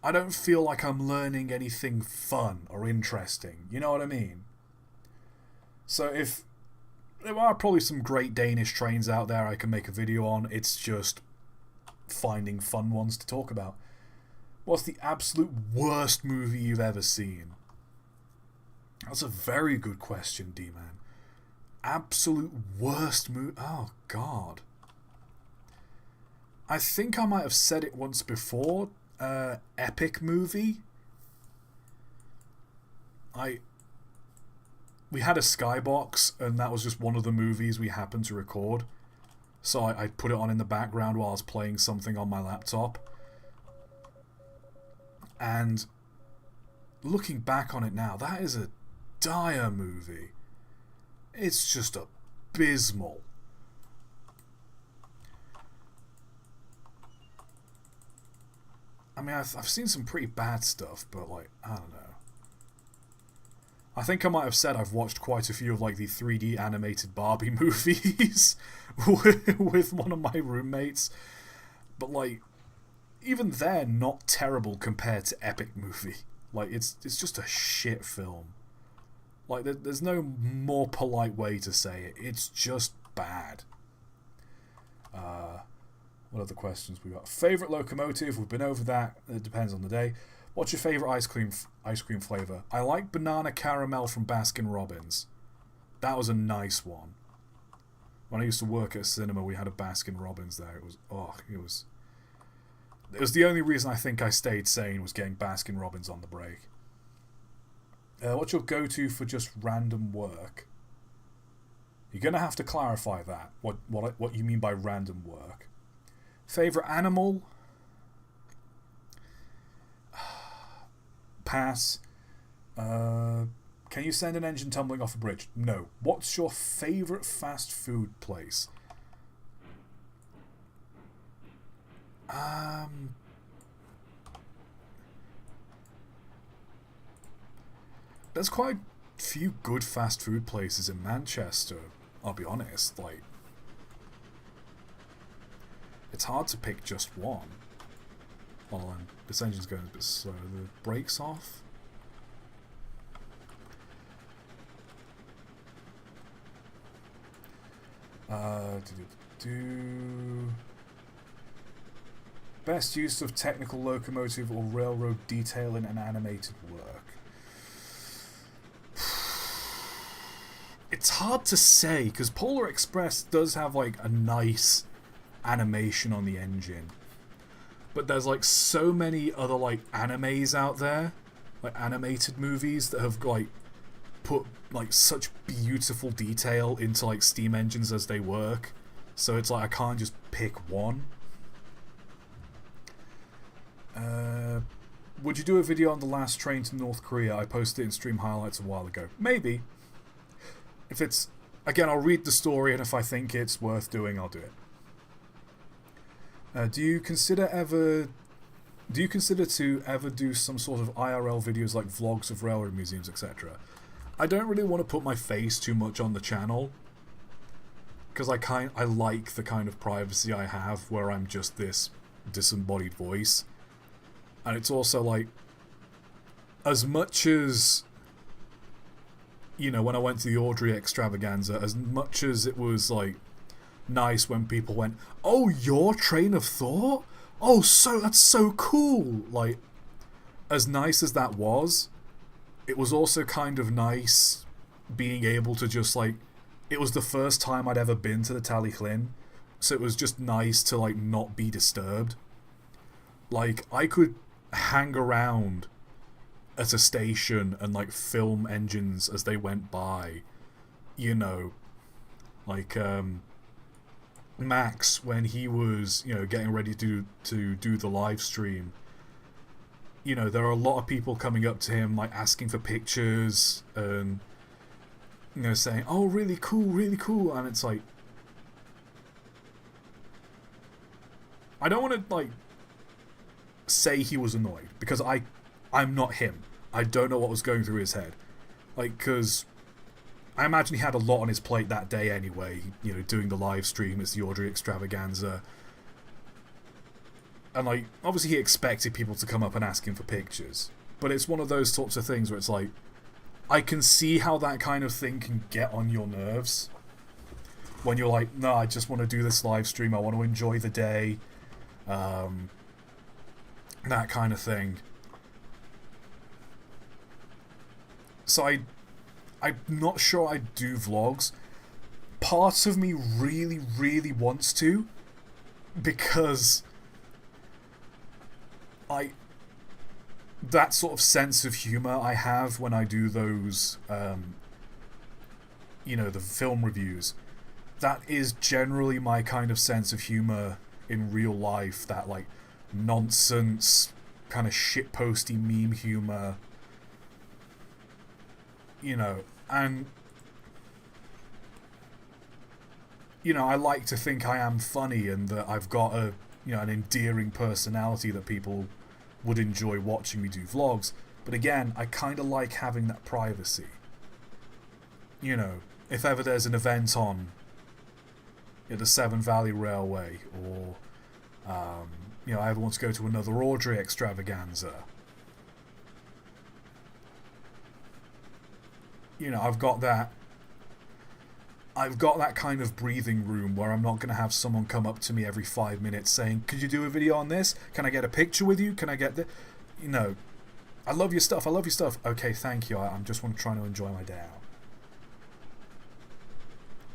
I don't feel like I'm learning anything fun or interesting. You know what I mean? So if there are probably some great Danish trains out there I can make a video on, it's just finding fun ones to talk about. What's the absolute worst movie you've ever seen? That's a very good question, D-Man. Absolute worst movie? Oh, God. I think I might have said it once before. Epic movie. We had a skybox, and that was just one of the movies we happened to record. So I put it on in the background while I was playing something on my laptop. And looking back on it now, that is a dire movie. It's just abysmal. I mean, I've seen some pretty bad stuff, but, like, I don't know. I think I might have said I've watched quite a few of, like, the 3D animated Barbie movies with one of my roommates. But, like, even they're not terrible compared to Epic Movie. Like, it's just a shit film. Like, there's no more polite way to say it. It's just bad. What other questions we got? Favourite locomotive? We've been over that. It depends on the day. What's your favourite ice cream flavour? I like banana caramel from Baskin Robbins. That was a nice one. When I used to work at a cinema, we had a Baskin Robbins there. It was It was the only reason I think I stayed sane was getting Baskin Robbins on the break. What's your go-to for just random work? You're gonna have to clarify that. What you mean by random work? Favorite animal? Pass. Can you send an engine tumbling off a bridge? No. What's your favorite fast food place? There's quite a few good fast food places in Manchester, I'll be honest. Like, it's hard to pick just one. Hold on, this engine's going a bit slow. The brakes off. Best use of technical locomotive or railroad detail in an animated work. It's hard to say, because Polar Express does have like a nice animation on the engine. But there's like so many other like animes out there, like animated movies that have like put like such beautiful detail into like steam engines as they work. So it's like I can't just pick one. Would you do a video on the last train to North Korea? I posted it in stream highlights a while ago. Maybe. If it's... Again, I'll read the story, and if I think it's worth doing, I'll do it. Do you consider to ever do some sort of IRL videos like vlogs of railroad museums, etc.? I don't really want to put my face too much on the channel, because I like the kind of privacy I have where I'm just this disembodied voice. And it's also like, as much as, you know, when I went to the Audrey extravaganza, as much as it was like nice when people went, oh, your train of thought? Oh, that's so cool. Like, as nice as that was, it was also kind of nice being able to just like, it was the first time I'd ever been to the Talyllyn, so it was just nice to like not be disturbed. Like, I could hang around at a station and like film engines as they went by, you know, like Max when he was, you know, getting ready to do the live stream. You know, there are a lot of people coming up to him like asking for pictures and, you know, saying, oh, really cool, and it's like, I don't want to like say he was annoyed, because I'm not him. I don't know what was going through his head. Like, because I imagine he had a lot on his plate that day anyway, you know, doing the live stream, it's the Audrey extravaganza. And, like, obviously he expected people to come up and ask him for pictures. But it's one of those sorts of things where it's like, I can see how that kind of thing can get on your nerves. When you're like, no, I just want to do this live stream, I want to enjoy the day. That kind of thing. So I'm not sure I'd do vlogs. Part of me really, really wants to, because that sort of sense of humour I have when I do those, you know, the film reviews, that is generally my kind of sense of humour in real life, that like nonsense, kind of shitposty meme humour, you know, and, you know, I like to think I am funny and that I've got a, you know, an endearing personality that people would enjoy watching me do vlogs, but again, I kind of like having that privacy. You know, if ever there's an event on the Severn Valley Railway, or you know, I ever want to go to another Audrey extravaganza, you know, I've got that kind of breathing room where I'm not going to have someone come up to me every 5 minutes saying, could you do a video on this? Can I get a picture with you? Can I get the, you know, I love your stuff. Okay, thank you. I'm just trying to enjoy my day out.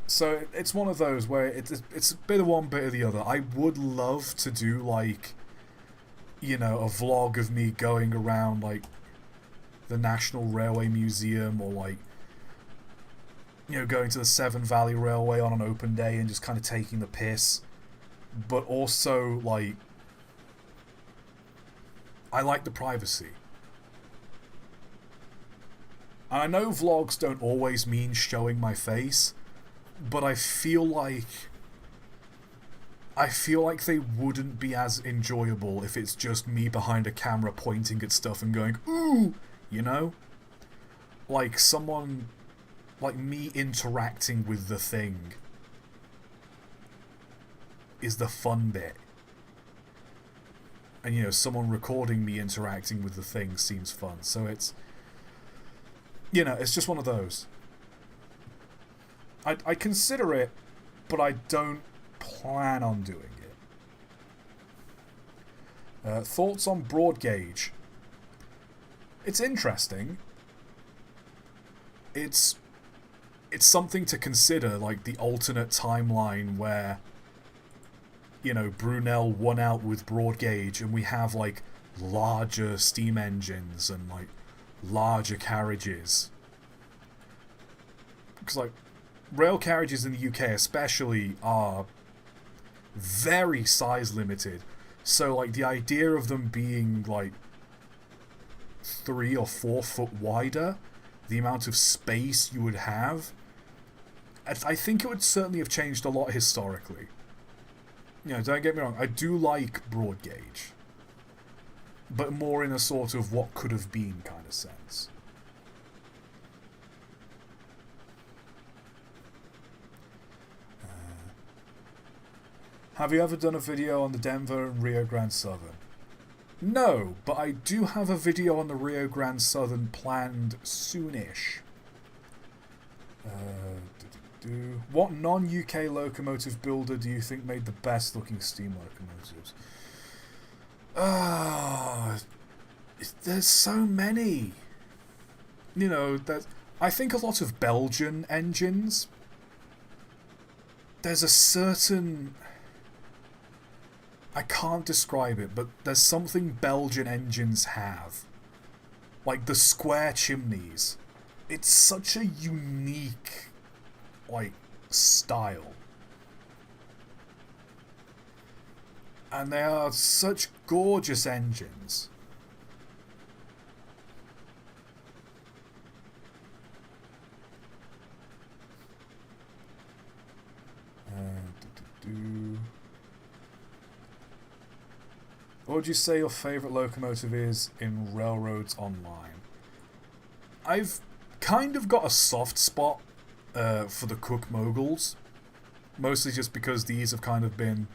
So it's one of those where it's a bit of one, bit of the other. I would love to do like you know, a vlog of me going around like the National Railway Museum, or like, you know, going to the Severn Valley Railway on an open day and just kind of taking the piss. But also, like, I like the privacy. And I know vlogs don't always mean showing my face, but I feel like they wouldn't be as enjoyable if it's just me behind a camera pointing at stuff and going, ooh, you know? Like someone, like me interacting with the thing is the fun bit. And, you know, someone recording me interacting with the thing seems fun. So it's, you know, it's just one of those. I consider it, but I don't plan on doing it. Thoughts on broad gauge? It's interesting. It's something to consider, like the alternate timeline where, you know, Brunel won out with broad gauge and we have like larger steam engines and like larger carriages. Because like rail carriages in the UK especially are very size limited. So like the idea of them being like 3 or 4 foot wider, the amount of space you would have, I think it would certainly have changed a lot historically. You know, don't get me wrong, I do like broad gauge, but more in a sort of what could have been kind of sense. Have you ever done a video on the Denver and Rio Grande Southern? No, but I do have a video on the Rio Grande Southern planned soonish. What non-UK locomotive builder do you think made the best looking steam locomotives? There's so many. You know, I think a lot of Belgian engines. There's a certain... I can't describe it, but there's something Belgian engines have. Like the square chimneys. It's such a unique, like, style. And they are such gorgeous engines. What would you say your favourite locomotive is in Railroads Online? I've kind of got a soft spot for the Cook Moguls. Mostly just because these have kind of been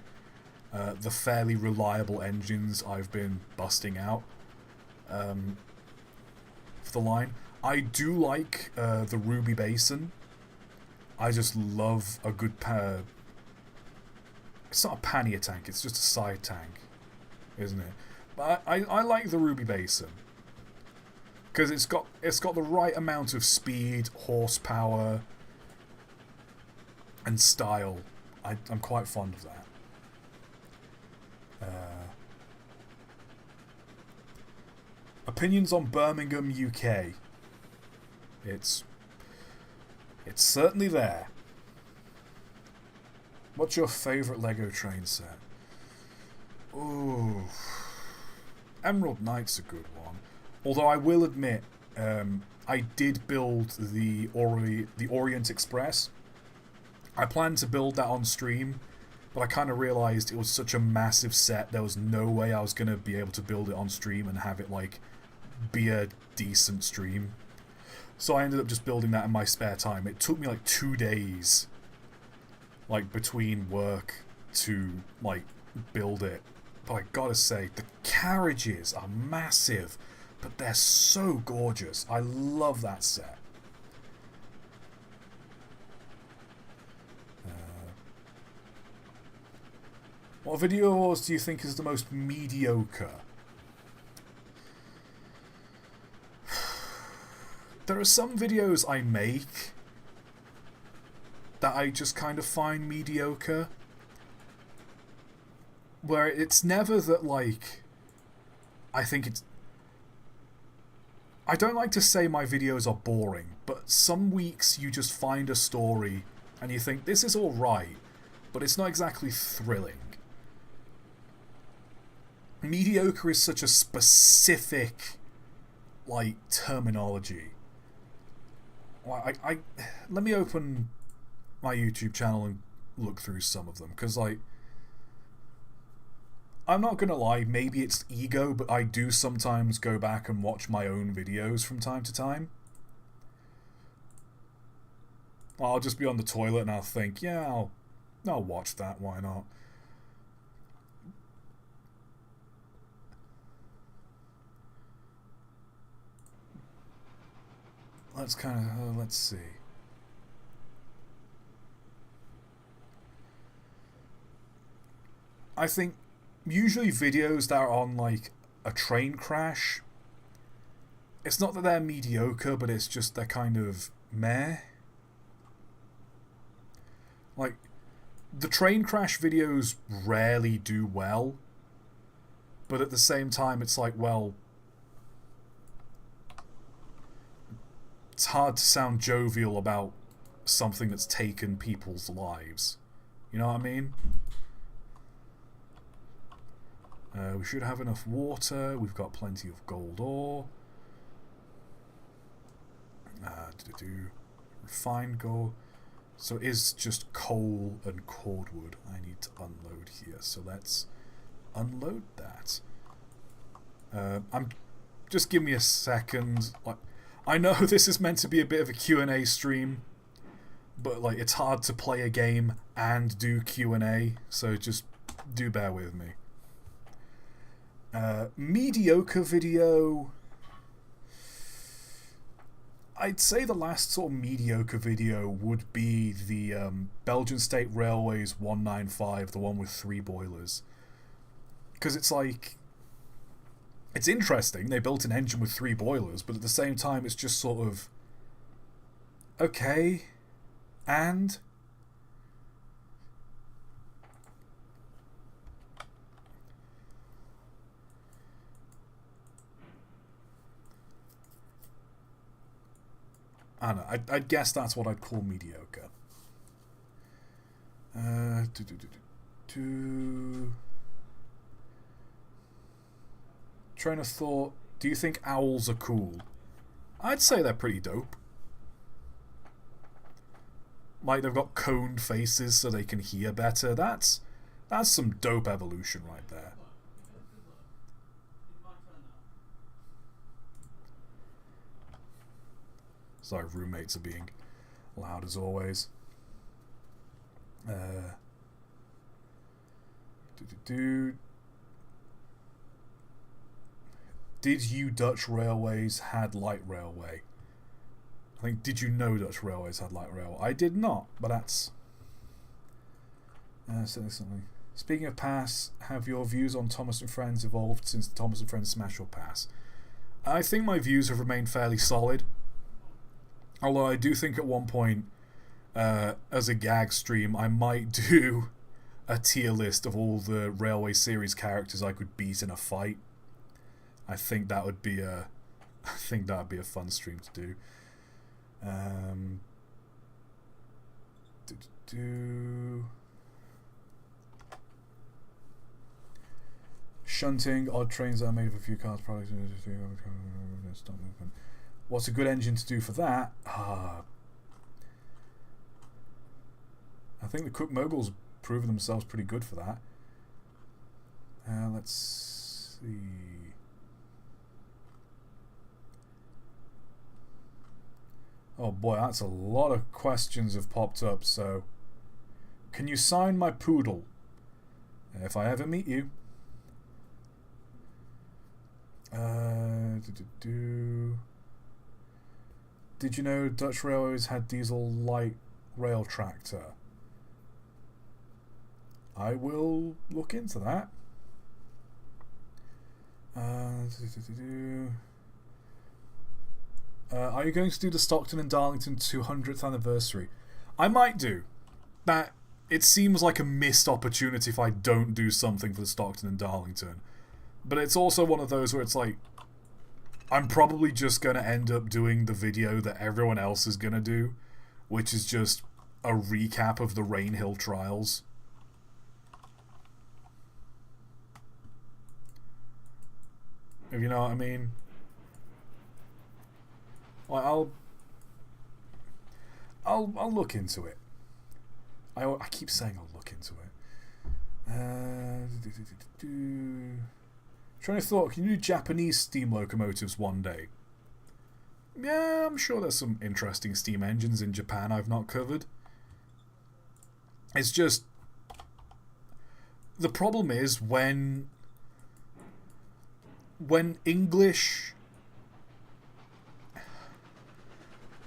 the fairly reliable engines I've been busting out for the line. I do like the Ruby Basin. I just love a good... it's not a pannier tank, it's just a side tank, isn't it? But I like the Ruby Basin because it's got the right amount of speed, horsepower, and style. I'm quite fond of that. Opinions on Birmingham, UK. It's certainly there. What's your favourite Lego train set? Ooh, Emerald Knight's a good one. Although I will admit, I did build the Orient Express. I planned to build that on stream, but I kind of realised it was such a massive set, there was no way I was going to be able to build it on stream and have it, like, be a decent stream. So I ended up just building that in my spare time. It took me, like, 2 days, like, between work to, like, build it. But I gotta say, the carriages are massive, but they're so gorgeous. I love that set. What video wars do you think is the most mediocre? There are some videos I make that I just kind of find mediocre. Where it's never that, like, I think it's... I don't like to say my videos are boring, but some weeks you just find a story and you think, this is alright, but it's not exactly thrilling. Mediocre is such a specific, like, terminology. Let me open my YouTube channel and look through some of them, because, like, I'm not gonna lie, maybe it's ego, but I do sometimes go back and watch my own videos from time to time. I'll just be on the toilet and I'll think, yeah, I'll watch that, why not? Let's kind of, let's see. I think usually videos that are on, like, a train crash, it's not that they're mediocre, but it's just they're kind of meh. Like, the train crash videos rarely do well, but at the same time it's like, well, it's hard to sound jovial about something that's taken people's lives. You know what I mean? We should have enough water. We've got plenty of gold ore. Refined gold. So it is just coal and cordwood I need to unload here. So let's unload that. Just give me a second. Like, I know this is meant to be a bit of a Q&A stream, but like it's hard to play a game and do Q&A, so just do bear with me. Mediocre video. I'd say the last sort of mediocre video would be the Belgian State Railways 195, the one with 3 boilers. Because it's like... It's interesting, they built an engine with 3 boilers, but at the same time it's just sort of... Okay, and... I don't know, I guess that's what I'd call mediocre. Train of thought, do you think owls are cool? I'd say they're pretty dope. Like, they've got coned faces so they can hear better. That's some dope evolution right there. Sorry, roommates are being loud as always. Did you Dutch Railways had light railway? I think, did you know Dutch Railways had light railway? I did not, but that's... something. Speaking of Pass, have your views on Thomas and Friends evolved since Thomas and Friends Smash or Pass? I think my views have remained fairly solid. Although I do think at one point, as a gag stream, I might do a tier list of all the Railway series characters I could beat in a fight. I think that would be a fun stream to do. Shunting, odd trains that are made of a few cars, products. Stop movement. What's a good engine to do for that? I think the Cook Moguls proven themselves pretty good for that. Let's see. Oh boy, that's a lot of questions have popped up, so... Can you sign my poodle? If I ever meet you. Did you know Dutch Railways had diesel light rail tractor? I will look into that. Are you going to do the Stockton and Darlington 200th anniversary? I might do. That it seems like a missed opportunity if I don't do something for the Stockton and Darlington. But it's also one of those where it's like, I'm probably just going to end up doing the video that everyone else is going to do, which is just a recap of the Rainhill trials. If you know what I mean. Like, I'll look into it. I keep saying I'll look into it. Trying to thought, can you do Japanese steam locomotives one day? Yeah, I'm sure there's some interesting steam engines in Japan I've not covered. It's just... The problem is when English...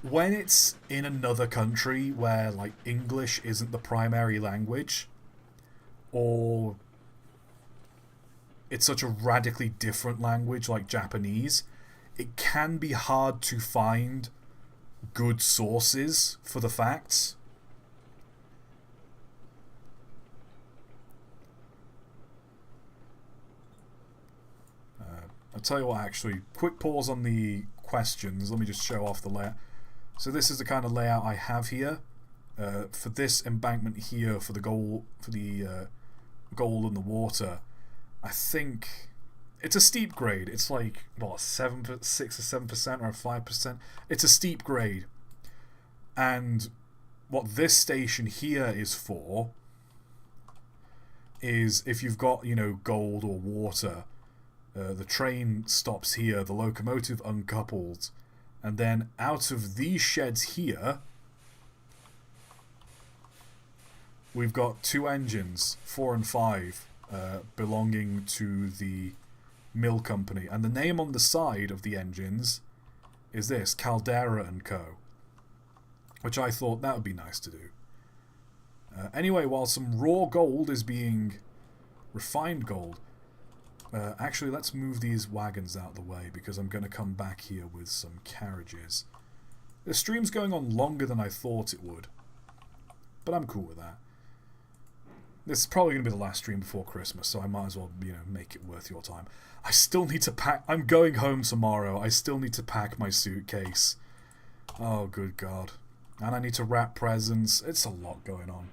When it's in another country where, like, English isn't the primary language, or it's such a radically different language like Japanese, it can be hard to find good sources for the facts. I'll tell you what, actually, quick pause on the questions. Let me just show off the layout. So this is the kind of layout I have here. For this embankment here, for the goal and the water, I think it's a steep grade. It's like, what, 6 or 7% or 5%. It's a steep grade. And what this station here is for is if you've got, you know, gold or water, the train stops here, the locomotive uncoupled, and then out of these sheds here, we've got 2 engines, 4 and 5, belonging to the mill company. And the name on the side of the engines is this, Caldera and Co. Which I thought that would be nice to do. Anyway, while some raw gold is being refined gold, actually, let's move these wagons out of the way, because I'm going to come back here with some carriages. The stream's going on longer than I thought it would, but I'm cool with that. This is probably going to be the last stream before Christmas, so I might as well, you know, make it worth your time. I still need to pack... I'm going home tomorrow. I still need to pack my suitcase. Oh, good God. And I need to wrap presents. It's a lot going on.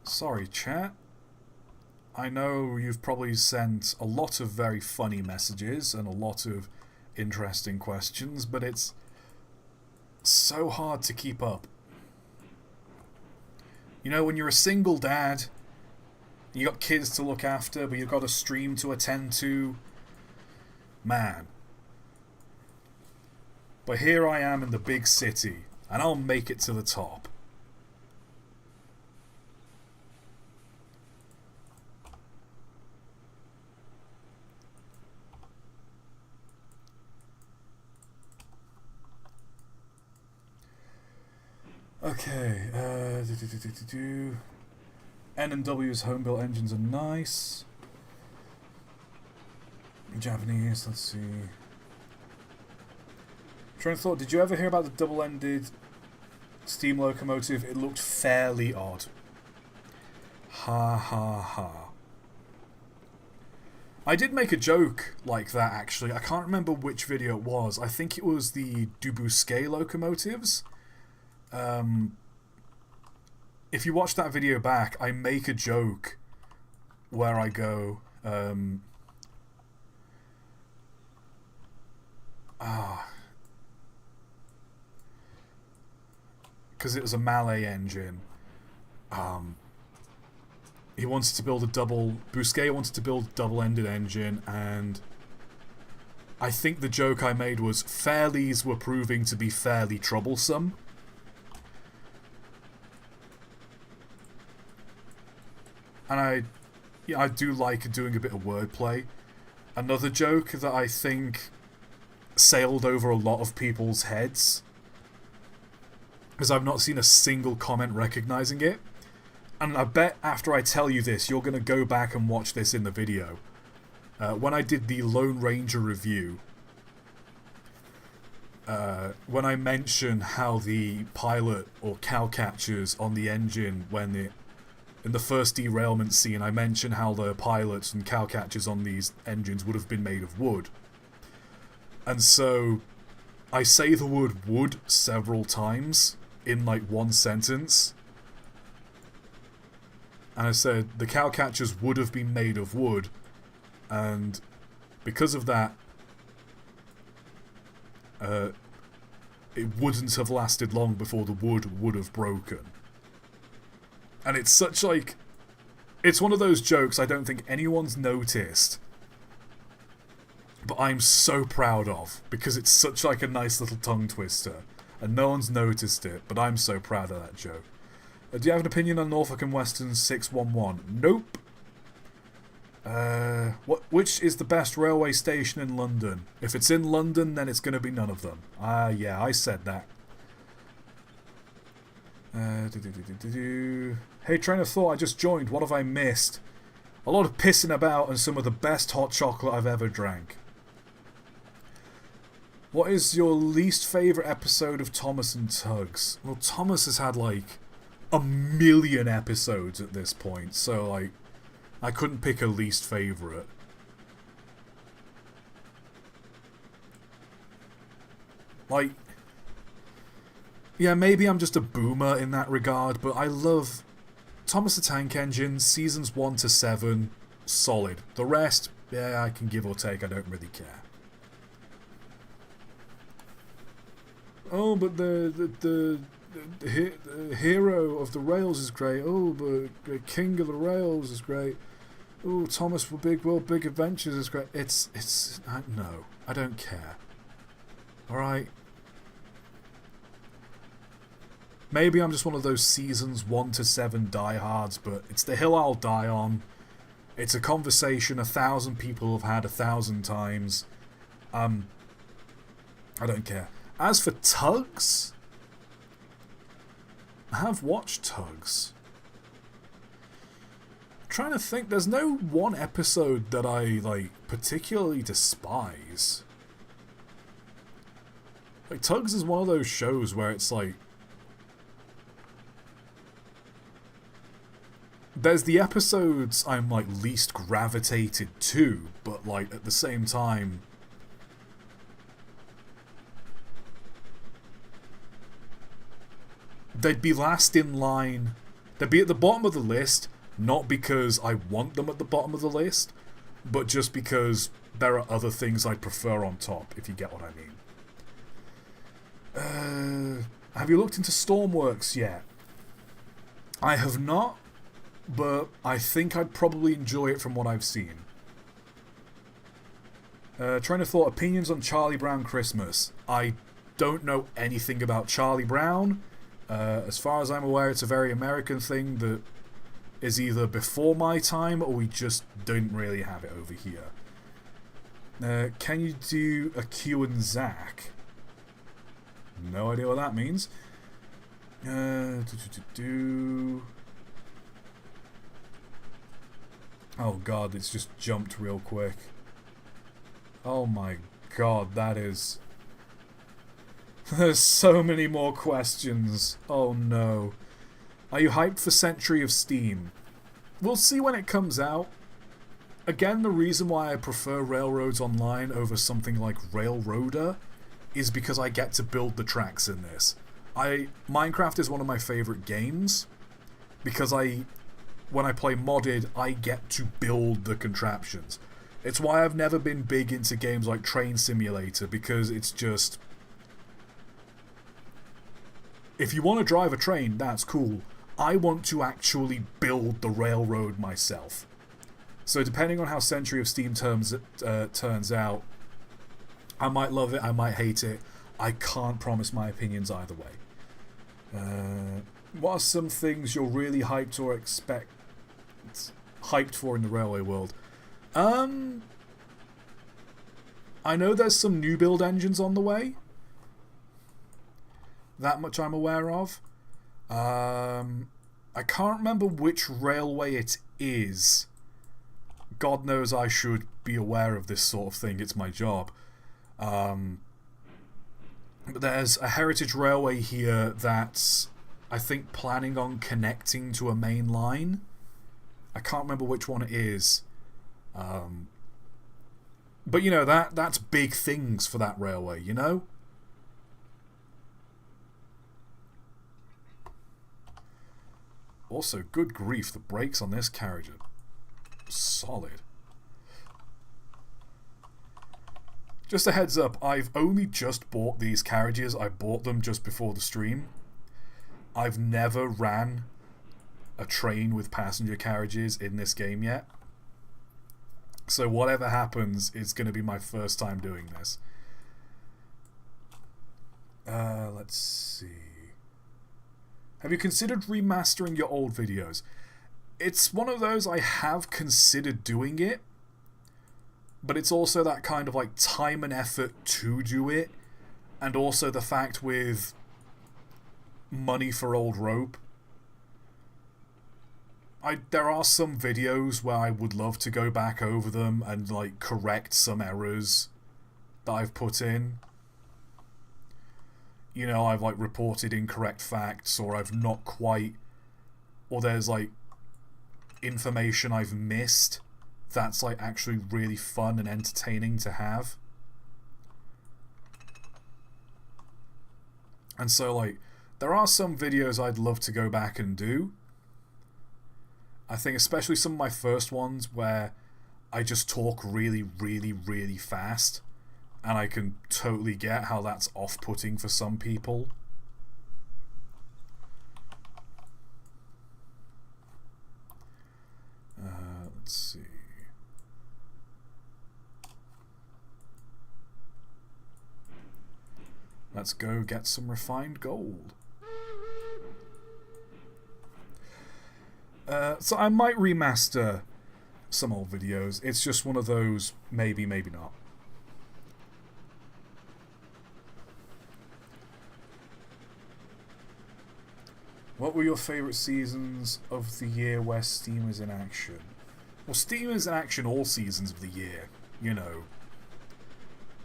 Sorry, chat. I know you've probably sent a lot of very funny messages and a lot of interesting questions, but it's so hard to keep up. You know, when you're a single dad, you got kids to look after, but you've got a stream to attend to, man. But here I am in the big city, and I'll make it to the top. Okay, N&W's home-built engines are nice. Japanese, let's see. Train of thought, did you ever hear about the double-ended steam locomotive? It looked fairly odd. Ha ha ha. I did make a joke like that, actually. I can't remember which video it was. I think it was the Dubusquet locomotives. If you watch that video back, I make a joke where I go, because it was a Malay engine. He wanted to build Bousquet wanted to build a double-ended engine, and I think the joke I made was fairlies were proving to be fairly troublesome. And I do like doing a bit of wordplay. Another joke that I think sailed over a lot of people's heads, because I've not seen a single comment recognizing it. And I bet after I tell you this, you're going to go back and watch this in the video. when I did the Lone Ranger review, when I mention how the pilot or cowcatchers on the engine, in the first derailment scene, I mention how the pilots and cowcatchers on these engines would have been made of wood. And so I say the word wood several times in like one sentence. And I said the cowcatchers would have been made of wood, and because of that, it wouldn't have lasted long before the wood would have broken. And it's such like... It's one of those jokes I don't think anyone's noticed, but I'm so proud of, because it's such like a nice little tongue twister, and no one's noticed it, but I'm so proud of that joke. Do you have an opinion on Norfolk and Western 611? Nope. Which is the best railway station in London? If it's in London, then it's going to be none of them. Yeah, I said that. Hey, train of thought, I just joined. What have I missed? A lot of pissing about and some of the best hot chocolate I've ever drank. What is your least favourite episode of Thomas and Tugs? Well, Thomas has had like a million episodes at this point, so like I couldn't pick a least favourite. Like, yeah, maybe I'm just a boomer in that regard, but I love Thomas the Tank Engine, seasons 1 to 7, solid. The rest, yeah, I can give or take, I don't really care. Oh, but the hero of the rails is great. Oh, but the king of the rails is great. Oh, Thomas for Big World Big Adventures is great. No, I don't care. Alright? Maybe I'm just one of those seasons 1 to 7 diehards, but it's the hill I'll die on. It's a conversation 1,000 people have had 1,000 times. I don't care. As for Tugs, I have watched Tugs. I'm trying to think, there's no one episode that I, like, particularly despise. Like, Tugs is one of those shows where it's like, there's the episodes I'm, like, least gravitated to, but, like, at the same time, they'd be last in line. They'd be at the bottom of the list, not because I want them at the bottom of the list, but just because there are other things I'd prefer on top, if you get what I mean. Have you looked into Stormworks yet? I have not, but I think I'd probably enjoy it from what I've seen. Trying to thought, opinions on Charlie Brown Christmas. I don't know anything about Charlie Brown. As far as I'm aware, it's a very American thing that is either before my time or we just don't really have it over here. Can you do a Q and Zack? No idea what that means. Oh god, it's just jumped real quick. Oh my god, that is... There's so many more questions. Oh no. Are you hyped for Century of Steam? We'll see when it comes out. Again, the reason why I prefer Railroads Online over something like Railroader is because I get to build the tracks in this. Minecraft is one of my favourite games because when I play modded, I get to build the contraptions. It's why I've never been big into games like Train Simulator, because it's just... If you want to drive a train, that's cool. I want to actually build the railroad myself. So depending on how Century of Steam turns out, I might love it, I might hate it. I can't promise my opinions either way. What are some things you're really hyped for in the railway world? I know there's some new build engines on the way. That much I'm aware of. I can't remember which railway it is, God knows I should be aware of this sort of thing. It's my job. But there's a heritage railway here that's, I think, planning on connecting to a main line. I can't remember which one it is. But, you know, that's big things for that railway, you know? Also, good grief, the brakes on this carriage are solid. Just a heads up, I've only just bought these carriages. I bought them just before the stream. I've never ran a train with passenger carriages in this game yet. So whatever happens, it's going to be my first time doing this. Let's see. Have you considered remastering your old videos? It's one of those I have considered doing it, but it's also that kind of like time and effort to do it, and also the fact with money for old rope. There are some videos where I would love to go back over them and like correct some errors that I've put in. You know, I've like reported incorrect facts, or I've not quite, or there's like information I've missed that's like actually really fun and entertaining to have. And so like there are some videos I'd love to go back and do. I think especially some of my first ones where I just talk really, really, really fast, and I can totally get how that's off-putting for some people. Let's see. Let's go get some refined gold. So I might remaster some old videos. It's just one of those maybe, maybe not. What were your favourite seasons of the year where Steam is in action? Well, Steam is in action all seasons of the year. You know,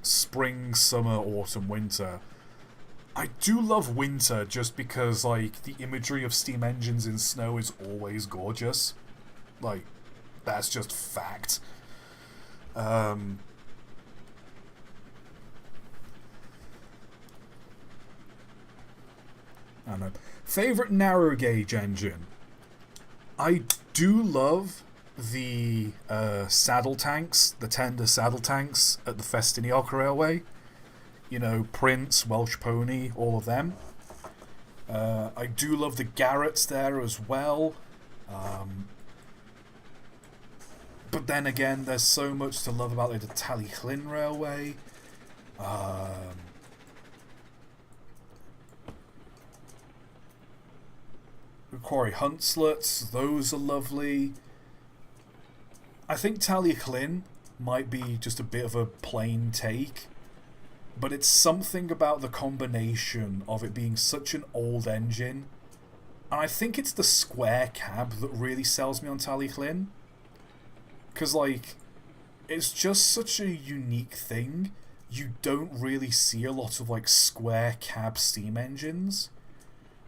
spring, summer, autumn, winter. I do love winter just because, like, the imagery of steam engines in snow is always gorgeous. Like, that's just fact. I don't know. Favourite narrow gauge engine? I do love the saddle tanks, the tender saddle tanks at the Festiniog Railway. You know, Prince, Welsh Pony, all of them. I do love the Garretts there as well. But then again, there's so much to love about the Taurus Railway. Quarry Huntslets, those are lovely. I think Taurus might be just a bit of a plain take, but it's something about the combination of it being such an old engine, and I think it's the square cab that really sells me on Taurus. Because, like, it's just such a unique thing. You don't really see a lot of, like, square cab steam engines.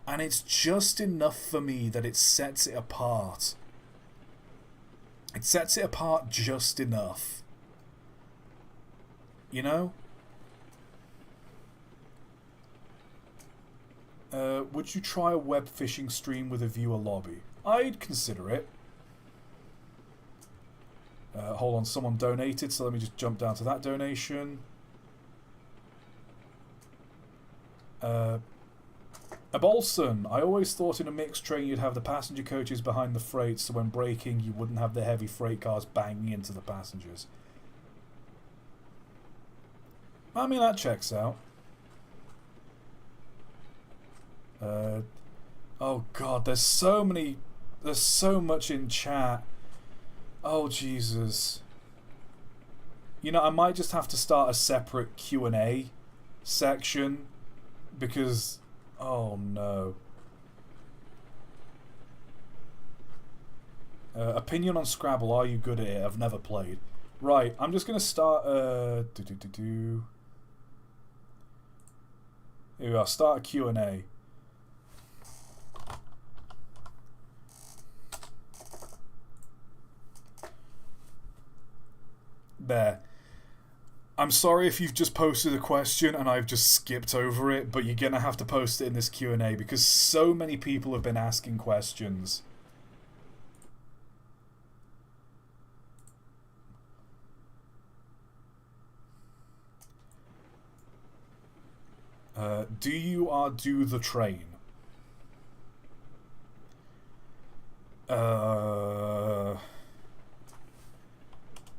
And it's just enough for me that it sets it apart. It sets it apart just enough. You know? Would you try a web fishing stream with a viewer lobby? I'd consider it. Hold on, someone donated, so let me just jump down to that donation. Abolson, I always thought in a mixed train you'd have the passenger coaches behind the freight, so when braking you wouldn't have the heavy freight cars banging into the passengers. I mean, that checks out. Oh god, there's so much in chat. Oh Jesus. You know, I might just have to start a separate Q&A section, because oh no. Opinion on Scrabble, are you good at it? I've never played. Right, I'm just going to start... Here we are, start a Q&A. There. I'm sorry if you've just posted a question and I've just skipped over it, but you're going to have to post it in this Q&A because so many people have been asking questions. Do you do the train?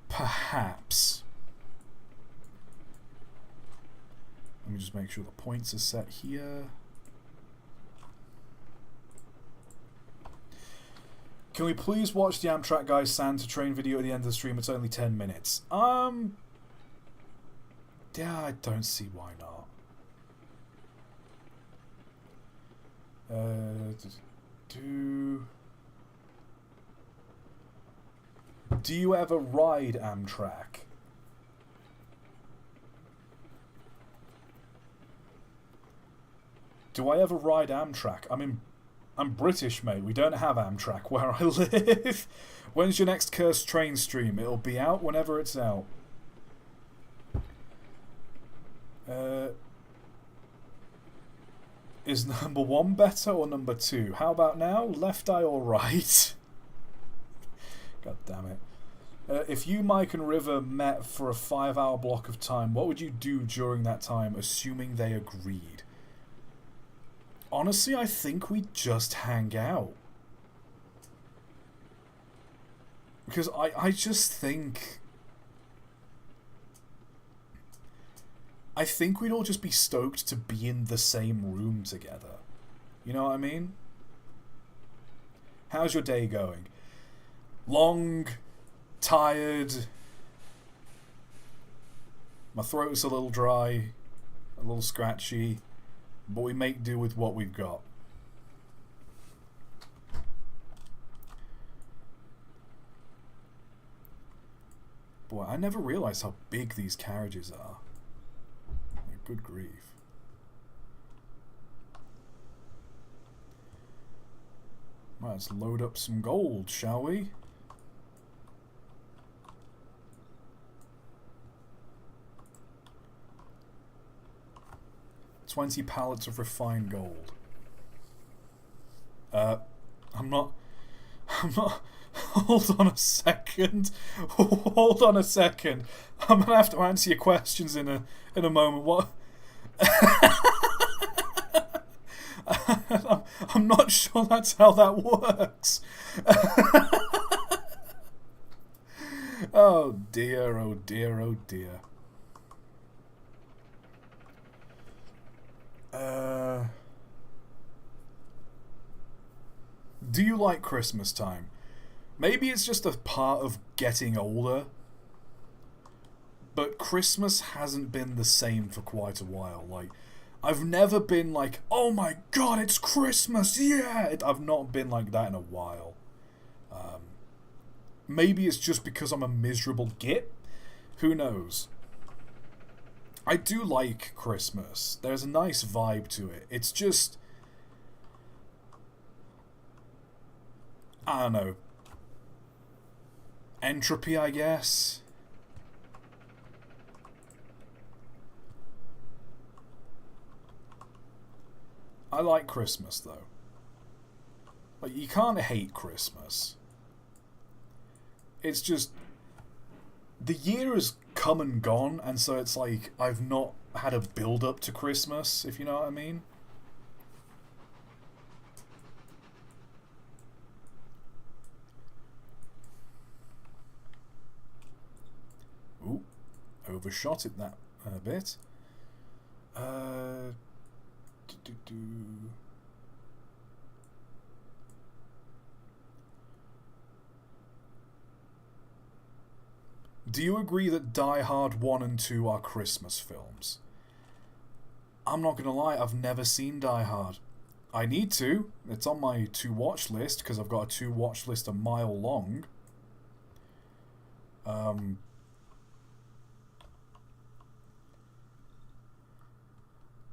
Perhaps. Let me just make sure the points are set here. Can we please watch the Amtrak guys Santa train video at the end of the stream? It's only 10 minutes. Yeah, I don't see why not. Do you ever ride Amtrak? Do I ever ride Amtrak? I'm British, mate. We don't have Amtrak where I live. When's your next Cursed Train stream? It'll be out whenever it's out. Is number 1 better or number 2? How about now? Left eye or right? God damn it. If you, Mike, and River met for a 5-hour block of time, what would you do during that time, assuming they agreed? Honestly, I think we'd just hang out. Because I just think... I think we'd all just be stoked to be in the same room together. You know what I mean? How's your day going? Long, tired. My throat's a little dry, a little scratchy, but we make do with what we've got. Boy, I never realised how big these carriages are. Good grief. Right, let's load up some gold, shall we? $20 pallets of refined gold. I'm not... Hold on a second. Hold on a second. I'm gonna have to answer your questions in a moment. What? I'm not sure that's how that works. Oh dear, oh dear, oh dear. Do you like Christmas time? Maybe it's just a part of getting older, but Christmas hasn't been the same for quite a while. Like, I've never been like, oh my god, it's Christmas, yeah! I've not been like that in a while. Maybe it's just because I'm a miserable git. Who knows? I do like Christmas. There's a nice vibe to it. It's just... I don't know. Entropy, I guess. I like Christmas, though. Like, you can't hate Christmas. It's just... the year has come and gone, and so it's like, I've not had a build-up to Christmas, if you know what I mean. Ooh, overshot it that a bit. Do you agree that Die Hard 1 and 2 are Christmas films? I'm not gonna lie, I've never seen Die Hard. I need to. It's on my to-watch list, because I've got a to-watch list a mile long.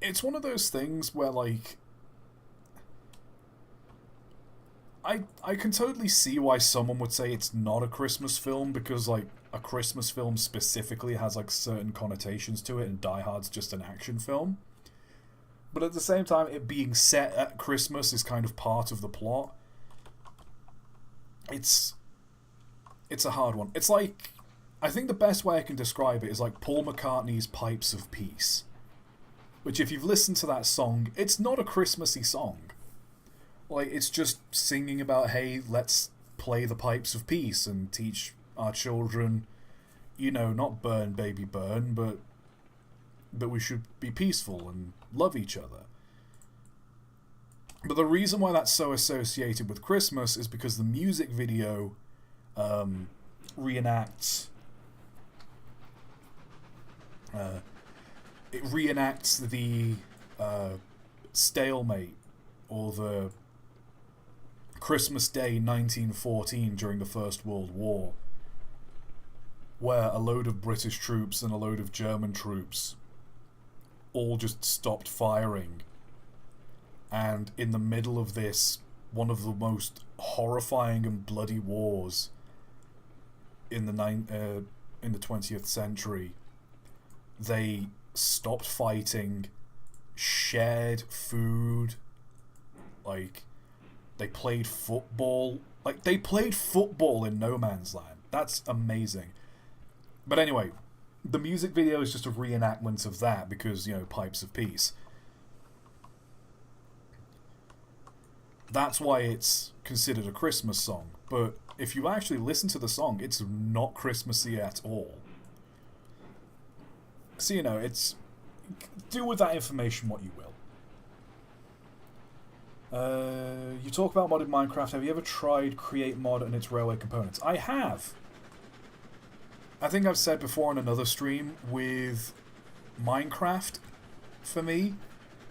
It's one of those things where, like, I can totally see why someone would say it's not a Christmas film, because, like, a Christmas film specifically has, like, certain connotations to it, and Die Hard's just an action film. But at the same time, it being set at Christmas is kind of part of the plot. It's a hard one. It's like, I think the best way I can describe it is like Paul McCartney's Pipes of Peace. Which, if you've listened to that song, it's not a Christmassy song. Like, it's just singing about, hey, let's play the pipes of peace and teach our children, you know, not burn, baby, burn, but we should be peaceful and love each other. But the reason why that's so associated with Christmas is because the music video reenacts the stalemate, or the Christmas Day 1914 during the First World War, where a load of British troops and a load of German troops all just stopped firing, and in the middle of this, one of the most horrifying and bloody wars in the 20th century, they stopped fighting, shared food, like, they played football. Like, they played football in no man's land. That's amazing. But anyway, the music video is just a reenactment of that, because, you know, Pipes of Peace. That's why it's considered a Christmas song. But if you actually listen to the song, it's not Christmassy at all. So, you know, it's... do with that information what you will. You talk about modded Minecraft. Have you ever tried Create Mod and its railway components? I have. I think I've said before on another stream, with Minecraft, for me,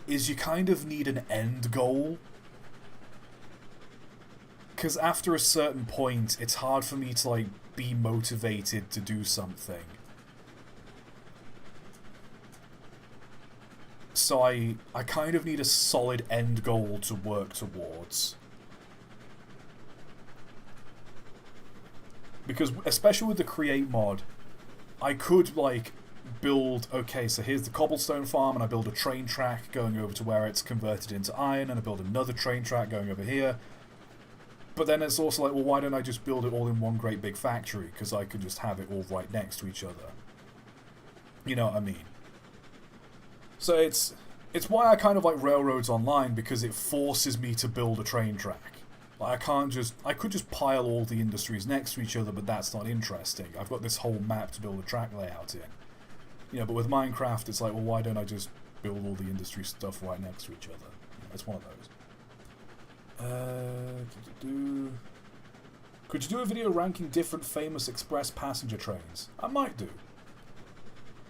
is you kind of need an end goal. Because after a certain point, it's hard for me to, like, be motivated to do something. So I kind of need a solid end goal to work towards. Because, especially with the Create mod, I could, like, build... okay, so here's the cobblestone farm, and I build a train track going over to where it's converted into iron, and I build another train track going over here. But then it's also like, well, why don't I just build it all in one great big factory? Because I could just have it all right next to each other. You know what I mean? So it's why I kind of like Railroads Online, because it forces me to build a train track. Like, I could just pile all the industries next to each other, but that's not interesting. I've got this whole map to build a track layout in. You know, but with Minecraft, it's like, well, why don't I just build all the industry stuff right next to each other? You know, it's one of those. Could you do a video ranking different famous express passenger trains? I might do.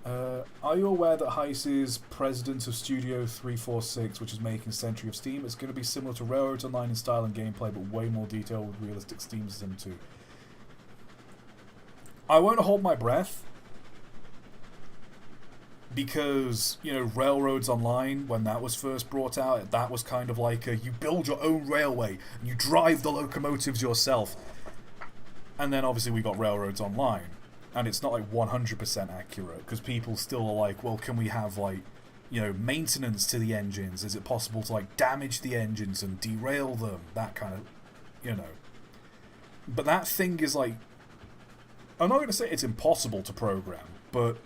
Are you aware that Heist is president of Studio 346, which is making Century of Steam? It's going to be similar to Railroads Online in style and gameplay, but way more detailed with realistic Steam Sim 2. I won't hold my breath, because, you know, Railroads Online, when that was first brought out, that was kind of like you build your own railway, and you drive the locomotives yourself. And then obviously we got Railroads Online. And it's not like 100% accurate, because people still are like, well, can we have, like, you know, maintenance to the engines? Is it possible to, like, damage the engines and derail them? That kind of, you know. But that thing is, like, I'm not going to say it's impossible to program, but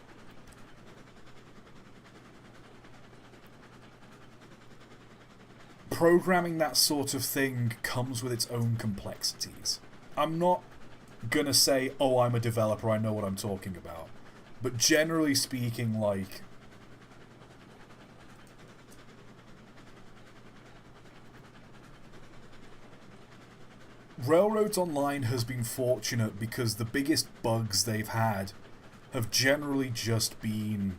programming that sort of thing comes with its own complexities. I'm not gonna say, oh, I'm a developer, I know what I'm talking about. But generally speaking, like, Railroads Online has been fortunate because the biggest bugs they've had have generally just been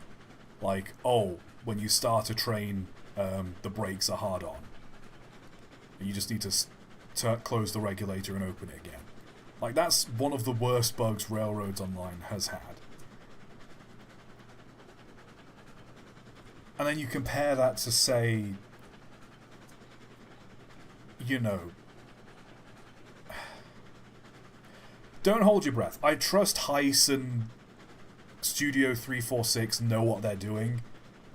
like, oh, when you start a train, the brakes are hard on. and you just need to close the regulator and open it again. Like, that's one of the worst bugs Railroads Online has had. And then you compare that to, say, you know, don't hold your breath. I trust Heist and Studio 346 know what they're doing.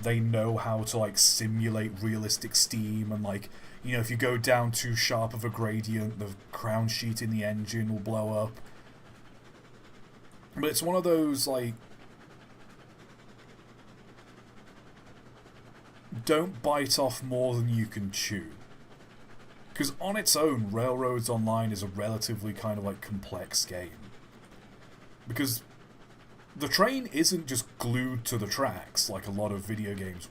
They know how to, like, simulate realistic steam, and, like, you know, if you go down too sharp of a gradient, the crown sheet in the engine will blow up. But it's one of those, like, don't bite off more than you can chew. Because on its own, Railroads Online is a relatively kind of, like, complex game. Because the train isn't just glued to the tracks like a lot of video games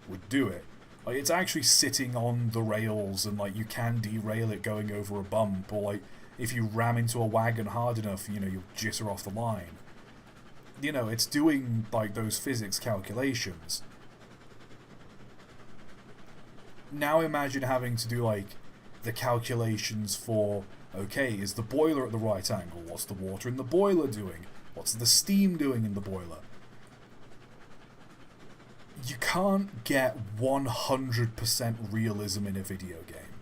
would do it. Like, it's actually sitting on the rails, and, like, you can derail it going over a bump, or, like, if you ram into a wagon hard enough, you know, you'll jitter off the line. You know, it's doing, like, those physics calculations. Now imagine having to do, like, the calculations for, okay, is the boiler at the right angle? What's the water in the boiler doing? What's the steam doing in the boiler? You can't get 100% realism in a video game.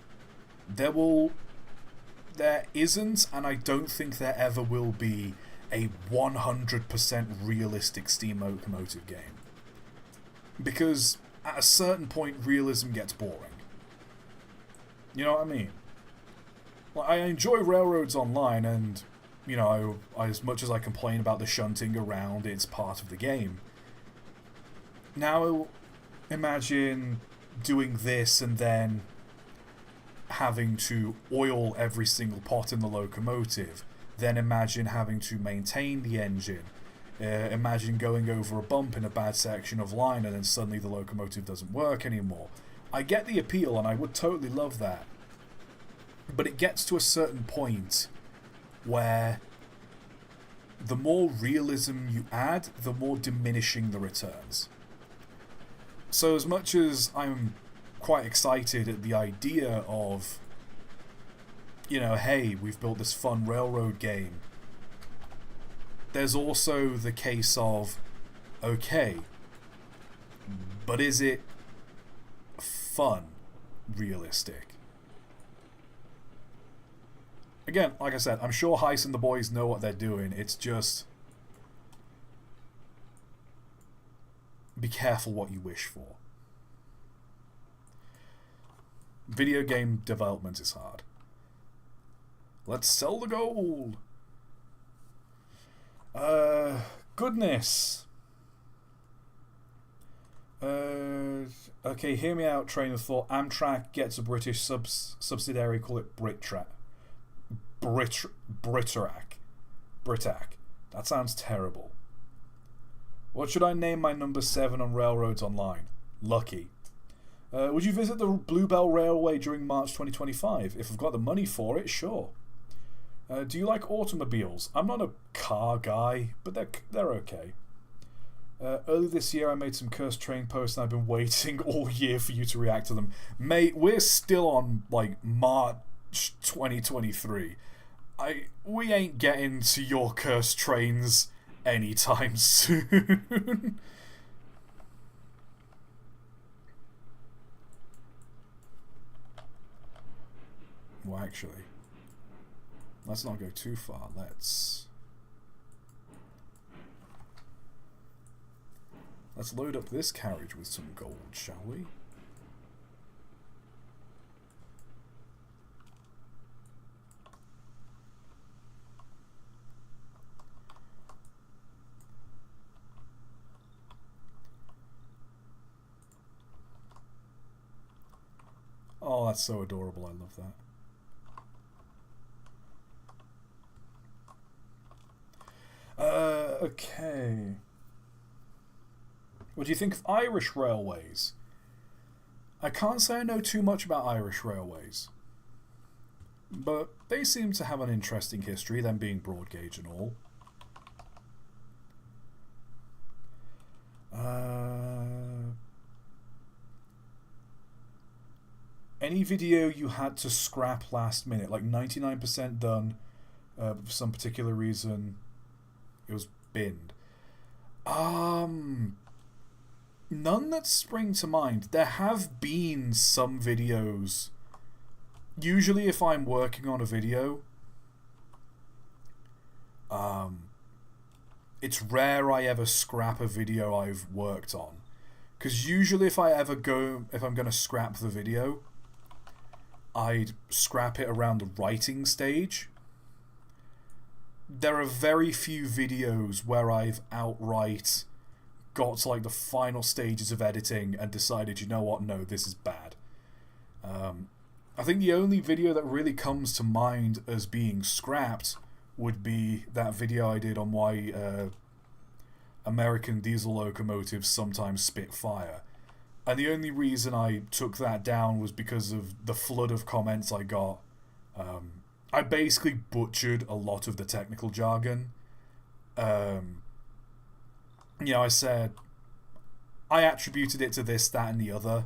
There isn't, and I don't think there ever will be, a 100% realistic steam locomotive game. Because at a certain point, realism gets boring. You know what I mean? Well, I enjoy Railroads Online, and, you know, as much as I complain about the shunting around, it's part of the game. Now, imagine doing this and then having to oil every single pot in the locomotive. Then imagine having to maintain the engine. Imagine going over a bump in a bad section of line and then suddenly the locomotive doesn't work anymore. I get the appeal, and I would totally love that. But it gets to a certain point where the more realism you add, the more diminishing the returns. So as much as I'm quite excited at the idea of, you know, hey, we've built this fun railroad game, there's also the case of, okay, but is it fun, realistic? Again, like I said, I'm sure Heist and the boys know what they're doing. It's just, be careful what you wish for. Video game development is hard. Let's sell the gold. Goodness. Okay, hear me out, train of thought. Amtrak gets a British subsidiary, call it Britrack. Britac. That sounds terrible. What should I name my number 7 on Railroads Online? Lucky. Would you visit the Bluebell Railway during March 2025? If I've got the money for it, sure. Do you like automobiles? I'm not a car guy, but they're okay. Early this year I made some cursed train posts, and I've been waiting all year for you to react to them. Mate, we're still on, like, March 2023. We ain't getting to your cursed trains anytime soon. Well, actually, let's not go too far. Let's load up this carriage with some gold, shall we? Oh, that's so adorable. I love that. Okay. What do you think of Irish railways? I can't say I know too much about Irish railways, but they seem to have an interesting history, them being broad gauge and all. any video you had to scrap last minute, like 99% done, for some particular reason, it was binned. None that spring to mind. There have been some videos. Usually if I'm working on a video, it's rare I ever scrap a video I've worked on. Because usually if I'm going to scrap the video, I'd scrap it around the writing stage. There are very few videos where I've outright got to like the final stages of editing and decided, you know what, no, this is bad. I think the only video that really comes to mind as being scrapped would be that video I did on why American diesel locomotives sometimes spit fire. And the only reason I took that down was because of the flood of comments I got. I basically butchered a lot of the technical jargon. I said I attributed it to this, that, and the other,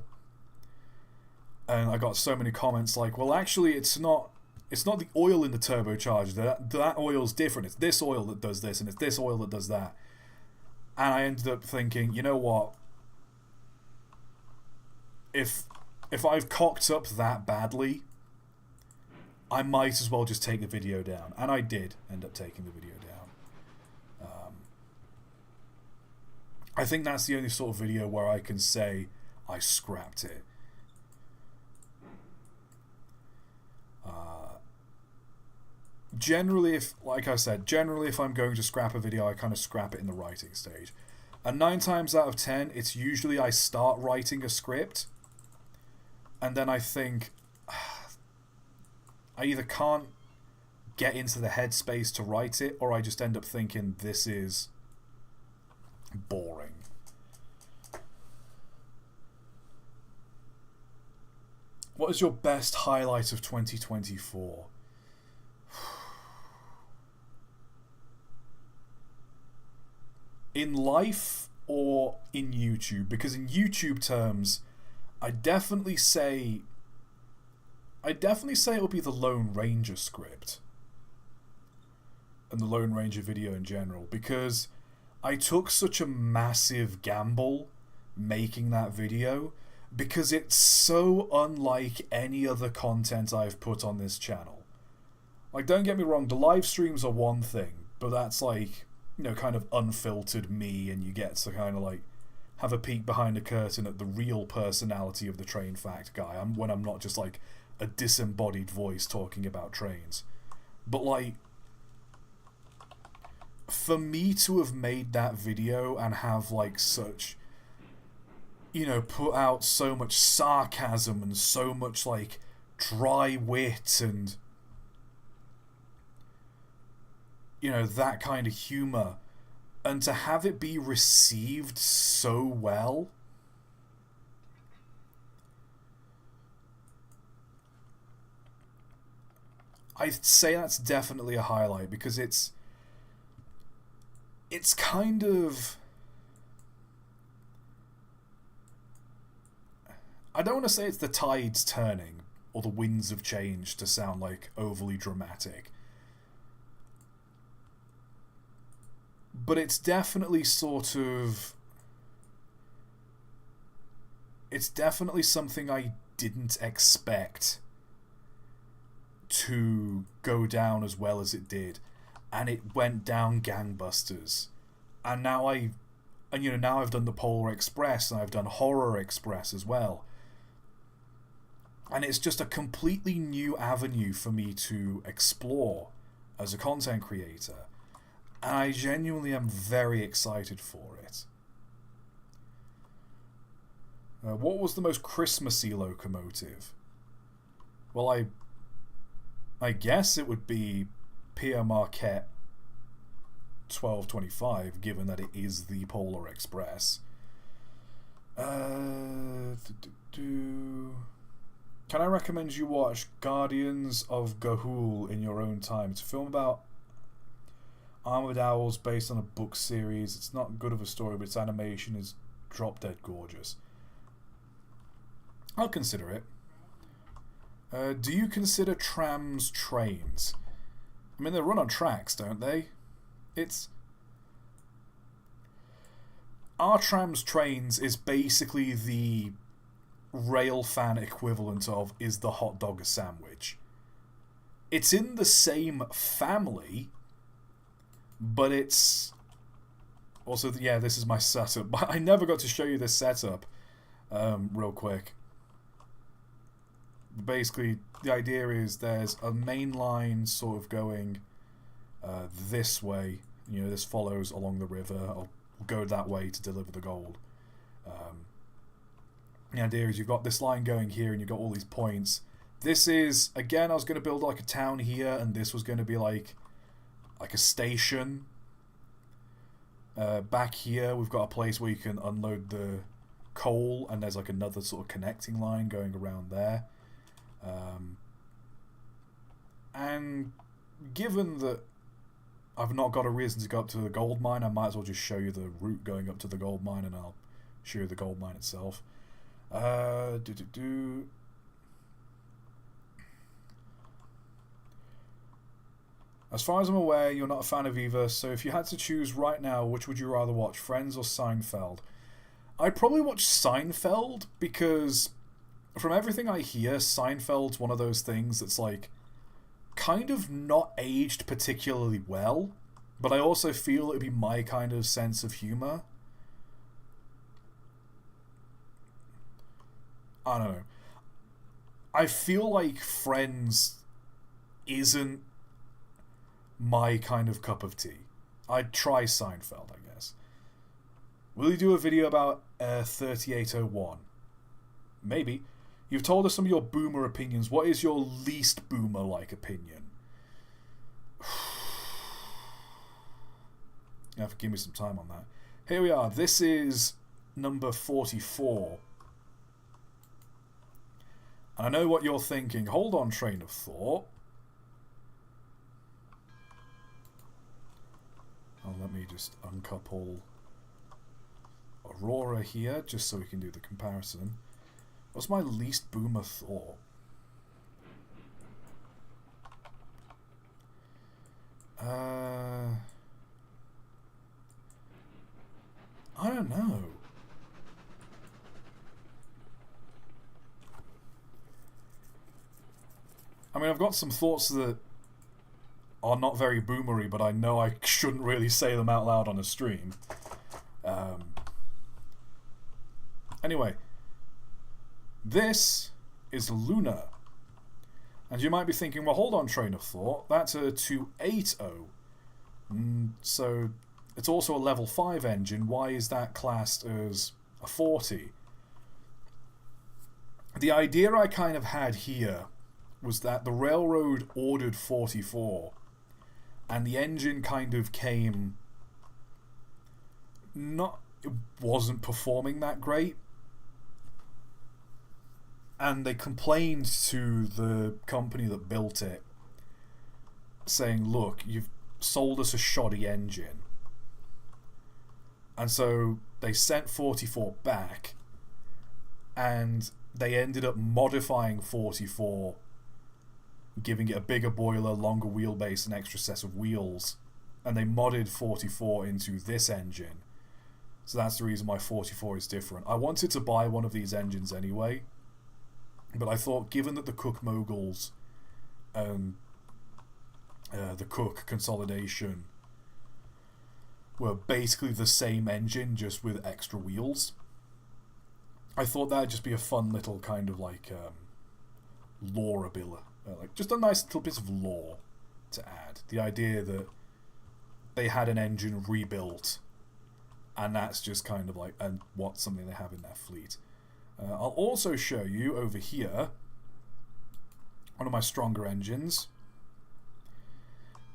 and I got so many comments like, "Well, actually, it's not the oil in the turbocharger. That oil's different. It's this oil that does this, and it's this oil that does that." And I ended up thinking, you know what? If I've cocked up that badly, I might as well just take the video down. And I did end up taking the video down. I think that's the only sort of video where I can say I scrapped it. Generally, if I'm going to scrap a video, I kind of scrap it in the writing stage. And 9 times out of 10, it's usually I start writing a script, and then I think I either can't get into the headspace to write it, or I just end up thinking this is boring. What is your best highlight of 2024? In life or in YouTube? Because in YouTube terms, I definitely say it would be the Lone Ranger script and the Lone Ranger video in general, because I took such a massive gamble making that video, because it's so unlike any other content I've put on this channel. Like, don't get me wrong, the live streams are one thing, but that's like, kind of unfiltered me, and you get to kind of like have a peek behind the curtain at the real personality of the train fact guy. When I'm not just like a disembodied voice talking about trains. But like, for me to have made that video and have like such, put out so much sarcasm and so much like dry wit and that kind of humor, and to have it be received so well, I'd say that's definitely a highlight, because it's kind of, I don't want to say it's the tides turning or the winds of change to sound like overly dramatic, but it's definitely something I didn't expect to go down as well as it did, and it went down gangbusters. And now I've done the Polar Express, and I've done Horror Express as well, and it's just a completely new avenue for me to explore as a content creator. And I genuinely am very excited for it. What was the most Christmassy locomotive? Well, I guess it would be Pierre Marquette 1225, given that it is the Polar Express. Can I recommend you watch Guardians of Ga'Hoole in your own time? It's a film about armored owls based on a book series. It's not good of a story, but its animation is drop dead gorgeous. I'll consider it. Do you consider trams trains? I mean, they run on tracks, don't they? Are trams trains is basically the rail fan equivalent of is the hot dog a sandwich. It's in the same family, but it's also, yeah, this is my setup. I never got to show you this setup real quick. Basically, the idea is there's a main line sort of going this way. You know, this follows along the river. I'll go that way to deliver the gold. The idea is you've got this line going here and you've got all these points. This is, again, I was going to build like a town here, and this was going to be like a station. Back here we've got a place where you can unload the coal, and there's like another sort of connecting line going around there. And given that I've not got a reason to go up to the gold mine, I might as well just show you the route going up to the gold mine, and I'll show you the gold mine itself. As far as I'm aware, you're not a fan of either, so if you had to choose right now, which would you rather watch, Friends or Seinfeld? I'd probably watch Seinfeld, because from everything I hear, Seinfeld's one of those things that's like kind of not aged particularly well, but I also feel it'd be my kind of sense of humor. I don't know. I feel like Friends isn't my kind of cup of tea. I'd try Seinfeld, I guess. Will you do a video about 3801? Maybe. You've told us some of your boomer opinions. What is your least boomer-like opinion? You have to give me some time on that. Here we are. This is number 44. And I know what you're thinking. Hold on, train of thought. Oh, let me just uncouple Aurora here, just so we can do the comparison. What's my least boomer thought? I don't know. I mean, I've got some thoughts that are not very boomery, but I know I shouldn't really say them out loud on a stream. Anyway, this is Luna. And you might be thinking, well, hold on, train of thought. That's a 280. So it's also a level 5 engine. Why is that classed as a 40? The idea I kind of had here was that the railroad ordered 44, and the engine kind of came... It wasn't performing that great. And they complained to the company that built it, saying, look, you've sold us a shoddy engine. And so they sent 44 back, and they ended up modifying 44, giving it a bigger boiler, longer wheelbase, an extra set of wheels, and they modded 44 into this engine. So that's the reason why 44 is different. I wanted to buy one of these engines anyway, but I thought, given that the Cook Moguls and the Cook Consolidation were basically the same engine, just with extra wheels, I thought that'd just be a fun little kind of like lore ability. Like just a nice little bit of lore to add. The idea that they had an engine rebuilt, and that's just kind of like something they have in their fleet. I'll also show you over here one of my stronger engines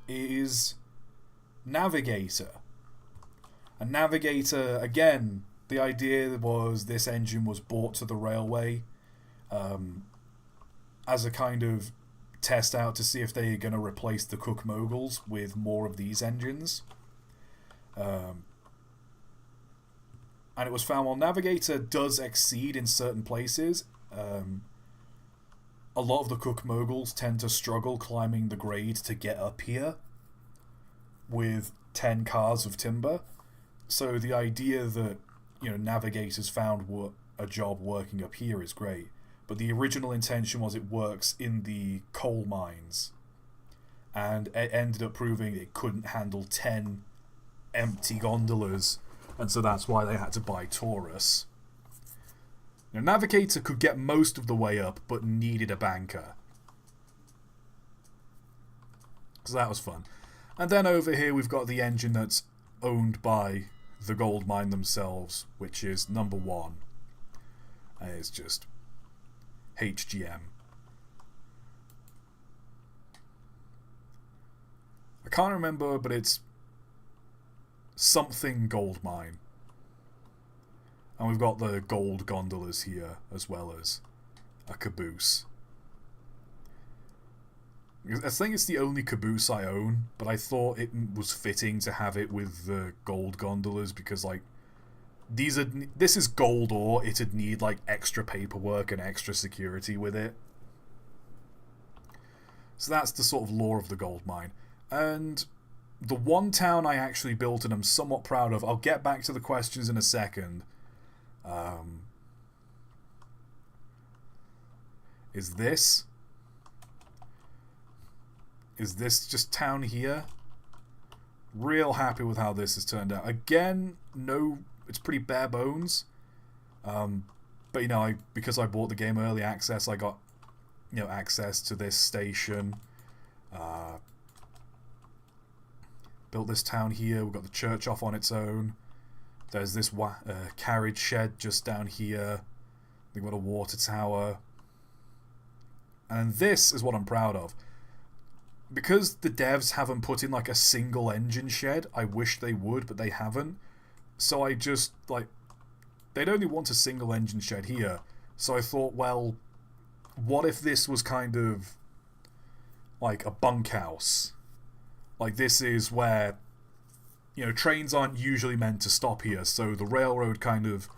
is Navigator. And Navigator, again, the idea was this engine was brought to the railway as a kind of test out to see if they're going to replace the Cook Moguls with more of these engines. And it was found while Navigator does exceed in certain places, a a lot of the cook moguls tend to struggle climbing the grade to get up here with 10 cars of timber. So the idea that, navigators found a job working up here is great. But the original intention was it works in the coal mines. And it ended up proving it couldn't handle 10 empty gondolas. And so that's why they had to buy Taurus. Navigator could get most of the way up, but needed a banker. So that was fun. And then over here we've got the engine that's owned by the gold mine themselves, which is number 1. And it's just HGM. I can't remember, but it's something gold mine. And we've got the gold gondolas here, as well as a caboose. I think it's the only caboose I own, but I thought it was fitting to have it with the gold gondolas because, this is gold ore. It'd need, extra paperwork and extra security with it. So that's the sort of lore of the gold mine. And the one town I actually built and I'm somewhat proud of, I'll get back to the questions in a second, is this just town here? Real happy with how this has turned out. Again, it's pretty bare bones. But because I bought the game early access, I got access to this station. Built this town here. We've got the church off on its own. There's this carriage shed just down here. They've got a water tower. And this is what I'm proud of. Because the devs haven't put in a single engine shed, I wish they would, but they haven't. So I just, they'd only want a single engine shed here. So I thought, well, what if this was kind of a bunkhouse? This is where, trains aren't usually meant to stop here. So the railroad kind of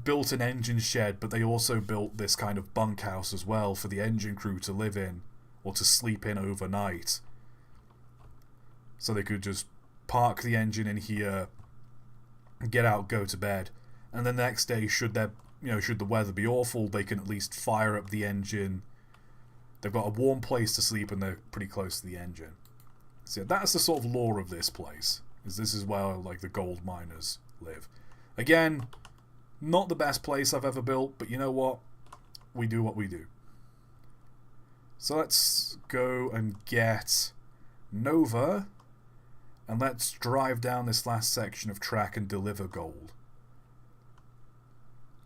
built an engine shed, but they also built this kind of bunkhouse as well for the engine crew to live in. Or to sleep in overnight. So they could just park the engine in here, get out, go to bed, and then the next day, should the weather be awful, they can at least fire up the engine. They've got a warm place to sleep and they're pretty close to the engine. So that's the sort of lore of this place. This is where the gold miners live. Again, not the best place I've ever built, but you know what? We do what we do. So let's go and get Nova, and let's drive down this last section of track and deliver gold.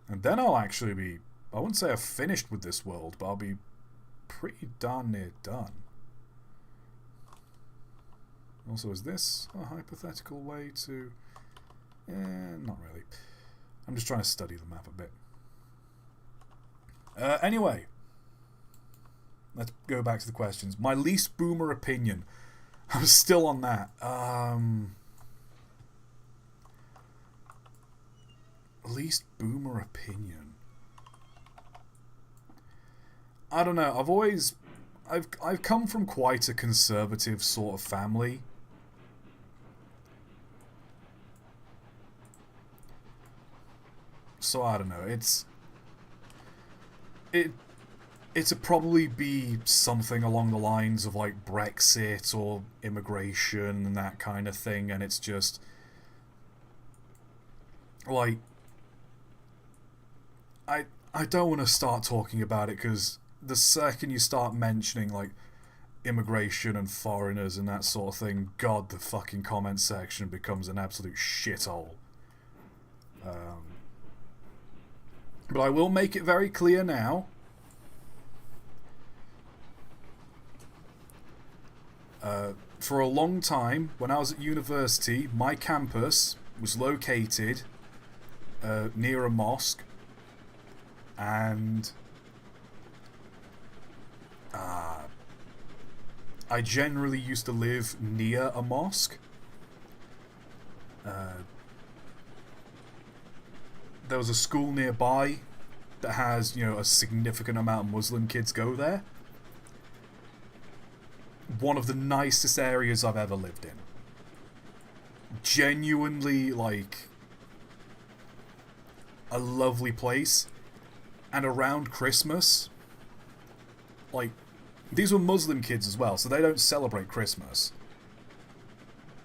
And then I'll actually be, I wouldn't say I've finished with this world, but I'll be pretty darn near done. Also, is this a hypothetical way to... not really. I'm just trying to study the map a bit. Anyway... Let's go back to the questions. My least boomer opinion. I'm still on that. Least boomer opinion. I don't know. I've come from quite a conservative sort of family. So I don't know. It'd probably be something along the lines of Brexit or immigration and that kind of thing, and it's just I don't want to start talking about it because the second you start mentioning immigration and foreigners and that sort of thing, God, the fucking comment section becomes an absolute shithole. But I will make it very clear now. For a long time, when I was at university, my campus was located near a mosque, and I generally used to live near a mosque. There was a school nearby, that has, a significant amount of Muslim kids go there. One of the nicest areas I've ever lived in. Genuinely, like, a lovely place. And around Christmas, like, these were Muslim kids as well, so they don't celebrate Christmas.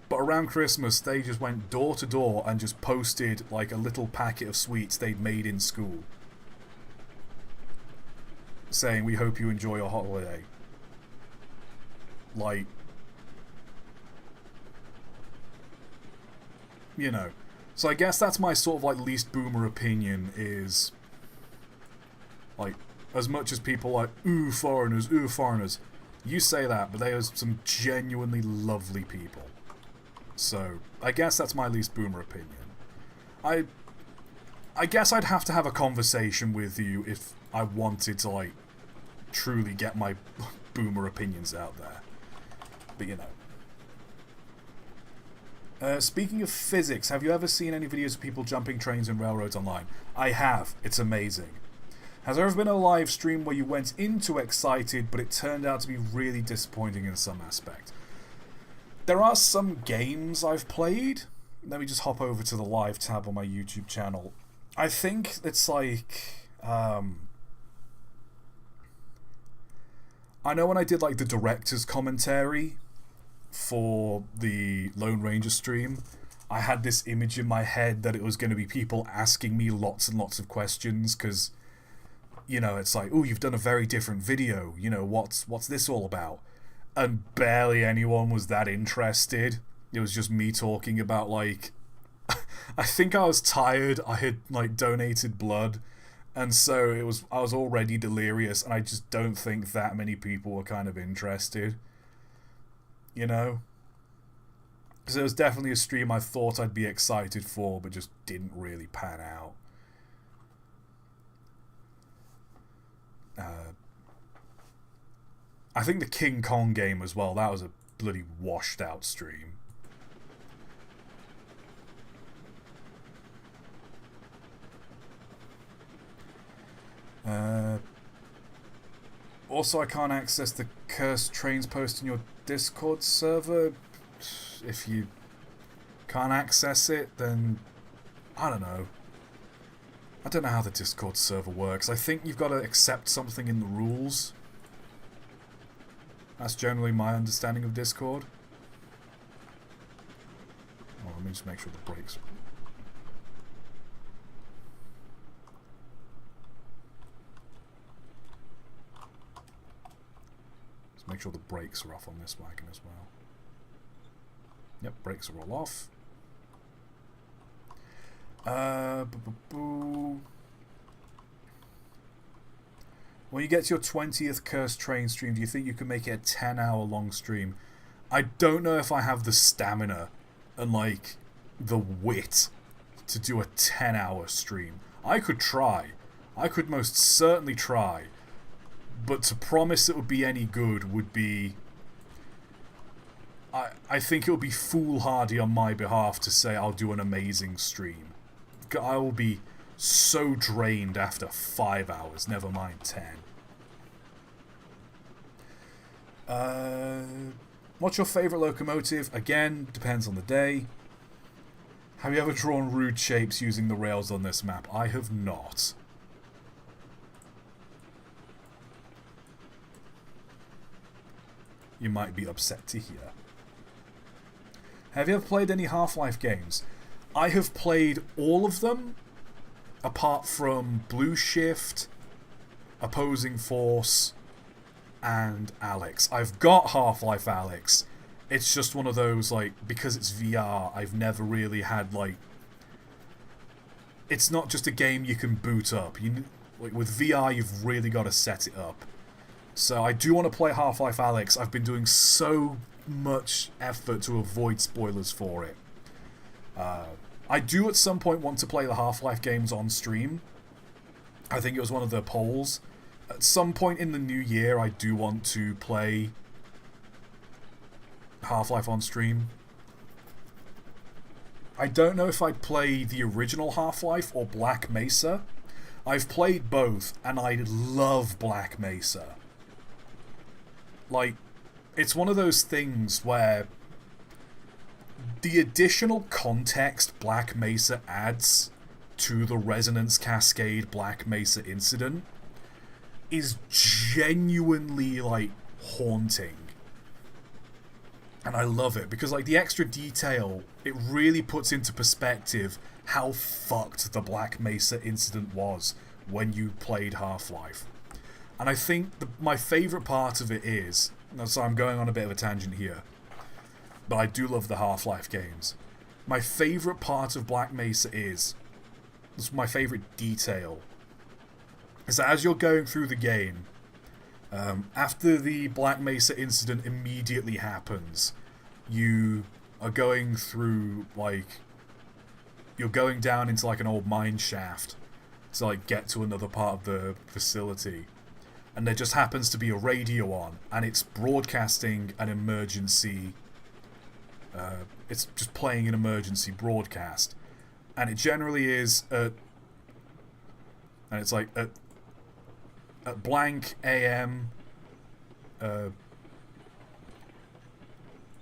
But around Christmas, they just went door to door and just posted, like, a little packet of sweets they'd made in school, saying, "We hope you enjoy your holiday." Like, So I guess that's my sort of, like, least boomer opinion is, like, as much as people like, ooh, foreigners, you say that, but they are some genuinely lovely people. So, I guess that's my least boomer opinion. I guess I'd have to have a conversation with you if I wanted to, like, truly get my boomer opinions out there. But, speaking of physics, have you ever seen any videos of people jumping trains and railroads online? I have. It's amazing. Has there ever been a live stream where you went into excited, but it turned out to be really disappointing in some aspect? There are some games I've played. Let me just hop over to the live tab on my YouTube channel. I think it's like... I know when I did, like, the director's commentary for the Lone Ranger stream, I had this image in my head that it was going to be people asking me lots and lots of questions, because, it's like, oh, you've done a very different video, what's this all about? And barely anyone was that interested. It was just me talking about, like, I think I was tired, I had, like, donated blood, and so I was already delirious, and I just don't think that many people were kind of interested. Because it was definitely a stream I thought I'd be excited for, but just didn't really pan out. I think the King Kong game as well, that was a bloody washed out stream. Also, I can't access the Cursed Trains post in your Discord server. If you can't access it, then I don't know. I don't know how the Discord server works. I think you've got to accept something in the rules. That's generally my understanding of Discord. Well, let me just make sure the brakes... Let's make sure the brakes are off on this wagon as well. Yep, brakes are all off. When you get to your 20th Cursed Train stream, do you think you can make it a 10-hour long stream? I don't know if I have the stamina and, like, the wit to do a 10-hour stream. I could try. I could most certainly try. But to promise it would be any good would be... I think it would be foolhardy on my behalf to say I'll do an amazing stream. I will be so drained after 5 hours, never mind 10. What's your favourite locomotive? Again, depends on the day. Have you ever drawn rude shapes using the rails on this map? I have not. You might be upset to hear. Have you ever played any Half-Life games? I have played all of them, apart from Blue Shift, Opposing Force, and Alex. I've got Half-Life Alex. It's just one of those, like, because it's VR, I've never really had, like... It's not just a game you can boot up. Like, with VR, you've really got to set it up. So I do want to play Half-Life Alex. I've been doing so much effort to avoid spoilers for it. I do at some point want to play the Half-Life games on stream. I think it was one of the polls. At some point in the new year, I do want to play Half-Life on stream. I don't know if I'd play the original Half-Life or Black Mesa. I've played both, and I love Black Mesa. Like, it's one of those things where the additional context Black Mesa adds to the Resonance Cascade Black Mesa incident is genuinely, like, haunting. And I love it, because, like, the extra detail, it really puts into perspective how fucked the Black Mesa incident was when you played Half-Life. And I think my favourite part of it is, so I'm going on a bit of a tangent here, but I do love the Half-Life games. My favourite part of Black Mesa is my favourite detail, is that as you're going through the game, after the Black Mesa incident immediately happens, you are going through, like, you're going down into, like, an old mine shaft to, like, get to another part of the facility. And there just happens to be a radio on, and it's broadcasting an emergency... it's just playing an emergency broadcast. And it generally is at... And it's like, at blank AM...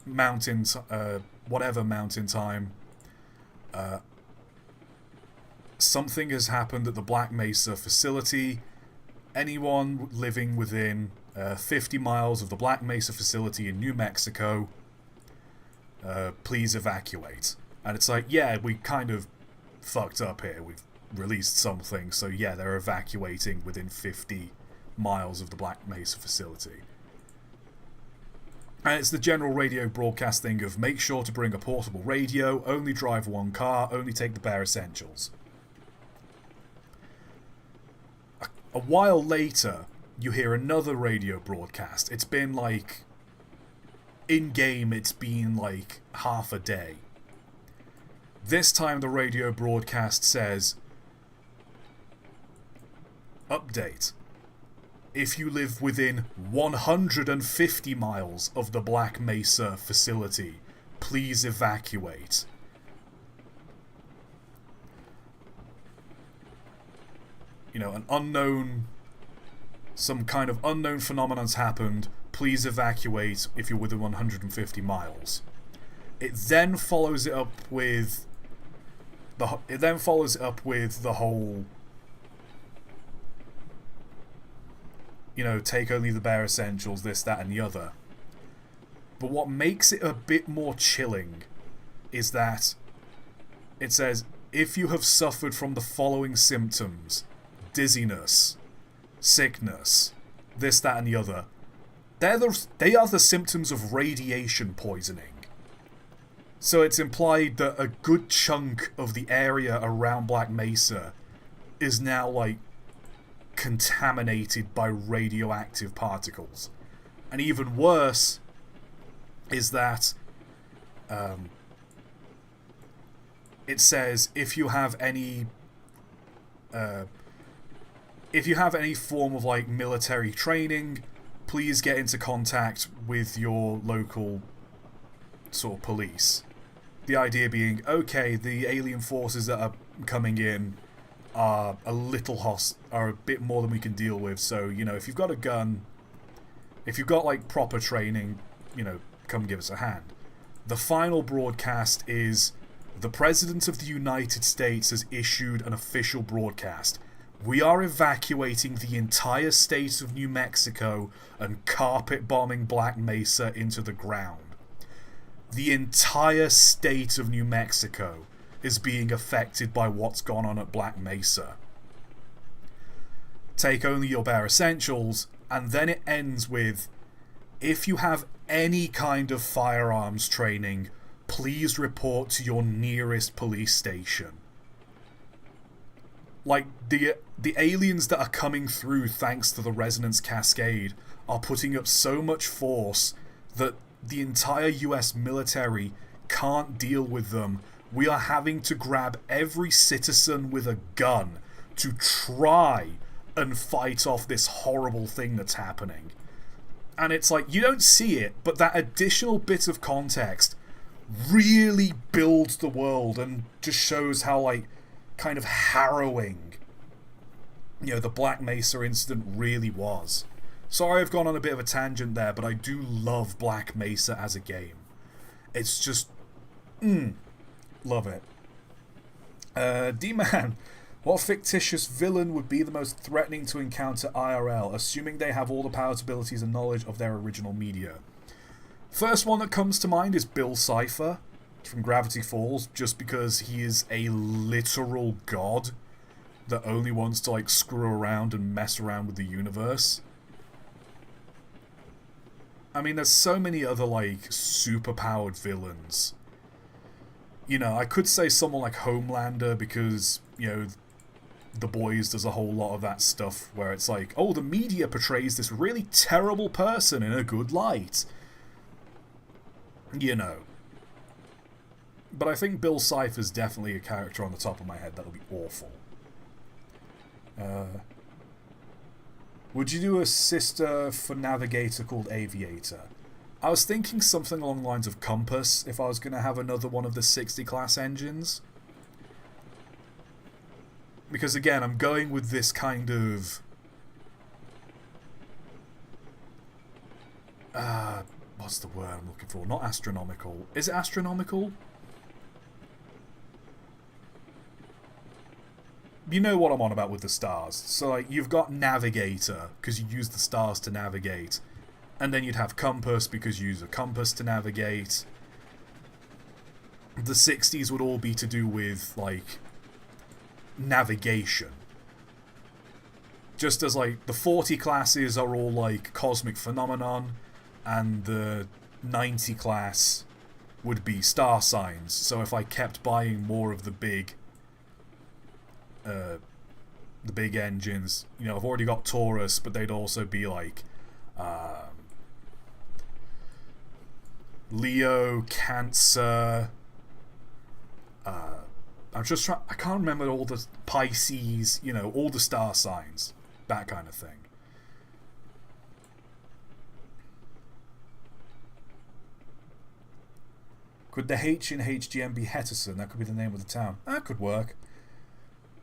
mountain... whatever mountain time... something has happened at the Black Mesa facility. Anyone living within 50 miles of the Black Mesa facility in New Mexico, please evacuate. And it's like, yeah, we kind of fucked up here. We've released something, so yeah, they're evacuating within 50 miles of the Black Mesa facility. And it's the general radio broadcast thing of make sure to bring a portable radio, only drive one car, only take the bare essentials. A while later, you hear another radio broadcast. It's been like... in-game, it's been like half a day. This time the radio broadcast says... Update. If you live within 150 miles of the Black Mesa facility, please evacuate. You know, some kind of unknown phenomenon's happened, please evacuate if you're within 150 miles. It then follows it up with the whole, you know, take only the bare essentials, this, that, and the other. But what makes it a bit more chilling is that it says, if you have suffered from the following symptoms, dizziness, sickness, this, that, and the other, they are the symptoms of radiation poisoning. So it's implied that a good chunk of the area around Black Mesa is now, like, contaminated by radioactive particles. And even worse is that it says if you have any form of, like, military training, please get into contact with your local sort of police. The idea being, okay, the alien forces that are coming in are a bit more than we can deal with, so, you know, if you've got a gun, if you've got, like, proper training, you know, come give us a hand. The final broadcast is, the President of the United States has issued an official broadcast. We are evacuating the entire state of New Mexico and carpet bombing Black Mesa into the ground. The entire state of New Mexico is being affected by what's gone on at Black Mesa. Take only your bare essentials, and then it ends with, if you have any kind of firearms training, please report to your nearest police station. Like, the aliens that are coming through thanks to the Resonance Cascade are putting up so much force that the entire US military can't deal with them. We are having to grab every citizen with a gun to try and fight off this horrible thing that's happening. And it's like, you don't see it, but that additional bit of context really builds the world and just shows how, like, kind of harrowing the Black Mesa incident really was. Sorry I've gone on a bit of a tangent there, but I do love Black Mesa as a game. It's just... love it. D-Man, what fictitious villain would be the most threatening to encounter IRL, assuming they have all the powers, abilities, and knowledge of their original media? First one that comes to mind is Bill Cipher from Gravity Falls, just because he is a literal god that only wants to, like, screw around and mess around with the universe. I mean, there's so many other, like, super-powered villains. I could say someone like Homelander because, The Boys does a whole lot of that stuff where it's like, oh, the media portrays this really terrible person in a good light. But I think Bill Cipher's definitely a character on the top of my head that'll be awful. Would you do a sister for Navigator called Aviator? I was thinking something along the lines of Compass if I was going to have another one of the 60 class engines. Because again, I'm going with this kind of... what's the word I'm looking for? Not astronomical. Is it astronomical? You know what I'm on about with the stars. So, like, you've got Navigator, because you use the stars to navigate. And then you'd have Compass, because you use a compass to navigate. The 60s would all be to do with, like, navigation. Just as, like, the 40 classes are all, like, cosmic phenomenon, and the 90 class would be star signs. So if I kept buying more of the big engines, I've already got Taurus, but they'd also be like Leo, Cancer. I'm just trying. I can't remember all the Pisces. All the star signs, that kind of thing. Could the H in HGM be Hetterson? That could be the name of the town. That could work.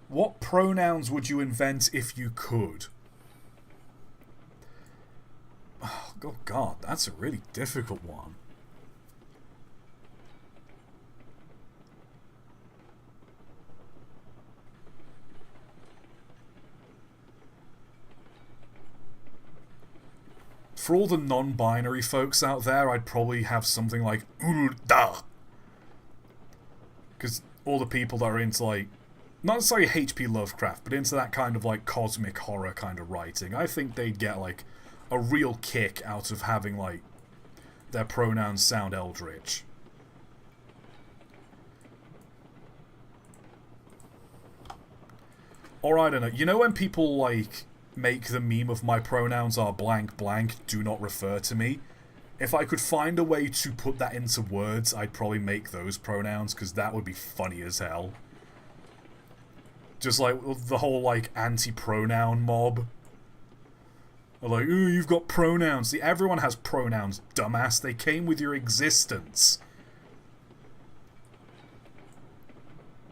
What pronouns would you invent if you could? Oh, God, that's a really difficult one. For all the non-binary folks out there, I'd probably have something like Urda. Because all the people that are into, like, not necessarily H.P. Lovecraft, but into that kind of, like, cosmic horror kind of writing, I think they'd get, like, a real kick out of having, like, their pronouns sound eldritch. Or I don't know, you know when people, like, make the meme of my pronouns are blank blank, do not refer to me? If I could find a way to put that into words, I'd probably make those pronouns, because that would be funny as hell. Just like the whole, like, anti-pronoun mob. They're like, ooh, you've got pronouns. See, everyone has pronouns, dumbass. They came with your existence.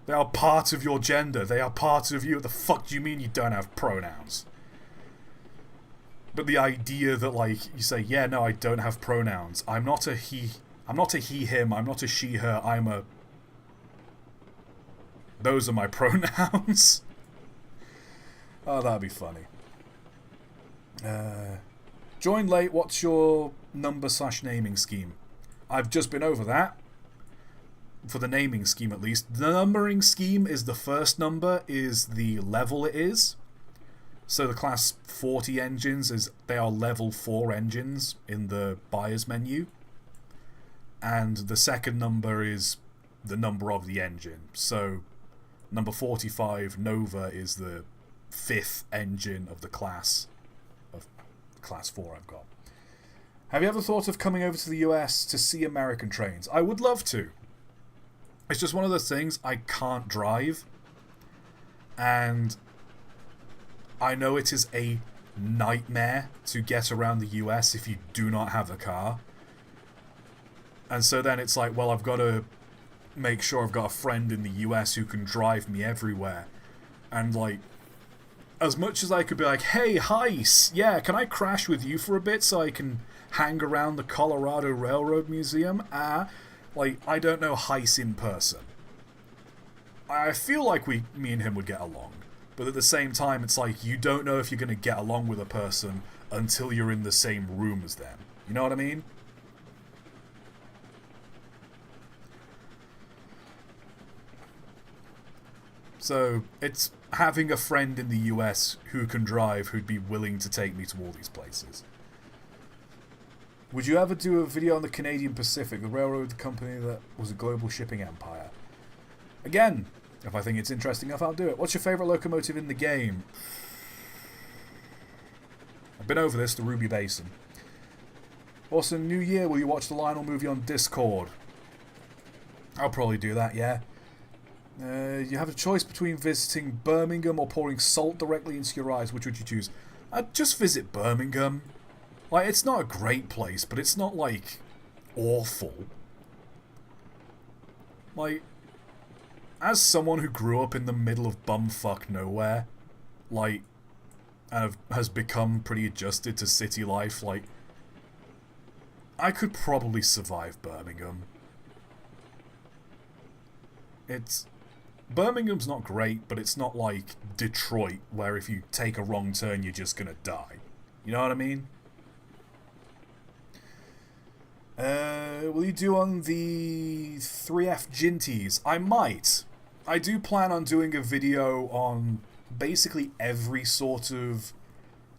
They are part of your gender. They are part of you. What the fuck do you mean you don't have pronouns? But the idea that, like, you say, yeah, no, I don't have pronouns. I'm not a he, him. I'm not a she, her. I'm a... Those are my pronouns. Oh, that'd be funny. Join late. What's your number/naming scheme? I've just been over that. For the naming scheme, at least. The numbering scheme is the first number is the level it is. So the class 40 engines, they are level 4 engines in the buyer's menu. And the second number is the number of the engine. So number 45, Nova, is the 5th engine of the class. Of class 4 I've got. Have you ever thought of coming over to the US to see American trains? I would love to. It's just one of those things, I can't drive. And I know it is a nightmare to get around the US if you do not have a car. And so then it's like, well, I've got to make sure I've got a friend in the US who can drive me everywhere. And, like, as much as I could be like, hey, Heis, yeah, can I crash with you for a bit so I can hang around the Colorado Railroad Museum? Like, I don't know Heis in person. I feel like me and him would get along. But at the same time, it's like, you don't know if you're going to get along with a person until you're in the same room as them. You know what I mean? So, it's having a friend in the US who can drive, who'd be willing to take me to all these places. Would you ever do a video on the Canadian Pacific, the railroad company that was a global shipping empire? Again, if I think it's interesting enough, I'll do it. What's your favourite locomotive in the game? I've been over this, the Ruby Basin. Also, New Year, will you watch the Lionel movie on Discord? I'll probably do that, yeah. You have a choice between visiting Birmingham or pouring salt directly into your eyes. Which would you choose? I'd just visit Birmingham. Like, it's not a great place, but it's not, like, awful. Like, as someone who grew up in the middle of bumfuck nowhere, like, and has become pretty adjusted to city life, like, I could probably survive Birmingham. Birmingham's not great, but it's not like Detroit, where if you take a wrong turn, you're just gonna die. You know what I mean? Will you do on the 3F Ginties? I might. I do plan on doing a video on basically every sort of,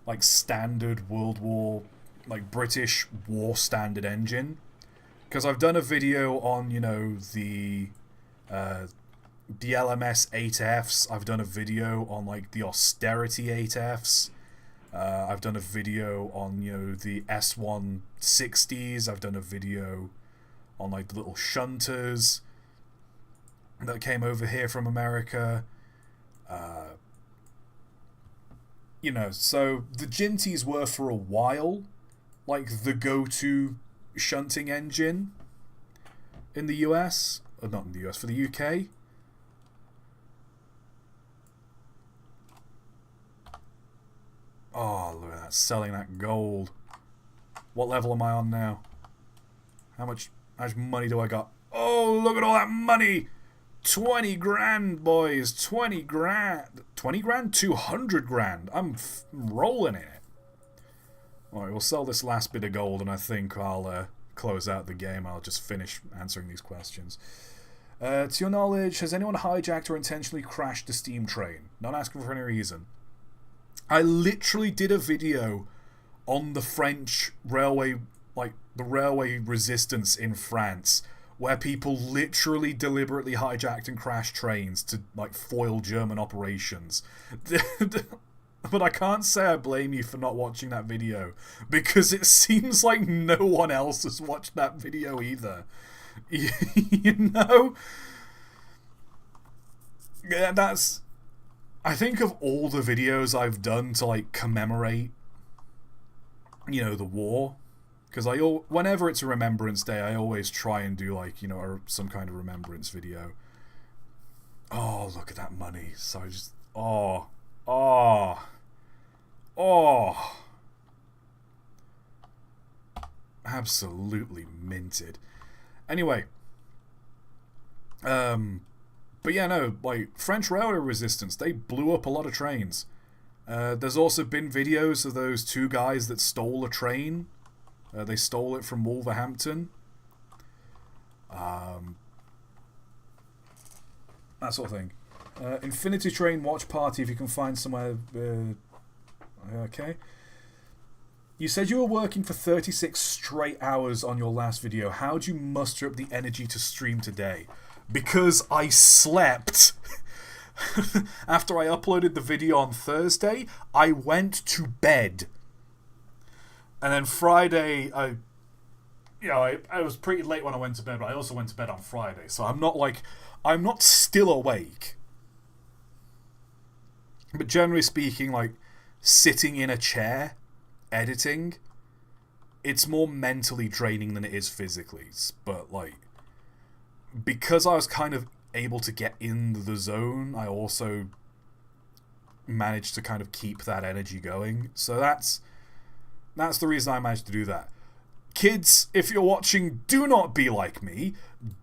like, standard World War, like, British war standard engine. Because I've done a video on, you know, the LMS 8Fs. I've done a video on, like, the Austerity 8Fs. I've done a video on, you know, the S160s. I've done a video on, like, the little shunters that came over here from America. You know, so the Ginties were for a while, like, the go-to shunting engine in the US. Or not in the US, for the UK. Oh, look at that, selling that gold. What level am I on now? How much money do I got? Oh, look at all that money! 20 grand, boys. 20 grand. 20 grand? 200 grand. I'm rolling in it. Alright, we'll sell this last bit of gold and I think I'll close out the game. I'll just finish answering these questions. To your knowledge, has anyone hijacked or intentionally crashed the steam train? Not asking for any reason. I literally did a video on the French railway, like the railway resistance in France, where people literally deliberately hijacked and crashed trains to, like, foil German operations. But I can't say I blame you for not watching that video, because it seems like no one else has watched that video either. You know? Yeah, that's... I think of all the videos I've done to, like, commemorate, you know, the war, because whenever it's a Remembrance Day, I always try and do, like, you know, some kind of remembrance video. Oh, look at that money. So I just... Oh. Absolutely minted. Anyway. But yeah, no, like, French railway resistance, they blew up a lot of trains. There's also been videos of those two guys that stole a train. They stole it from Wolverhampton. That sort of thing. Infinity Train watch party if you can find somewhere. Okay. You said you were working for 36 straight hours on your last video. How'd you muster up the energy to stream today? Because I slept. After I uploaded the video on Thursday, I went to bed. And then Friday, I was pretty late when I went to bed, but I also went to bed on Friday. So I'm not still awake. But generally speaking, like, sitting in a chair, editing, it's more mentally draining than it is physically. But, like, because I was kind of able to get in the zone, I also managed to kind of keep that energy going. So that's the reason I managed to do that. Kids, if you're watching, do not be like me.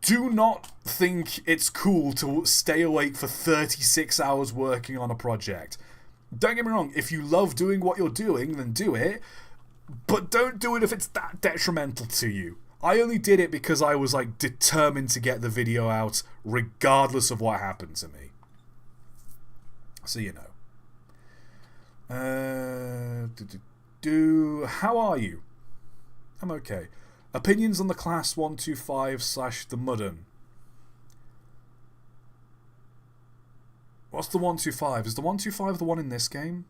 Do not think it's cool to stay awake for 36 hours working on a project. Don't get me wrong, if you love doing what you're doing, then do it. But don't do it if it's that detrimental to you. I only did it because I was like determined to get the video out regardless of what happened to me. So you know. How are you? I'm okay. Opinions on the Class 125 / the Muddin. What's the 125? Is the 125 the one in this game?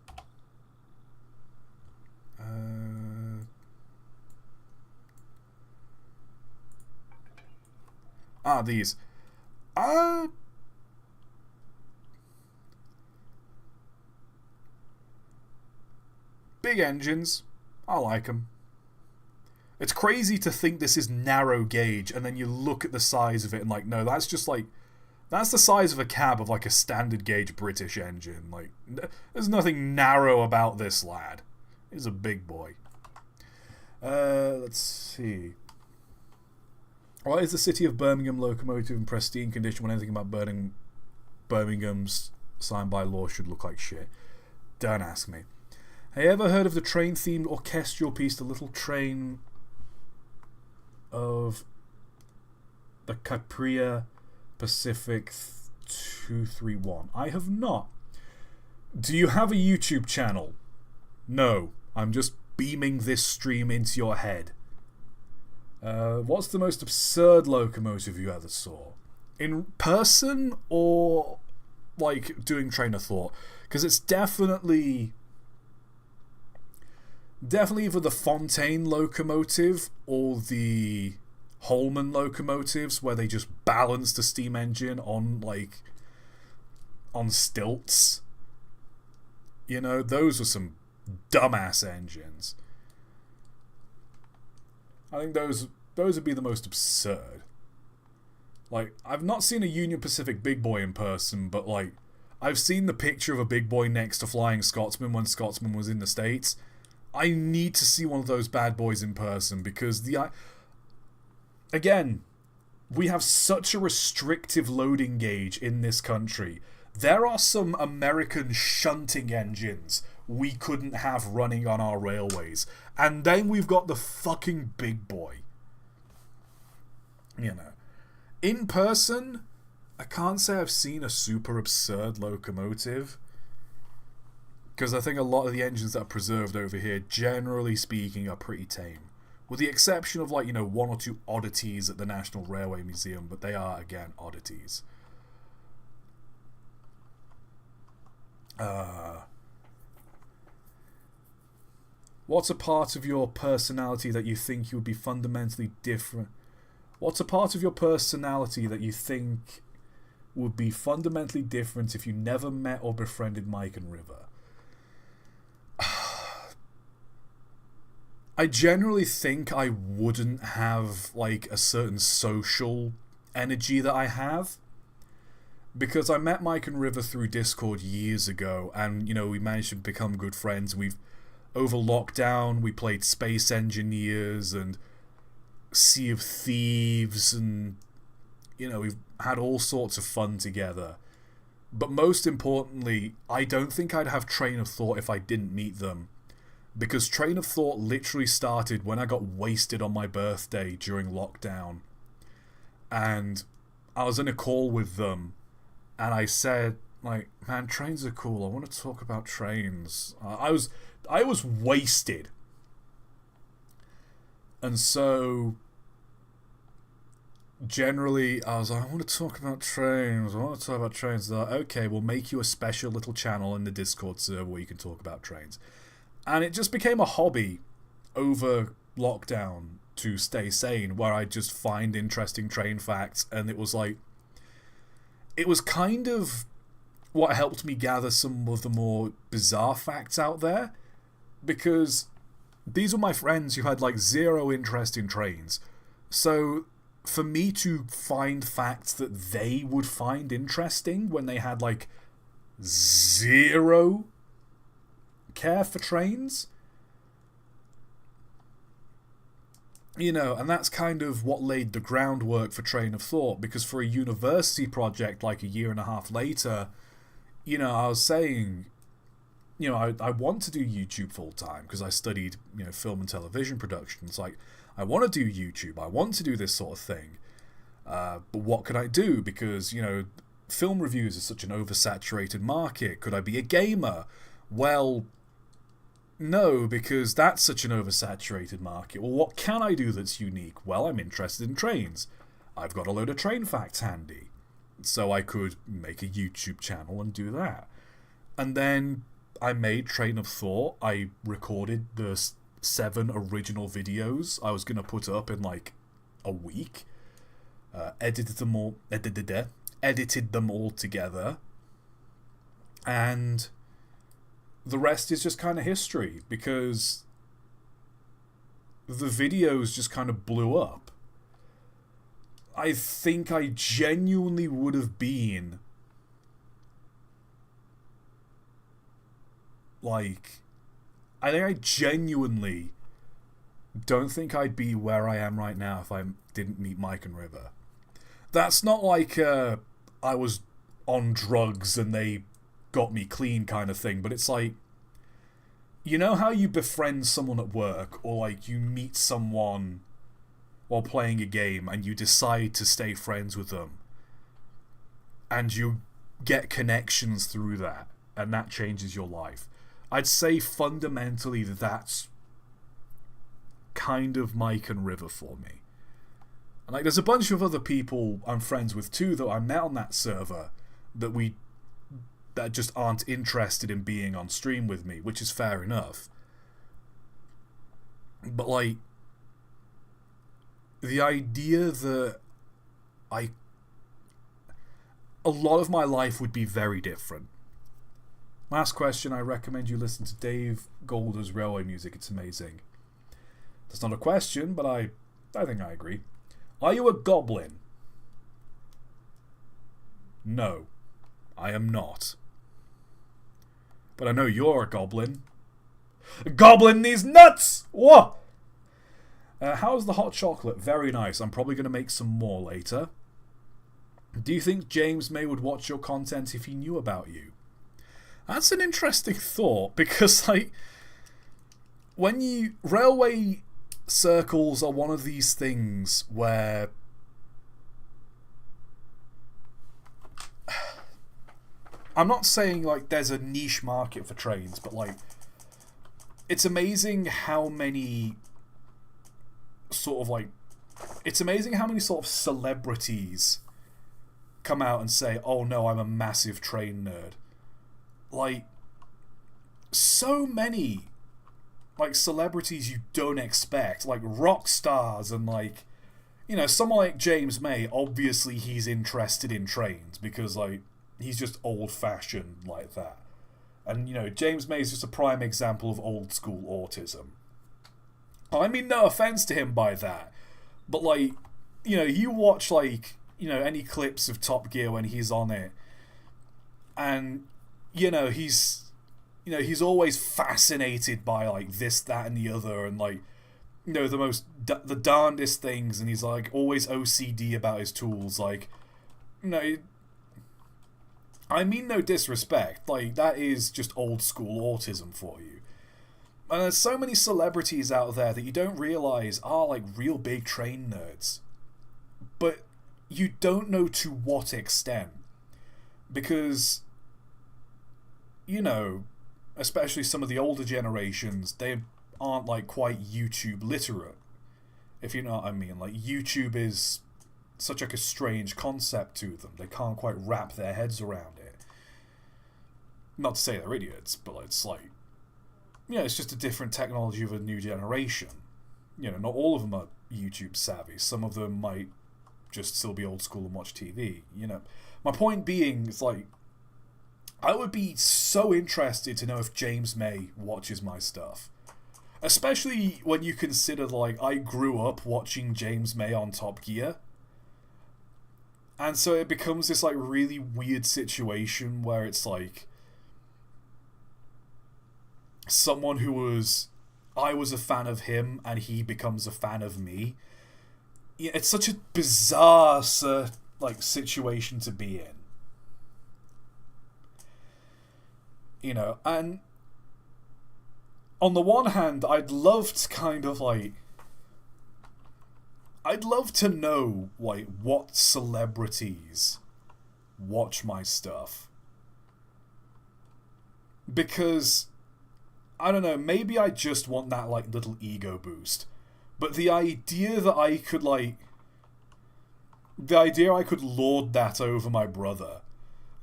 These. Big engines. I like them. It's crazy to think this is narrow gauge, and then you look at the size of it and like, no, that's just like, that's the size of a cab of like a standard gauge British engine. Like, there's nothing narrow about this lad. He's a big boy. Let's see. Why is the city of Birmingham locomotive in pristine condition when anything about Birmingham's signed by law should look like shit? Don't ask me. Have you ever heard of the train-themed orchestral piece, The Little Train of the Capria Pacific 231? I have not. Do you have a YouTube channel? No. I'm just beaming this stream into your head. What's the most absurd locomotive you ever saw? In person or like doing train of thought? Because it's definitely either the Fontaine locomotive or the Holman locomotives, where they just balance the steam engine on stilts. You know, those were some dumbass engines. I think those would be the most absurd. Like, I've not seen a Union Pacific Big Boy in person, but like, I've seen the picture of a Big Boy next to Flying Scotsman when Scotsman was in the States. I need to see one of those bad boys in person, because again, we have such a restrictive loading gauge in this country. There are some American shunting engines we couldn't have running on our railways. And then we've got the fucking Big Boy. You know. In person, I can't say I've seen a super absurd locomotive. Because I think a lot of the engines that are preserved over here, generally speaking, are pretty tame. With the exception of, like, you know, one or two oddities at the National Railway Museum, but they are, again, oddities. What's a part of your personality that you think you would be fundamentally different? What's a part of your personality that you think would be fundamentally different if you never met or befriended Mike and River? I generally think I wouldn't have, like, a certain social energy that I have. Because I met Mike and River through Discord years ago, and, you know, we managed to become good friends. Over lockdown, we played Space Engineers and Sea of Thieves, and, you know, we've had all sorts of fun together. But most importantly, I don't think I'd have Train of Thought if I didn't meet them. Because Train of Thought literally started when I got wasted on my birthday during lockdown. And I was in a call with them, and I said, like, man, trains are cool. I want to talk about trains. I was wasted. And so, generally, I was like, I want to talk about trains. They're like, okay, we'll make you a special little channel in the Discord server where you can talk about trains. And it just became a hobby over lockdown to stay sane, where I just find interesting train facts, and it was kind of what helped me gather some of the more bizarre facts out there, because these were my friends who had, like, zero interest in trains. So for me to find facts that they would find interesting when they had, like, zero care for trains. You know, and that's kind of what laid the groundwork for Train of Thought, because for a university project like a year and a half later, you know, I was saying, you know, I want to do YouTube full time because I studied, you know, film and television production. It's like, I want to do YouTube, I want to do this sort of thing, but what could I do? Because, you know, film reviews is such an oversaturated market. Could I be a gamer? Well, no, because that's such an oversaturated market. Well, what can I do that's unique? Well, I'm interested in trains. I've got a load of train facts handy. So I could make a YouTube channel and do that. And then I made Train of Thought. I recorded the 7 original videos I was going to put up in like a week. Edited them all together. And the rest is just kind of history, because the videos just kind of blew up. I think I genuinely would have been like, I think I genuinely don't think I'd be where I am right now if I didn't meet Mike and River. That's not like I was on drugs and they got me clean kind of thing, but it's like, you know how you befriend someone at work, or like you meet someone while playing a game and you decide to stay friends with them and you get connections through that and that changes your life. I'd say fundamentally that's kind of Mike and River for me. And like, there's a bunch of other people I'm friends with too that I met on that server that just aren't interested in being on stream with me, which is fair enough. But like, the idea that a lot of my life would be very different. Last question, I recommend you listen to Dave Golder's Railway Music, it's amazing. That's not a question, but I think I agree. Are you a goblin? No, I am not. But I know you're a goblin. Goblin these nuts! What? How's the hot chocolate? Very nice. I'm probably going to make some more later. Do you think James May would watch your content if he knew about you? That's an interesting thought, because like, railway circles are one of these things where I'm not saying like there's a niche market for trains, but like, it's amazing how many sort of celebrities come out and say, oh no, I'm a massive train nerd. Like, so many like celebrities you don't expect, like rock stars, and like, you know, someone like James May, obviously he's interested in trains because like he's just old fashioned like that. And you know, James May is just a prime example of old school autism. I mean, no offense to him by that, but like, you know, you watch like, you know, any clips of Top Gear when he's on it, and you know, he's always fascinated by like this, that, and the other, and like, you know, the darndest things, and he's like always OCD about his tools. Like, you know, I mean no disrespect, like that is just old school autism for you. And there's so many celebrities out there that you don't realise are like real big train nerds, but you don't know to what extent, because, you know, especially some of the older generations, they aren't like quite YouTube literate, if you know what I mean. Like, YouTube is such like a strange concept to them. They can't quite wrap their heads around it. Not to say they're idiots, but it's like, you know, it's just a different technology of a new generation. You know, not all of them are YouTube savvy. Some of them might just still be old school and watch TV, you know. My point being, it's like, I would be so interested to know if James May watches my stuff. Especially when you consider, like, I grew up watching James May on Top Gear. And so it becomes this, like, really weird situation where it's like, someone who was... I was a fan of him and he becomes a fan of me. Yeah, it's such a bizarre situation to be in. You know, and on the one hand, I'd love to kind of like... I'd love to know, like, what celebrities watch my stuff. Because, I don't know, maybe I just want that, like, little ego boost. But the idea that I could, like... The idea I could lord that over my brother.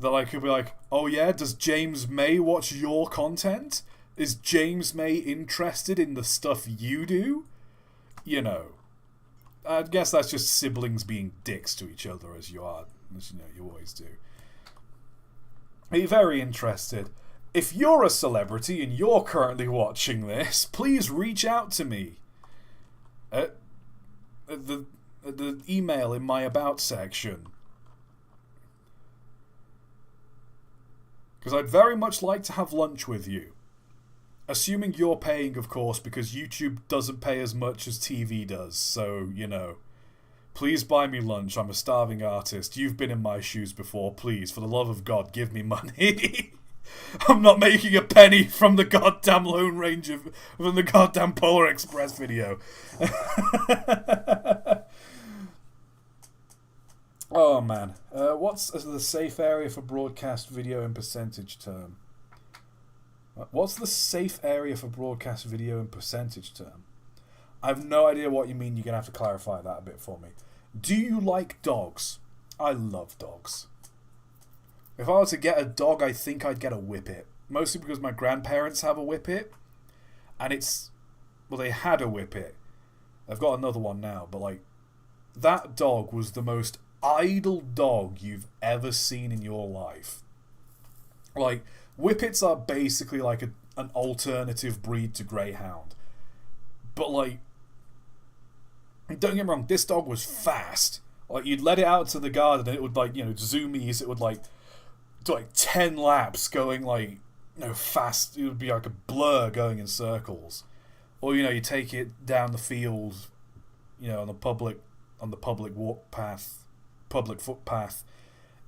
That I could be like, oh yeah, does James May watch your content? Is James May interested in the stuff you do? You know. I guess that's just siblings being dicks to each other, as you know, you always do. Be very interested. If you're a celebrity and you're currently watching this, please reach out to me. At the email in my About section. Because I'd very much like to have lunch with you. Assuming you're paying, of course, because YouTube doesn't pay as much as TV does, so, you know. Please buy me lunch, I'm a starving artist. You've been in my shoes before, please, for the love of God, give me money. I'm not making a penny from the goddamn Lone Ranger, from the goddamn Polar Express video. Oh, man. What's the safe area for broadcast video in percentage term? What's the safe area for broadcast video in percentage term? I have no idea what you mean. You're going to have to clarify that a bit for me. Do you like dogs? I love dogs. If I were to get a dog, I think I'd get a Whippet. Mostly because my grandparents have a Whippet. And it's... Well, they had a Whippet. They've got another one now. But, like, that dog was the most idle dog you've ever seen in your life. Like... Whippets are basically like an alternative breed to Greyhound. But, like, don't get me wrong, this dog was fast. Like, you'd let it out to the garden and it would, like, you know, zoomies, it would, like, do, like, 10 laps going, like, you know, fast. It would be like a blur going in circles. Or, you know, you take it down the field, you know, on the public walk path, public footpath,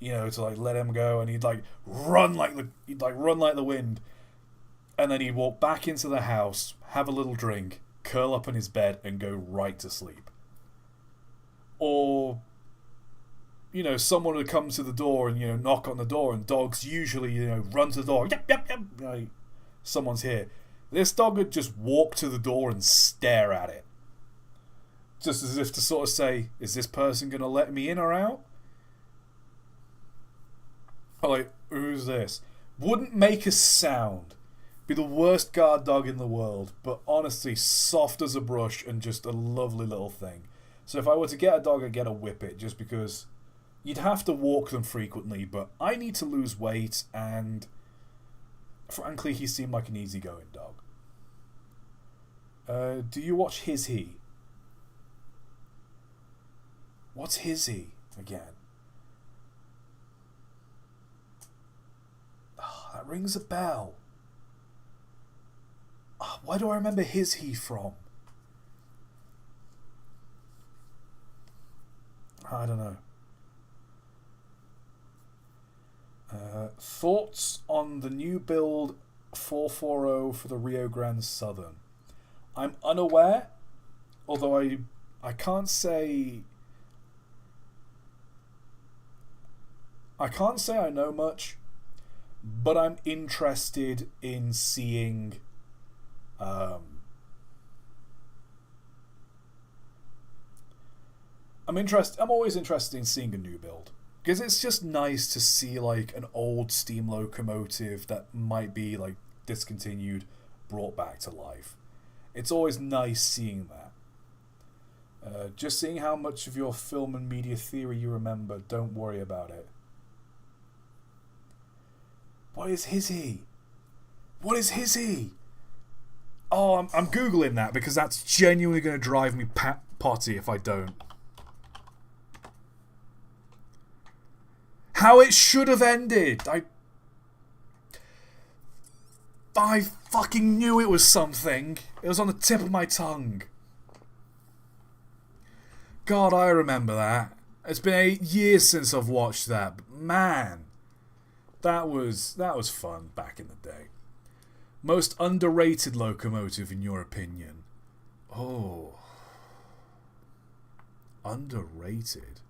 you know, to like let him go, and he'd run like the wind, and then he'd walk back into the house, have a little drink, curl up in his bed, and go right to sleep. Or, you know, someone would come to the door and, you know, knock on the door, and dogs usually, you know, run to the door, yep, you know, someone's here. This dog would just walk to the door and stare at it, just as if to sort of say, is this person going to let me in or out? Like, who's this? Wouldn't make a sound. Be the worst guard dog in the world, but honestly, soft as a brush and just a lovely little thing. So if I were to get a dog, I'd get a Whippet, just because you'd have to walk them frequently, but I need to lose weight, and frankly, he seemed like an easygoing dog. Do you watch His He? What's His He again? That rings a bell. Oh, why do I remember His He from? I don't know. Thoughts on the new build 440 for the Rio Grande Southern? I'm unaware, although I can't say I know much. But I'm interested in seeing I'm always interested in seeing a new build, because it's just nice to see like an old steam locomotive that might be like discontinued brought back to life. It's always nice seeing that. Just seeing how much of your film and media theory you remember. Don't worry about it. What is His He? What is His He? Oh, I'm Googling that because that's genuinely going to drive me potty if I don't. How it should have ended. I fucking knew it was something. It was on the tip of my tongue. God, I remember that. It's been 8 years since I've watched that. But man, that was fun back in the day. Most underrated locomotive in your opinion? Oh. Underrated.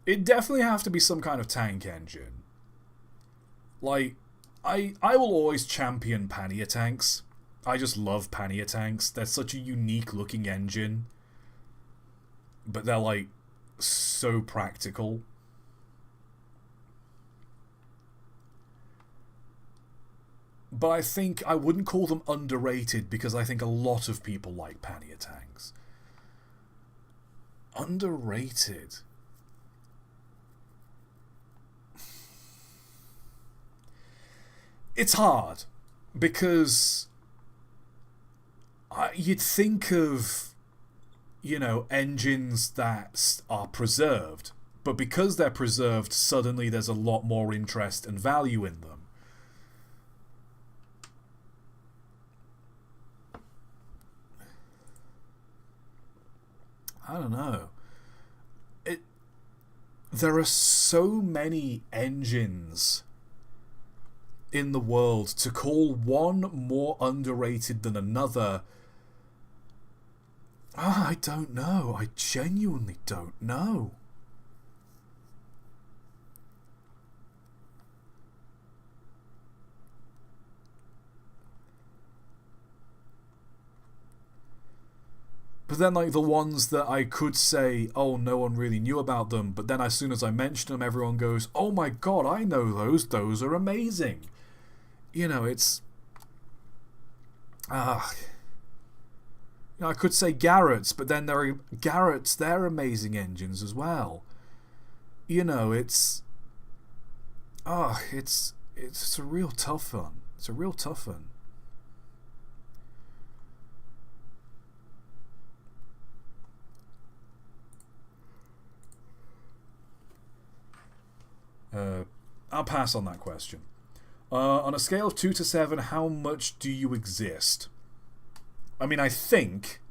It'd definitely have to be some kind of tank engine. Like, I will always champion pannier tanks. I just love pannier tanks. They're such a unique looking engine. But they're like so practical. But I think I wouldn't call them underrated because I think a lot of people like pannier tanks. Underrated. It's hard because you'd think of, you know, engines that are preserved, but because they're preserved, suddenly there's a lot more interest and value in them. I don't know. There are so many engines in the world. To call one more underrated than another, I don't know. I genuinely don't know. But then, like, the ones that I could say, oh, no one really knew about them, but then as soon as I mention them, everyone goes, oh my god, I know those are amazing. You know, it's... you know, I could say Garrett's, but then there are Garrett's, they're amazing engines as well. You know, it's a real tough one. It's a real tough one. I'll pass on that question. On a scale of 2 to 7, how much do you exist? I mean, I think,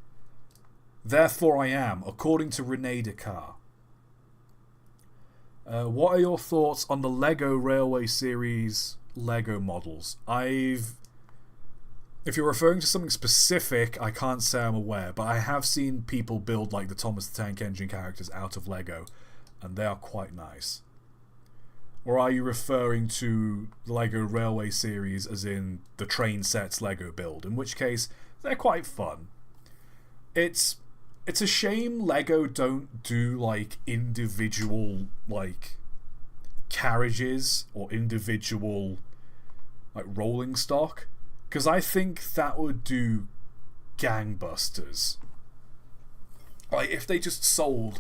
therefore I am, according to Rene Descartes. What are your thoughts on the Lego Railway Series Lego models? If you're referring to something specific, I can't say I'm aware, but I have seen people build like the Thomas the Tank Engine characters out of Lego, and they are quite nice. Or are you referring to the Lego Railway series as in the train sets Lego build? In which case, they're quite fun. It's a shame Lego don't do like individual like carriages or individual like rolling stock, because I think that would do gangbusters. Like if they just sold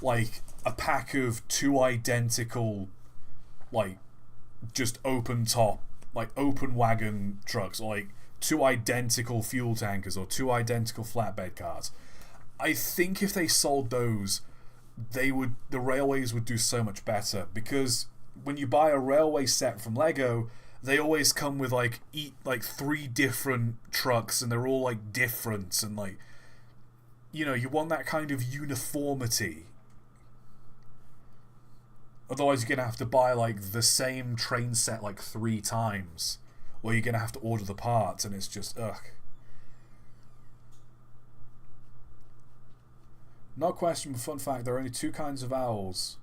like a pack of 2 identical like just open top, like open wagon trucks, or like 2 identical fuel tankers or 2 identical flatbed cars. I think if they sold those, the railways would do so much better, because when you buy a railway set from Lego, they always come with like 3 different trucks, and they're all like different, and like, you know, you want that kind of uniformity. Otherwise, you're going to have to buy, like, the same train set, like, 3 times. Or you're going to have to order the parts, and it's just, ugh. Not a question, but fun fact, there are only 2 kinds of owls.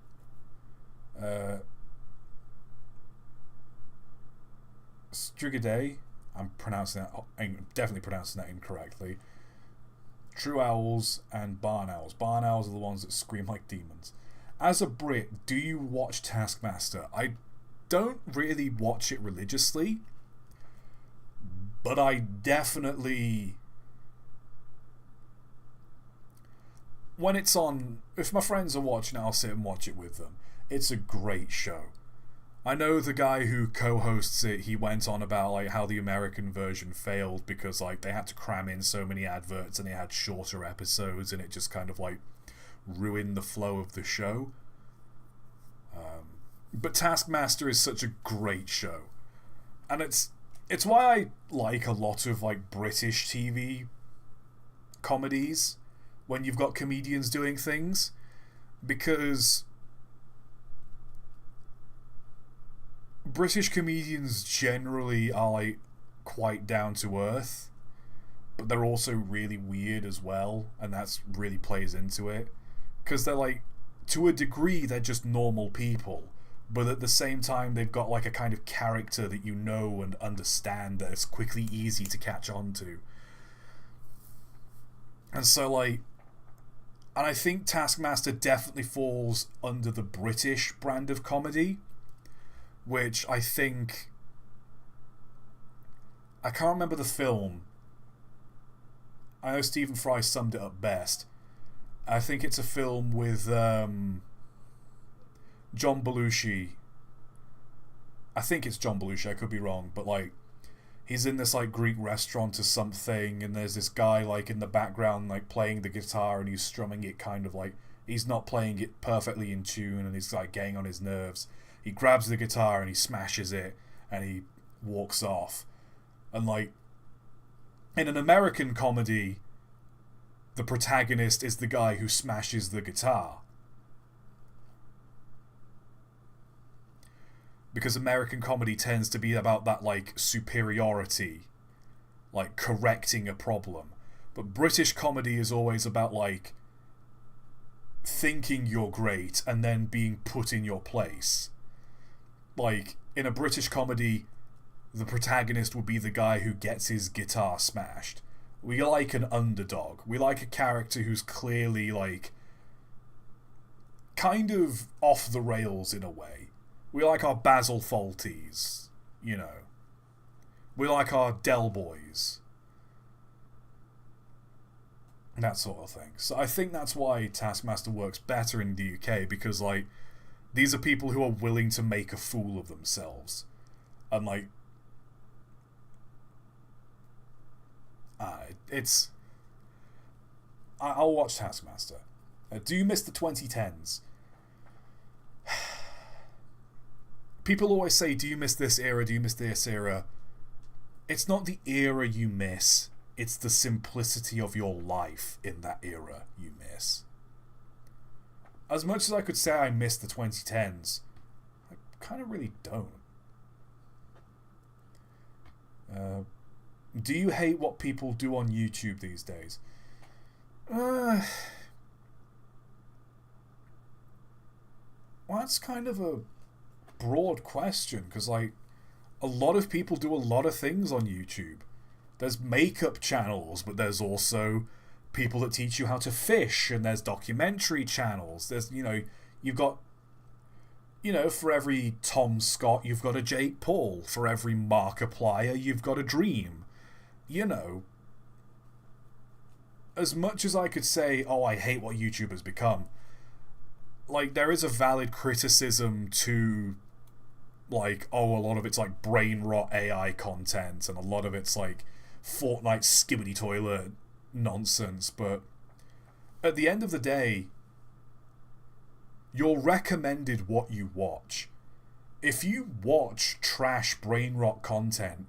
Strigidae, I'm definitely pronouncing that incorrectly. True owls and barn owls. Barn owls are the ones that scream like demons. As a Brit, do you watch Taskmaster? I don't really watch it religiously, but I definitely... when it's on, if my friends are watching it, I'll sit and watch it with them. It's a great show. I know the guy who co-hosts it, he went on about like how the American version failed because like they had to cram in so many adverts and they had shorter episodes, and it just kind of like ruin the flow of the show. But Taskmaster is such a great show. And it's why I like a lot of like British TV comedies when you've got comedians doing things, because British comedians generally are like quite down to earth, but they're also really weird as well, and that's really plays into it, because they're like, to a degree, they're just normal people, but at the same time they've got like a kind of character that you know and understand that it's quickly easy to catch on to. And so like, and I think Taskmaster definitely falls under the British brand of comedy, which I think, I can't remember the film. I know Stephen Fry summed it up best. I think it's a film with John Belushi. I think it's John Belushi, I could be wrong, but like, he's in this like Greek restaurant or something, and there's this guy like in the background like playing the guitar, and he's strumming it kind of like, he's not playing it perfectly in tune, and he's like getting on his nerves. He grabs the guitar and he smashes it, and he walks off. And like, in an American comedy, the protagonist is the guy who smashes the guitar. Because American comedy tends to be about that like superiority, like correcting a problem. But British comedy is always about like thinking you're great and then being put in your place. Like, in a British comedy, the protagonist would be the guy who gets his guitar smashed. We like an underdog. We like a character who's clearly like kind of off the rails in a way. We like our Basil Fawltys, you know. We like our Del Boys. That sort of thing. So I think that's why Taskmaster works better in the UK, because like, these are people who are willing to make a fool of themselves. And like, I'll watch Taskmaster. Do you miss the 2010s? People always say, do you miss this era? Do you miss this era? It's not the era you miss. It's the simplicity of your life in that era you miss. As much as I could say I miss the 2010s, I kind of really don't. Do you hate what people do on YouTube these days? Well, that's kind of a broad question, because like, a lot of people do a lot of things on YouTube. There's makeup channels, but there's also people that teach you how to fish, and there's documentary channels. There's, you know, you've got, you know, for every Tom Scott, you've got a Jake Paul. For every Markiplier, you've got a Dream. You know, as much as I could say, oh, I hate what YouTube has become, like, there is a valid criticism to, like, oh, a lot of it's like brain rot AI content, and a lot of it's like Fortnite skibbity toilet nonsense, but at the end of the day, you're recommended what you watch. If you watch trash brain rot content,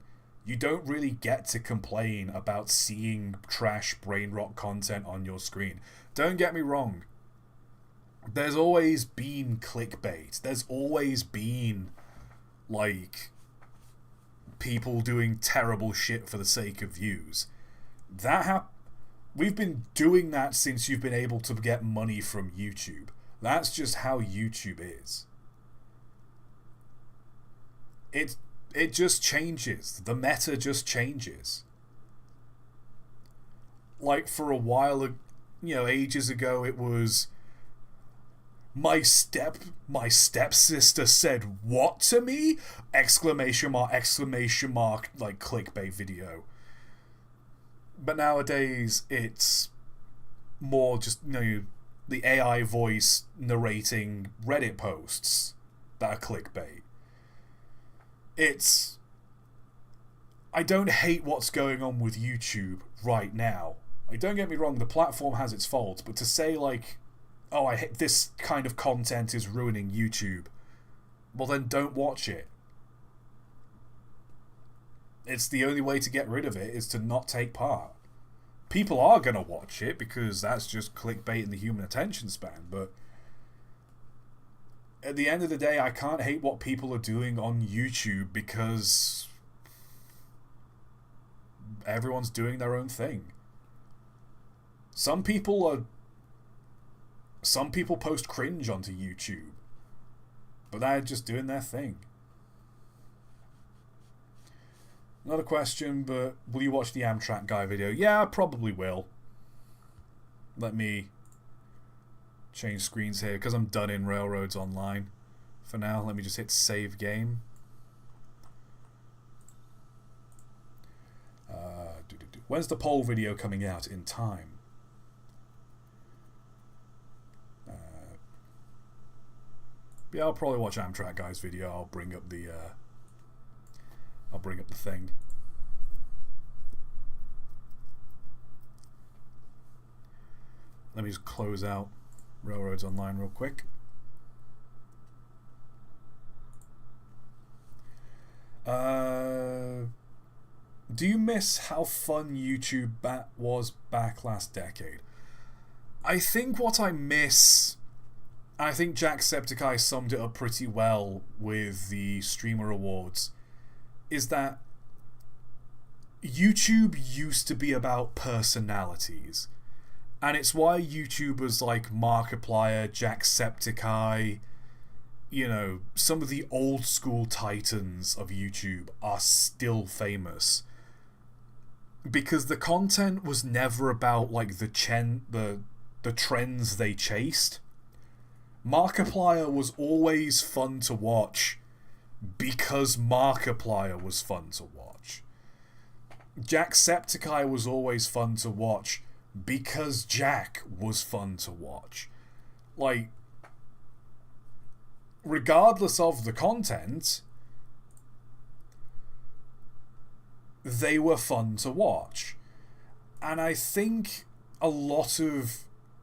you don't really get to complain about seeing trash brain rot content on your screen. Don't get me wrong. There's always been clickbait. There's always been, like, people doing terrible shit for the sake of views. We've been doing that since you've been able to get money from YouTube. That's just how YouTube is. It just changes. The meta just changes. Like, for a while, you know, ages ago, it was, my stepsister said what to me? Exclamation mark, like, clickbait video. But nowadays, it's more just, you know, the AI voice narrating Reddit posts that are clickbait. I don't hate what's going on with YouTube right now. Like, don't get me wrong, the platform has its faults, but to say, like, oh, I hate this kind of content is ruining YouTube, well then don't watch it. It's the only way to get rid of it, is to not take part. People are going to watch it because that's just clickbait in the human attention span, but at the end of the day, I can't hate what people are doing on YouTube because everyone's doing their own thing. Some people post cringe onto YouTube, but they're just doing their thing. Another question, but will you watch the Amtrak guy video? Yeah, I probably will. Let me change screens here because I'm done in Railroads Online. For now, let me just hit save game. When's the poll video coming out in time? Yeah, I'll probably watch Amtrak guy's video. I'll bring up the thing. Let me just close out Railroads Online real quick. Do you miss how fun YouTube was back last decade? I think what I miss, and I think Jacksepticeye summed it up pretty well with the Streamer Awards, is that YouTube used to be about personalities. And it's why YouTubers like Markiplier, Jacksepticeye, some of the old school titans of YouTube are still famous. Because the content was never about like the trends they chased. Markiplier was always fun to watch because Markiplier was fun to watch. Jacksepticeye was always fun to watch because Jack was fun to watch. Like, regardless of the content, they were fun to watch. And I think a lot of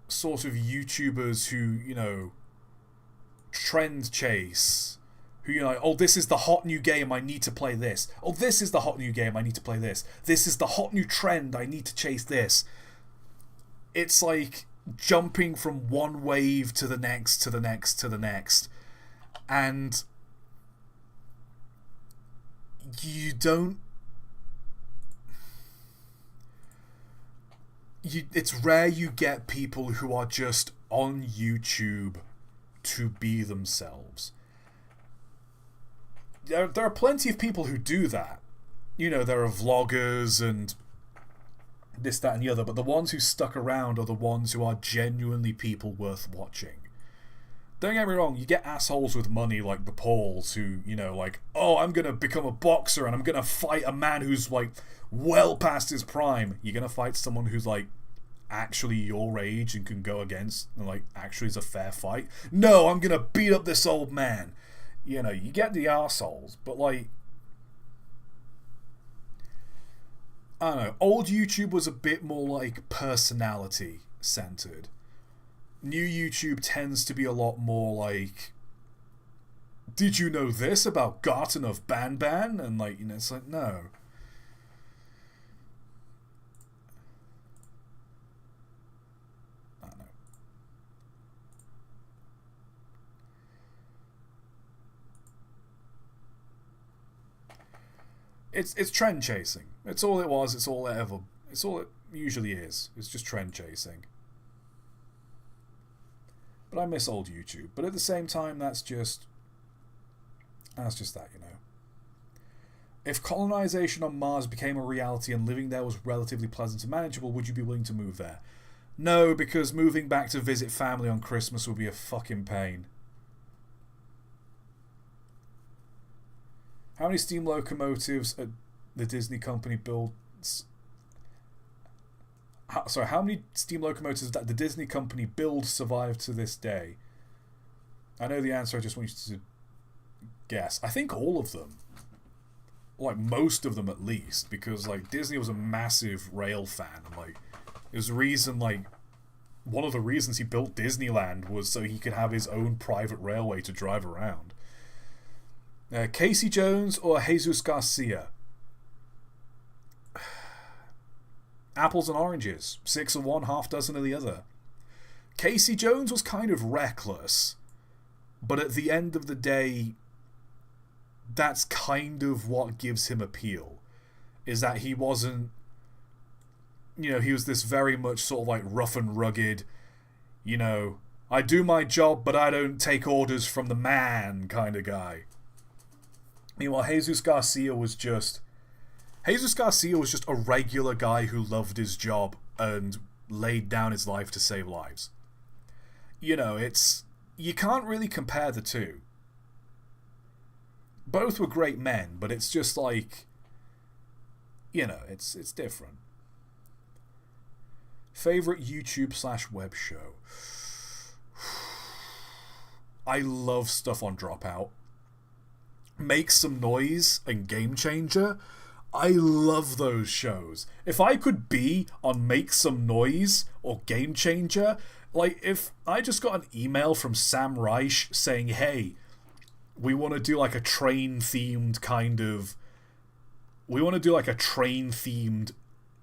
sort of YouTubers who, trend chase, who you're like, oh, this is the hot new game, I need to play this. Oh, this is the hot new game, I need to play this. This is the hot new trend, I need to chase this. It's like jumping from one wave to the next, to the next, to the next. And you don't... it's rare you get people who are just on YouTube to be themselves. There are plenty of people who do that. There are vloggers and this, that, and the other, but the ones who stuck around are the ones who are genuinely people worth watching. Don't get me wrong, you get assholes with money like the Pauls who, like, oh, I'm gonna become a boxer and I'm gonna fight a man who's, like, well past his prime. You're gonna fight someone who's, like, actually your age and can go against, and, like, actually is a fair fight. No, I'm gonna beat up this old man. You get the assholes, but, like, I don't know, old YouTube was a bit more, like, personality centered. New YouTube tends to be a lot more like, did you know this about Garten of Banban? And, like, it's like, no. I don't know. It's trend chasing. It's all it was, it's all it usually is. It's just trend chasing. But I miss old YouTube. But at the same time, that's just that, If colonization on Mars became a reality and living there was relatively pleasant and manageable, would you be willing to move there? No, because moving back to visit family on Christmas would be a fucking pain. How many steam locomotives at the Disney company builds... how many steam locomotives that the Disney company builds survive to this day? I know the answer, I just want you to guess. I think all of them. Like, most of them at least, because, like, Disney was a massive rail fan, and, like, there's a reason, like, one of the reasons he built Disneyland was so he could have his own private railway to drive around. Casey Jones or Jesus Garcia? Apples and oranges. 6 of one, half dozen of the other. Casey Jones was kind of reckless, but at the end of the day, that's kind of what gives him appeal. Is that he wasn't, he was this very much sort of like rough and rugged, I do my job, but I don't take orders from the man kind of guy. Meanwhile, Jesus Garcia was just a regular guy who loved his job and laid down his life to save lives. You can't really compare the two. Both were great men, but it's just like, it's different. Favorite YouTube/web show? I love stuff on Dropout. Make Some Noise and Game Changer. I love those shows. If I could be on Make Some Noise or Game Changer, like if I just got an email from Sam Reich saying, hey, we want to do like a train-themed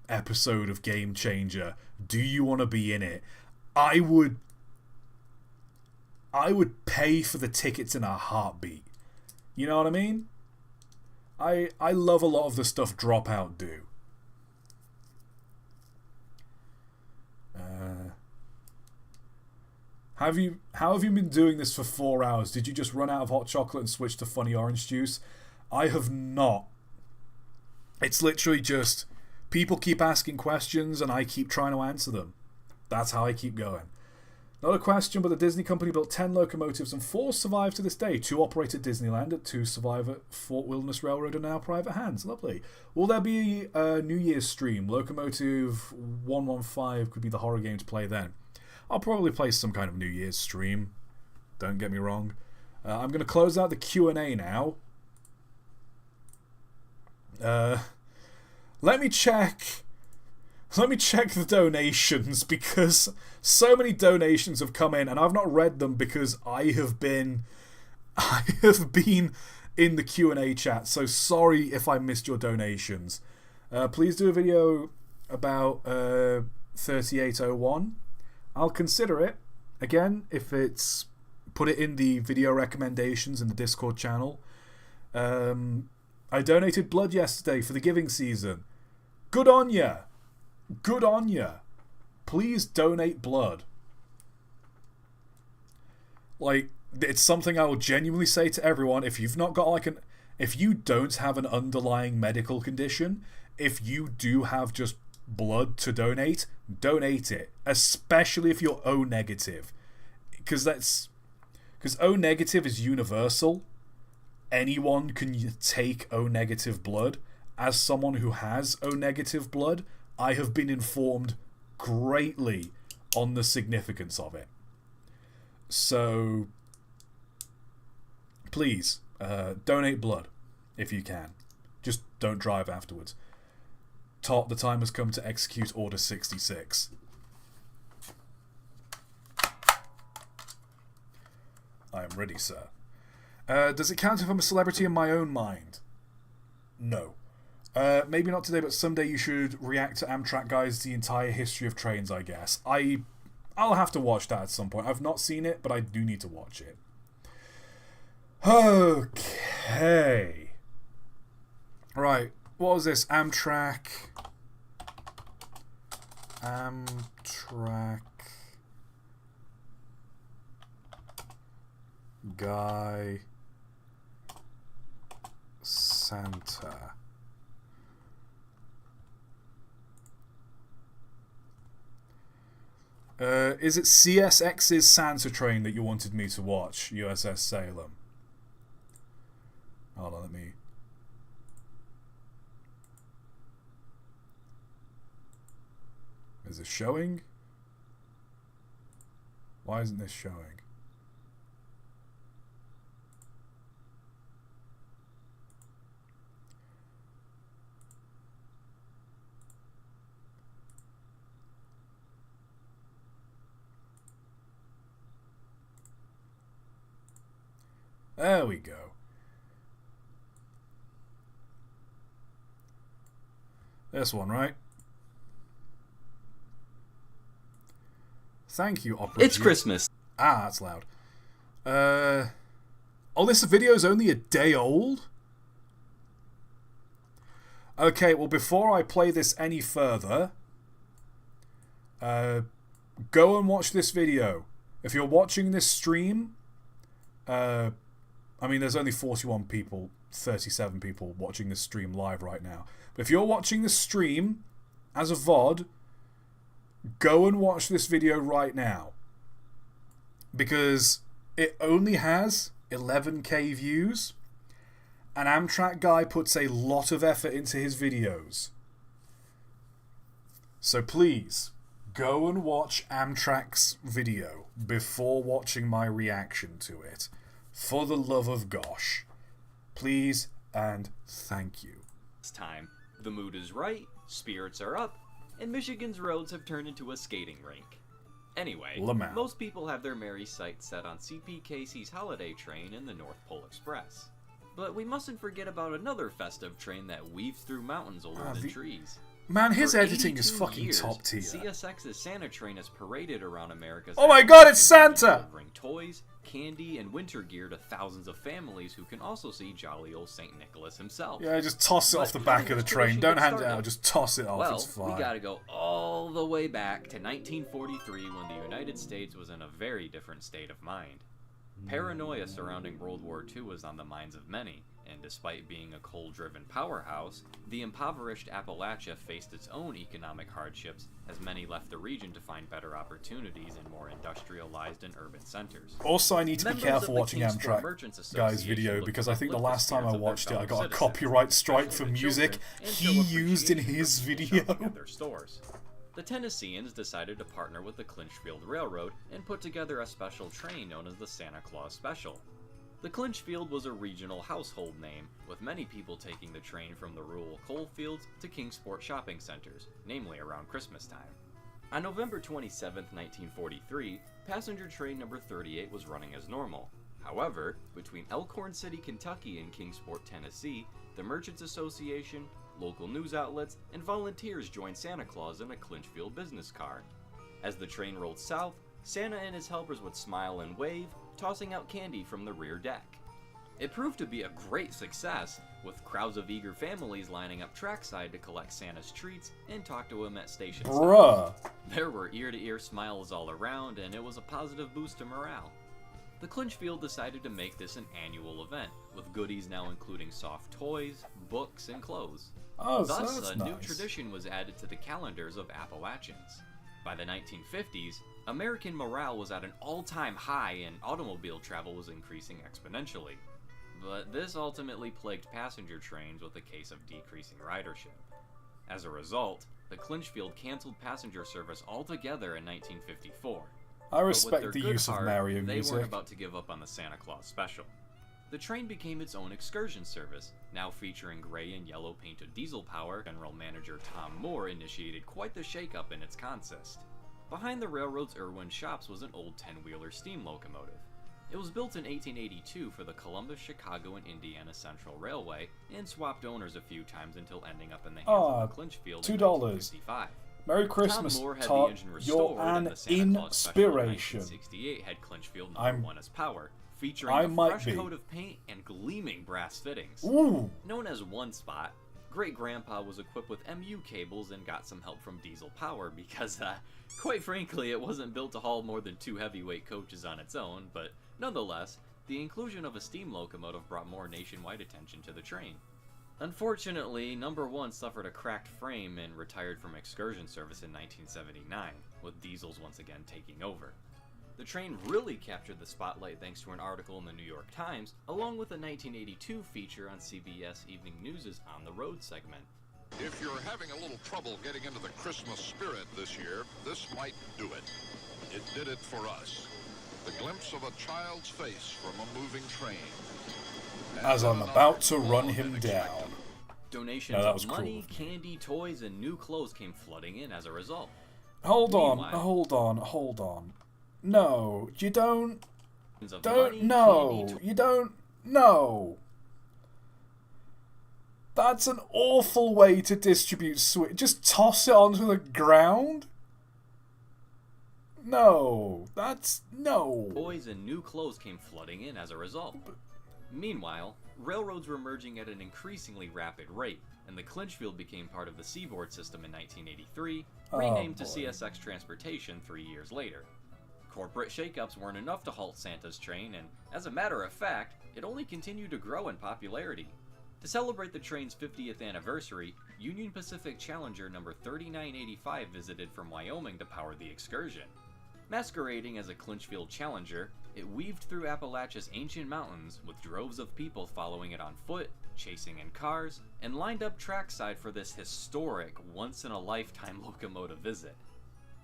episode of Game Changer. Do you want to be in it? I would pay for the tickets in a heartbeat. You know what I mean? I love a lot of the stuff Dropout do. How have you been doing this for 4 hours? Did you just run out of hot chocolate and switch to funny orange juice? I have not. It's literally just people keep asking questions and I keep trying to answer them. That's how I keep going. Not a question, but the Disney company built 10 locomotives and 4 survive to this day. 2 operate at Disneyland, 2 survive at Fort Wilderness Railroad and now private hands. Lovely. Will there be a New Year's stream? Locomotive 115 could be the horror game to play then. I'll probably play some kind of New Year's stream. Don't get me wrong. I'm going to close out the Q&A now. Let me check the donations, because so many donations have come in and I've not read them because I have been in the Q&A chat. So sorry if I missed your donations. Please do a video about 3801. I'll consider it. Again, if it's... Put it in the video recommendations in the Discord channel. I donated blood yesterday for the giving season. Good on ya! Good on ya! Please donate blood. Like, it's something I will genuinely say to everyone. If you've not got if you don't have an underlying medical condition, if you do have just blood to donate it. Especially if you're O negative. Because O negative is universal. Anyone can take O negative blood. As someone who has O negative blood, I have been informed greatly on the significance of it. So, please, donate blood if you can. Just don't drive afterwards. ToT, the time has come to execute Order 66. I am ready, sir. Does it count if I'm a celebrity in my own mind? No. Maybe not today, but someday you should react to Amtrak Guys, the entire history of trains, I guess. I'll have to watch that at some point. I've not seen it, but I do need to watch it. Okay. Right. What was this? Amtrak Guy Santa. Is it CSX's Santa Train that you wanted me to watch? USS Salem. Hold on, let me... Is it showing? Why isn't this showing? There we go. This one, right? Thank you, Opera. It's Christmas. Ah, that's loud. Oh, this video's only a day old? Okay, well, before I play this any further, go and watch this video. If you're watching this stream, I mean, there's only 41 people, 37 people watching this stream live right now. But if you're watching this stream as a VOD, go and watch this video right now. Because it only has 11k views. An Amtrak guy puts a lot of effort into his videos. So please, go and watch Amtrak's video before watching my reaction to it. For the love of gosh. Please and thank you. It's time. The mood is right, spirits are up, and Michigan's roads have turned into a skating rink. Anyway, Lamau. Most people have their merry sights set on CP Casey's holiday train and the North Pole Express. But we mustn't forget about another festive train that weaves through mountains older than trees. Man, his For editing is 82 fucking years, top tier. CSX's Santa train has paraded around America's... Oh my god, it's Santa! Delivering toys, candy, and winter gear to thousands of families who can also see jolly old St. Nicholas himself. Yeah, just toss it off the back of the train. Don't hand it out, just toss it off. Well, it's fine. we gotta go all the way back to 1943 when the United States was in a very different state of mind. Paranoia surrounding World War II was on the minds of many, and despite being a coal-driven powerhouse, the impoverished Appalachia faced its own economic hardships as many left the region to find better opportunities in more industrialized and urban centers. Also, I need to be Members careful of the watching Kingsport Amtrak Merchants guy's Association video looked because to I think the uplift last time I spirits of their watched it, I fellow got a citizens, copyright strike for especially the music children, and he show used in appreciation his for video. shopping at their stores. The Tennesseans decided to partner with the Clinchfield Railroad and put together a special train known as the Santa Claus Special. The Clinchfield was a regional household name, with many people taking the train from the rural coal fields to Kingsport shopping centers, namely around Christmas time. On November 27, 1943, passenger train number 38 was running as normal. However, between Elkhorn City, Kentucky and Kingsport, Tennessee, the Merchants Association, local news outlets, and volunteers joined Santa Claus in a Clinchfield business car. As the train rolled south, Santa and his helpers would smile and wave, tossing out candy from the rear deck. It proved to be a great success, with crowds of eager families lining up trackside to collect Santa's treats and talk to him at station Bruh. stops. There were ear-to-ear smiles all around, and it was a positive boost to morale. The Clinchfield decided to make this an annual event, with goodies now including soft toys, books, and clothes. Oh, so Thus, that's a new nice. tradition was added to the calendars of Appalachians. By the 1950s, American morale was at an all-time high and automobile travel was increasing exponentially. But this ultimately plagued passenger trains with a case of decreasing ridership. As a result, the Clinchfield canceled passenger service altogether in 1954. I respect the use of Mario they music. weren't about to give up on the Santa Claus Special. The train became its own excursion service, now featuring gray and yellow painted diesel power. General Manager Tom Moore initiated quite the shakeup in its consist. Behind the railroad's Irwin shops was an old 10-wheeler steam locomotive. It was built in 1882 for the Columbus, Chicago, and Indiana Central Railway and swapped owners a few times until ending up in the hands of the Clinchfield in $2. 1955. Merry Christmas, Tom Moore had the ToT. engine You're restored, and an the Santa Claus Special in inspiration. 1968 had Clinchfield I'm- #1 as power, featuring I a might fresh be. coat of paint and gleaming brass fittings. Ooh. Known as One Spot, Great Grandpa was equipped with MU cables and got some help from diesel power because, quite frankly, it wasn't built to haul more than 2 heavyweight coaches on its own, but nonetheless, the inclusion of a steam locomotive brought more nationwide attention to the train. Unfortunately, #1 suffered a cracked frame and retired from excursion service in 1979, with diesels once again taking over. The train really captured the spotlight thanks to an article in the New York Times, along with a 1982 feature on CBS Evening News' On the Road segment. If you're having a little trouble getting into the Christmas spirit this year, this might do it. It did it for us. The glimpse of a child's face from a moving train. As I'm about to run him down. Donations No, that was of money, cruel. candy, toys, and new clothes came flooding in as a result. Hold on, Meanwhile- hold on. No, you don't. Of Don't. money, No, candy, you don't. No. That's an awful way to distribute sweet. Just toss it onto the ground? No. No. Toys and new clothes came flooding in as a result. Meanwhile, railroads were merging at an increasingly rapid rate, and the Clinchfield became part of the Seaboard system in 1983, renamed to CSX Transportation 3 years later. Corporate shakeups weren't enough to halt Santa's train, and as a matter of fact, it only continued to grow in popularity. To celebrate the train's 50th anniversary, Union Pacific Challenger number 3985 visited from Wyoming to power the excursion. Masquerading as a Clinchfield Challenger, it weaved through Appalachia's ancient mountains with droves of people following it on foot, chasing in cars, and lined up trackside for this historic, once-in-a-lifetime locomotive visit.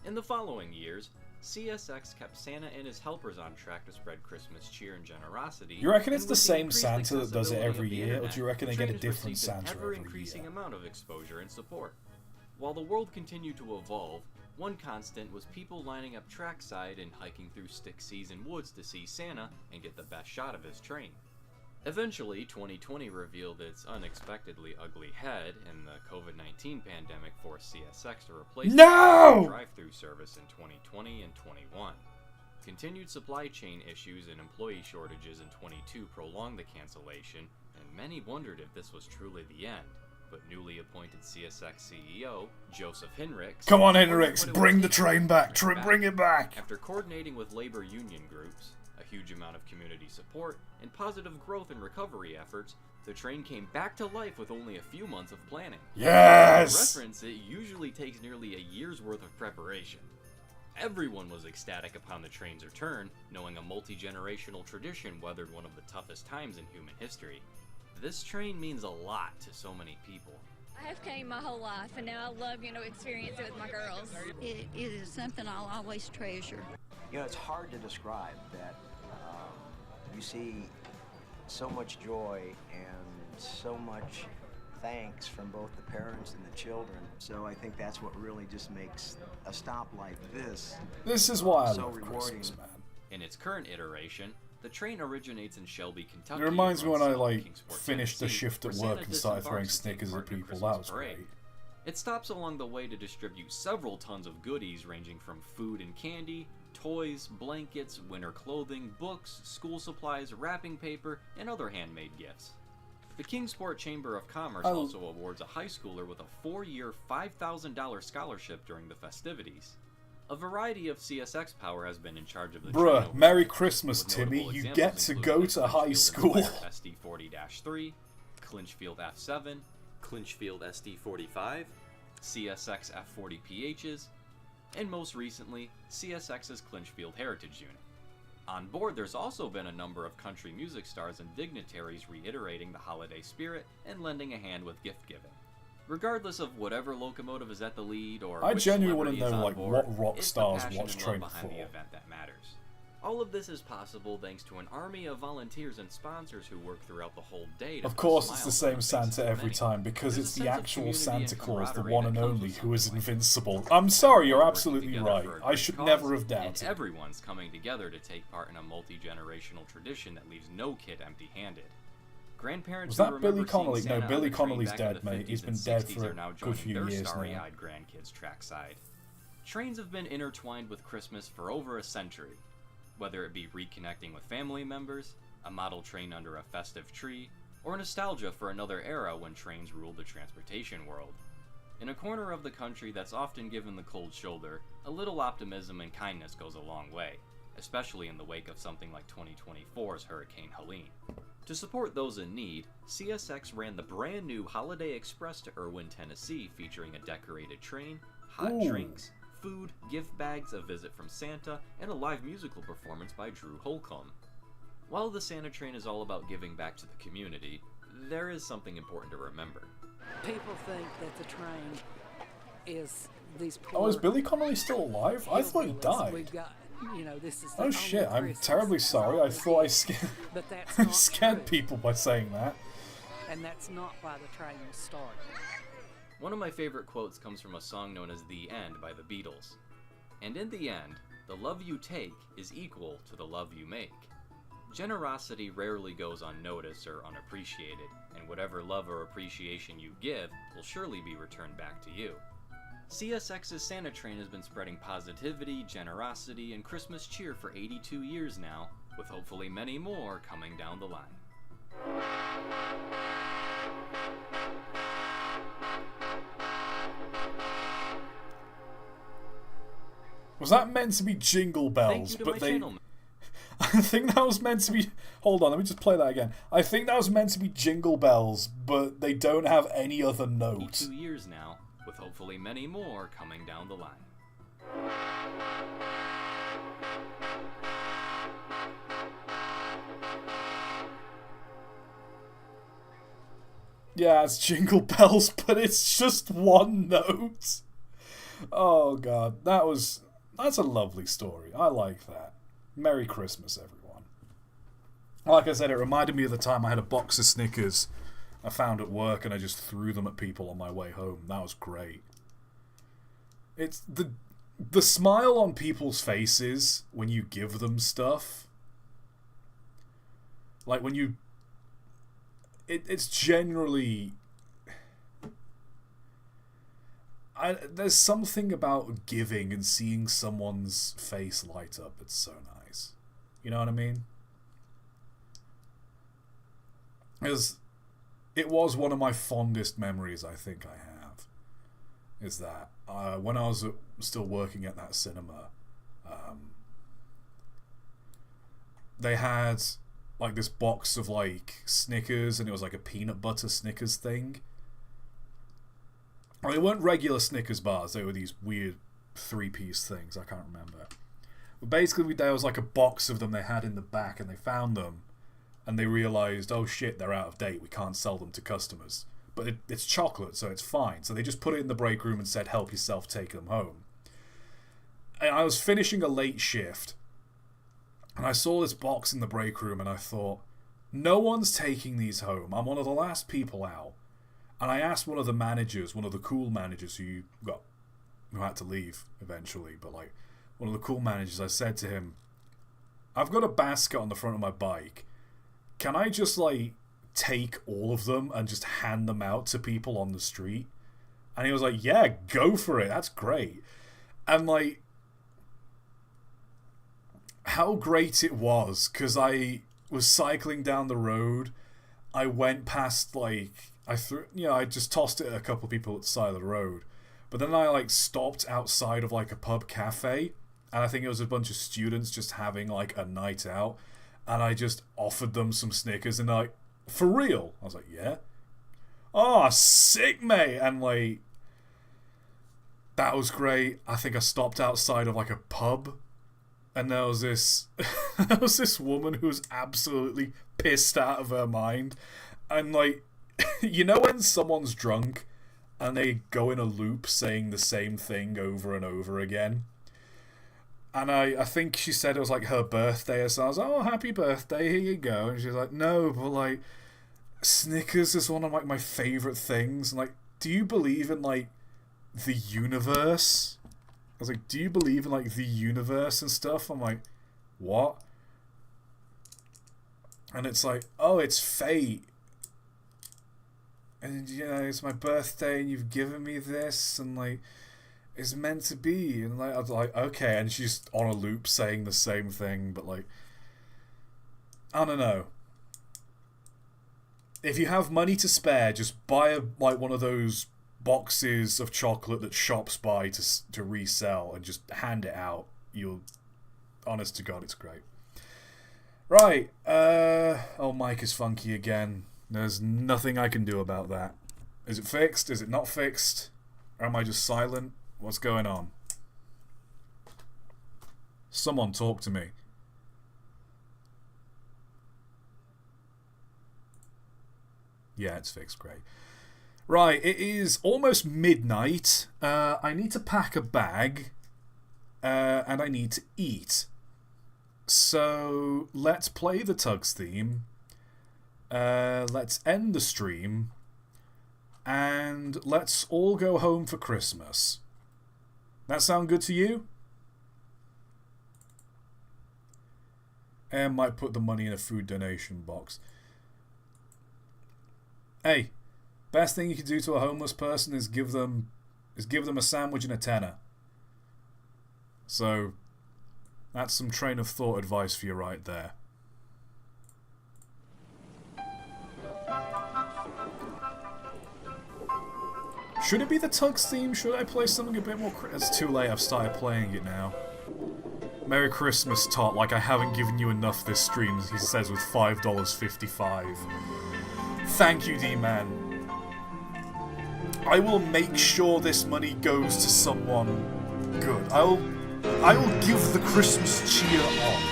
In the following years, CSX kept Santa and his helpers on track to spread Christmas cheer and generosity. You reckon it's and the with same increased Santa that does it accessibility every of the year, or internet, do you reckon they the get a train has different received an Santa every ever-increasing year? amount of exposure and support. While the world continued to evolve, one constant was people lining up trackside and hiking through stick-seasoned woods to see Santa and get the best shot of his train. Eventually, 2020 revealed its unexpectedly ugly head, and the COVID-19 pandemic forced CSX to replace the drive-through service in 2020 and 21. Continued supply chain issues and employee shortages in 22 prolonged the cancellation, and many wondered if this was truly the end. But newly appointed CSX CEO, Joseph Hinrichs... Come on, Hinrichs, bring the train back, bring it back! After coordinating with labor union groups, a huge amount of community support, and positive growth and recovery efforts, the train came back to life with only a few months of planning. Yes! For reference, it usually takes nearly a year's worth of preparation. Everyone was ecstatic upon the train's return, knowing a multi-generational tradition weathered one of the toughest times in human history. This train means a lot to so many people. I have came my whole life, and now I love, experience it with my girls. It is something I'll always treasure. It's hard to describe that you see so much joy and so much thanks from both the parents and the children. So I think that's what really just makes a stop like this. This is why I so love rewarding. Christmas, man. In its current iteration, the train originates in Shelby, Kentucky. It reminds me when I, runs Kingsport, finished the Tennessee, shift at where work Santa and started throwing disembarks to take Snickers at part in a people. Christmas That was parade. great. It stops along the way to distribute several tons of goodies ranging from food and candy, toys, blankets, winter clothing, books, school supplies, wrapping paper, and other handmade gifts. The Kingsport Chamber of Commerce also awards a high schooler with a 4-year, $5,000 scholarship during the festivities. A variety of CSX power has been in charge of the train over Merry the years, Christmas, with Timmy. notable You examples get to including go the to high Clinchfield school. Inspired SD40-3, Clinchfield F7, Clinchfield SD45, CSX F40PHs, and most recently, CSX's Clinchfield Heritage Unit. On board, there's also been a number of country music stars and dignitaries reiterating the holiday spirit and lending a hand with gift giving. Regardless of whatever locomotive is at the lead or I which genuinely celebrity want to is know, on like, board, what rock it's the stars passion watch and Train love behind the 4. event that matters. All of this is possible thanks to an army of volunteers and sponsors who work throughout the whole day to Of put course, it's smiles the on same the faces of Santa every many. time, because There's it's a the sense of actual community Santa and Claus, the camaraderie one that and comes only, with who is something like this. invincible. I'm sorry, you're Working absolutely together right. for a I great should cause, never have and doubted. everyone's coming together to take part in a multi-generational tradition that leaves no kid empty-handed. Grandparents Was that who remember Billy seeing Connolly? No, Santa on Billy the train Connolly's back in dead, the mate. 50s He's been and dead 60s for are now a good joining few their years now. starry-eyed grandkids trackside. Trains have been intertwined with Christmas for over a century. Whether it be reconnecting with family members, a model train under a festive tree, or nostalgia for another era when trains ruled the transportation world. In a corner of the country that's often given the cold shoulder, a little optimism and kindness goes a long way, especially in the wake of something like 2024's Hurricane Helene. To support those in need, CSX ran the brand new Holiday Express to Irwin, Tennessee, featuring a decorated train, hot drinks, food, gift bags, a visit from Santa, and a live musical performance by Drew Holcomb. While the Santa train is all about giving back to the community, there is something important to remember. People think that the train is these poor... Oh, is Billy Connolly still alive? I thought he hillbillies. died. We've got, this is the Oh only shit, I'm Christmas terribly that sorry. I always thought I is. scared, But that's I not scared true. people by saying that. And that's not why the train was started. One of my favorite quotes comes from a song known as The End by the Beatles. And in the end, the love you take is equal to the love you make. Generosity rarely goes unnoticed or unappreciated, and whatever love or appreciation you give will surely be returned back to you. CSX's Santa Train has been spreading positivity, generosity, and Christmas cheer for 82 years now, with hopefully many more coming down the line. Was that meant to be Jingle Bells? Thank you to my channel. I think that was meant to be... Hold on, let me just play that again. I think that was meant to be Jingle Bells, but they don't have any other note. 2 years now, with hopefully many more coming down the line. Yeah, it's Jingle Bells, but it's just one note. Oh god, that's a lovely story. I like that. Merry Christmas, everyone. Like I said, it reminded me of the time I had a box of Snickers I found at work and I just threw them at people on my way home. That was great. It's the smile on people's faces when you give them stuff. Like when you... It's generally... there's something about giving and seeing someone's face light up that's so nice. You know what I mean? It was one of my fondest memories I think I have. Is that when I was still working at that cinema, they had like this box of like Snickers, and it was like a peanut butter Snickers thing. Well, they weren't regular Snickers bars, they were these weird 3-piece things, I can't remember. But basically there was like a box of them they had in the back, and they found them, and they realised, oh shit, they're out of date, we can't sell them to customers. But it's chocolate, so it's fine. So they just put it in the break room and said, help yourself, take them home. And I was finishing a late shift, and I saw this box in the break room, and I thought, no one's taking these home, I'm one of the last people out. And I asked one of the managers, one of the cool managers who had to leave eventually, but like one of the cool managers, I said to him, I've got a basket on the front of my bike. Can I just like take all of them and just hand them out to people on the street? And he was like, yeah, go for it. That's great. And like, how great it was, because I was cycling down the road. I went past like... I just tossed it at a couple of people at the side of the road. But then I, like, stopped outside of, like, a pub cafe. And I think it was a bunch of students just having, like, a night out. And I just offered them some Snickers. And they're like, for real? I was like, yeah. Oh, sick, mate. And, like, that was great. I think I stopped outside of, like, a pub. And there was this... there was this woman who was absolutely pissed out of her mind. And, like... You know when someone's drunk and they go in a loop saying the same thing over and over again? And I think she said it was like her birthday or so. I was like, oh, happy birthday, here you go. And she's like, no, but like, Snickers is one of like my favourite things. And like, do you believe in like the universe? I was like, do you believe in like the universe and stuff? I'm like, what? And it's like, oh, it's fate. And, you know, it's my birthday and you've given me this, and, like, it's meant to be. And, like, I was like, okay. And she's on a loop saying the same thing, but, like, I don't know. If you have money to spare, just buy, one of those boxes of chocolate that shops buy to resell and just hand it out. You'll... Honest to God, it's great. Right. Oh, mic is funky again. There's nothing I can do about that. Is it fixed? Is it not fixed? Or am I just silent? What's going on? Someone talk to me. Yeah, it's fixed. Great. Right, it is almost midnight. I need to pack a bag. And I need to eat. So, let's play the Tugs theme. Let's end the stream, and let's all go home for Christmas. That sound good to you? and might put the money in a food donation box. Hey, best thing you can do to a homeless person is give them a sandwich and a tenner. So, that's some train of thought advice for you right there. Should it be the Tugs theme? Should I play something a bit more... It's too late, I've started playing it now. Merry Christmas, ToT, like I haven't given you enough this stream, he says with $5.55. Thank you, D-Man. I will make sure this money goes to someone good. I will give the Christmas cheer on.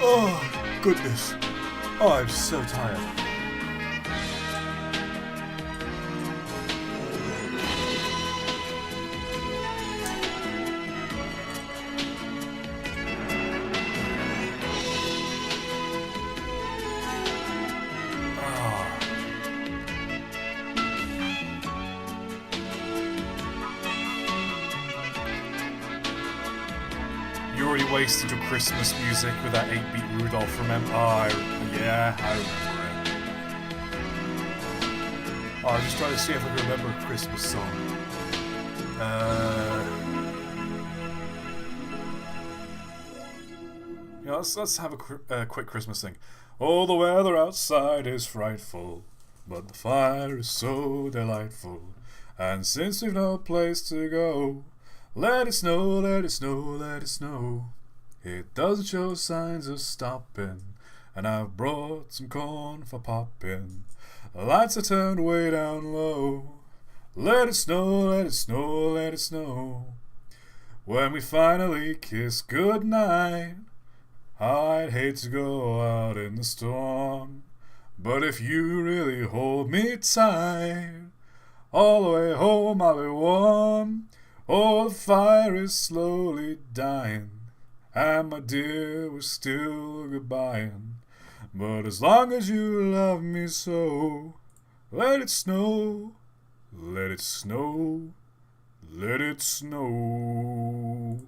Oh, goodness. Oh, I'm so tired. You already wasted your Christmas music with that 8-beat Rudolph, remember? Yeah, I remember it. I was just trying to see if I could remember a Christmas song. You know, let's have a quick Christmas thing. Oh, the weather outside is frightful, but the fire is so delightful. And since we've no place to go, let it snow, let it snow, let it snow. It doesn't show signs of stopping, and I've brought some corn for popping. The lights are turned way down low. Let it snow, let it snow, let it snow. When we finally kiss goodnight, I'd hate to go out in the storm, but if you really hold me tight, all the way home I'll be warm. Oh, the fire is slowly dying, and my dear, we're still goodbying. But as long as you love me so, let it snow, let it snow, let it snow.